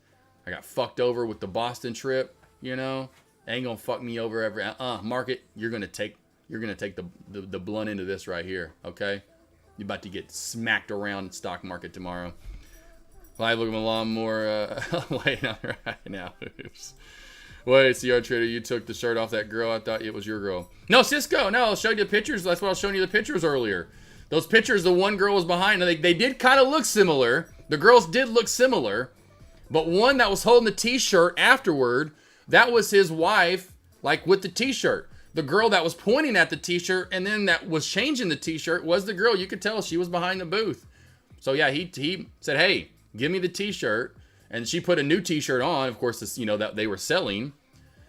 I got fucked over with the Boston trip, you know. Ain't gonna fuck me over every... Market, you're gonna take the blunt end of this right here, okay? You're about to get smacked around stock market tomorrow. Live look at my lawnmower. Waiting on right now. Oops. Wait, CR Trader, you took the shirt off that girl. I thought it was your girl. No, Cisco. No, I'll show you the pictures. That's what I was showing you the pictures earlier. Those pictures, the one girl was behind. They did kind of look similar. The girls did look similar. But one that was holding the t-shirt afterward, that was his wife, like with the t-shirt. The girl that was pointing at the t-shirt and then that was changing the t-shirt was the girl. You could tell she was behind the booth. So yeah, he said, hey, give me the t-shirt. And she put a new t-shirt on, of course, this, you know, that they were selling.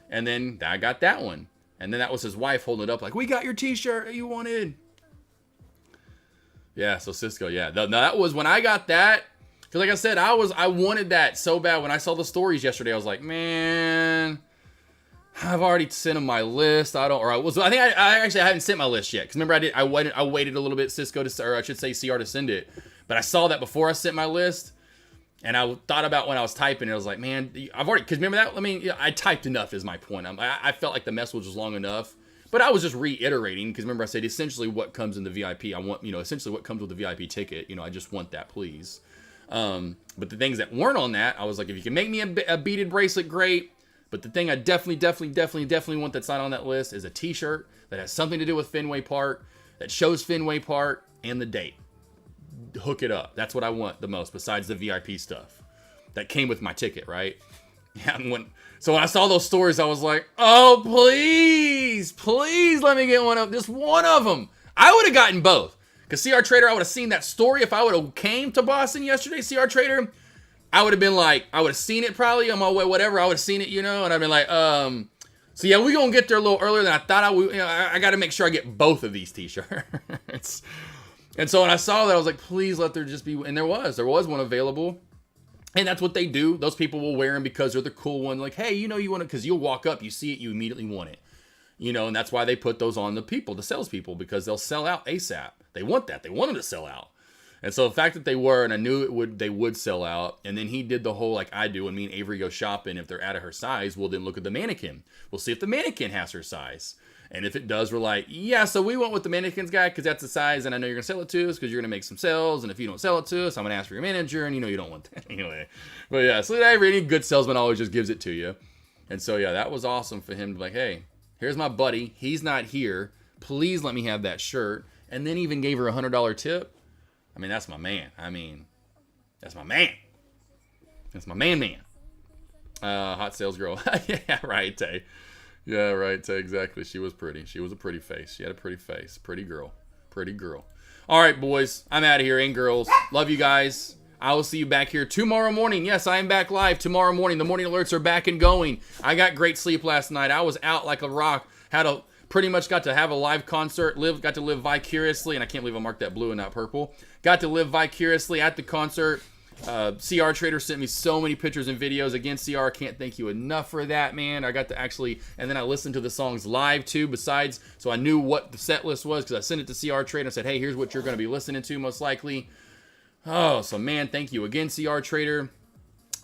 And then I got that one. And then that was his wife holding it up like, we got your t-shirt that you wanted. Yeah, so Cisco, yeah. That was when I got that. Because like I said, I wanted that so bad. When I saw the stories yesterday, I was like, man, I've already sent him my list. I haven't sent my list yet. Because remember, I waited a little bit, Cisco, or I should say CR to send it. But I saw that before I sent my list. And I thought about when I was typing it, I was like, man, I've already, because remember that? I mean, I typed enough is my point. I felt like the message was long enough. But I was just reiterating, because remember I said essentially what comes in the VIP. I want, you know, essentially what comes with the VIP ticket. You know, I just want that, please. But the things that weren't on that, I was like, if you can make me a beaded bracelet, great. But the thing I definitely want that's not on that list is a t-shirt that has something to do with Fenway Park, that shows Fenway Park and the date. Hook it up. That's what I want the most, besides the VIP stuff that came with my ticket, right? Yeah, so when I saw those stories, I was like, oh, please let me get just one of them. I would have gotten both. Because CR Trader, I would have seen that story. If I would have came to Boston yesterday, CR Trader, I would have been like, I would have seen it probably on my way, whatever. I would have seen it, you know, and I'd been like, so yeah, we're going to get there a little earlier than I thought I would. You know, I got to make sure I get both of these t-shirts. And so when I saw that, I was like, please let there just be, and there was one available. And that's what they do. Those people will wear them because they're the cool one. Like, hey, you know, you want it, because you'll walk up, you see it, you immediately want it. You know, and that's why they put those on the salespeople, because they'll sell out ASAP. They want that. They want them to sell out. And so the fact that they were, and I knew they would sell out. And then he did the whole, like I do, when me and Avery go shopping, if they're out of her size, we'll then look at the mannequin. We'll see if the mannequin has her size. And if it does, we're like, yeah, so we went with the mannequins guy because that's the size, and I know you're going to sell it to us because you're going to make some sales, and if you don't sell it to us, I'm going to ask for your manager, and you know you don't want that anyway. But yeah, so any good salesman always just gives it to you. And so yeah, that was awesome for him to be like, hey, here's my buddy. He's not here. Please let me have that shirt. And then even gave her a $100 tip. I mean, that's my man. That's my man. That's my man. Hot sales girl. Yeah, right, Tay. Yeah, right, Tay. Exactly. She was pretty. She was a pretty face. She had a pretty face. Pretty girl. Pretty girl. All right, boys. I'm out of here. And girls. Love you guys. I will see you back here tomorrow morning. Yes, I am back live tomorrow morning. The morning alerts are back and going. I got great sleep last night. I was out like a rock. Pretty much got to have a live concert. Got to live vicariously. And I can't believe I marked that blue and not purple. Got to live vicariously at the concert. CR Trader sent me so many pictures and videos. Again, CR, can't thank you enough for that, man. I got to actually, and then I listened to the songs live too, besides, so I knew what the set list was because I sent it to CR Trader and said, hey, here's what you're going to be listening to most likely. Oh, so man, thank you again, CR Trader.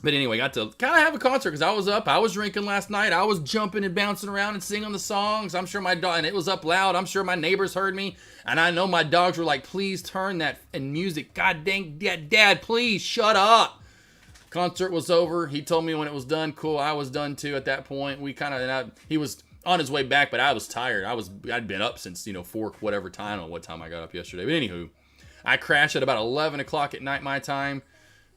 But anyway, got to kind of have a concert because I was up. I was drinking last night. I was jumping and bouncing around and singing the songs. I'm sure my dog, and it was up loud. I'm sure my neighbors heard me. And I know my dogs were like, please turn that in music. God dang, Dad, please shut up. Concert was over. He told me when it was done. Cool. I was done too at that point. He was on his way back, but I was tired. I'd been up since, 4 whatever time. I don't know what time I got up yesterday. But anywho, I crashed at about 11 o'clock at night my time.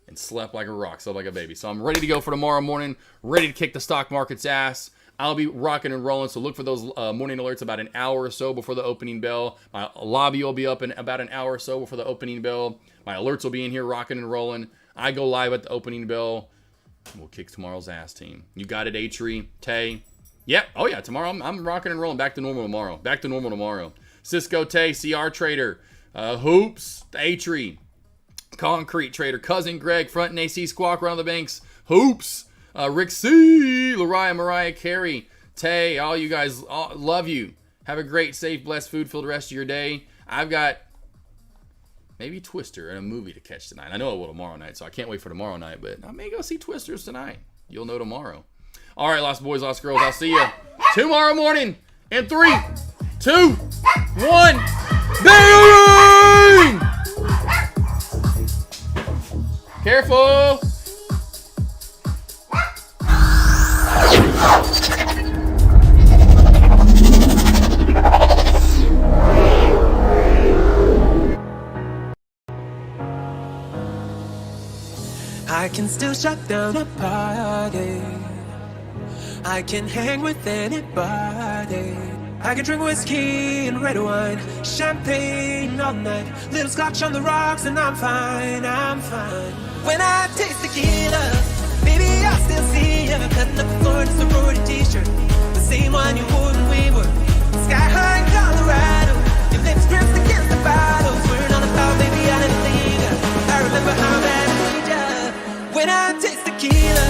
And slept like a rock, slept like a baby. So I'm ready to go for tomorrow morning, ready to kick the stock market's ass. I'll be rocking and rolling, so look for those morning alerts about an hour or so before the opening bell. My lobby will be up in about an hour or so before the opening bell. My alerts will be in here rocking and rolling. I go live at the opening bell. We'll kick tomorrow's ass, team. You got it, Atri, Tay. Yep. Oh, yeah, tomorrow I'm rocking and rolling. Back to normal tomorrow. Cisco, Tay, CR Trader, Hoops, Atri. Concrete Trader, Cousin Greg, Front and AC Squawk, Run on the Banks, Hoops, Rick C, Mariah Carey, Tay, all you guys, love you. Have a great, safe, blessed, food-filled rest of your day. I've got maybe Twister and a movie to catch tonight. I know I will tomorrow night, so I can't wait for tomorrow night, but I may go see Twisters tonight. You'll know tomorrow. All right, lost boys, lost girls, I'll see you tomorrow morning in 3, 2, 1, bang! Careful! I can still shut down a party. I can hang with anybody. I can drink whiskey and red wine, champagne all night, little scotch on the rocks, and I'm fine. When I taste tequila, baby, I still see you cutting up the floor in a sorority t-shirt, the same one you wore when we were sky high in Colorado. Your lips pressed against the bottles, we're on the floor, baby, I never leave ya. I remember how bad I need ya. When I taste tequila.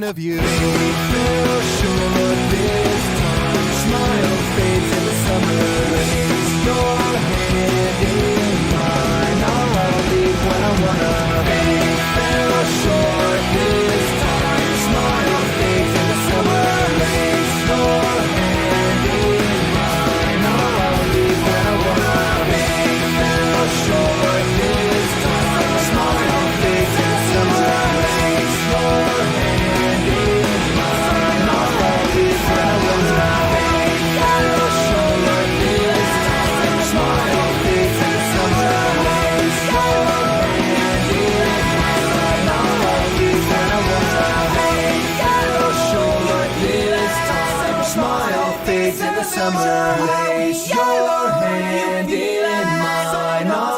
of you. Fell short this time. Smile fades in the summer rains. Your hand in mine. I'll leave when I wanna. Fell short this time. Smile fades in the summer rains. Your hand in mine. I'll leave when I wanna. Fell short this time. Smile fades in the summer rains. Your hand in mine. I'll leave when I wanna. Fell short this time. Smile fades in the summer rains. Your hand in mine. I'll leave when I wanna. Fell short this time. Smile fades in the summer rays. Your hand in mine.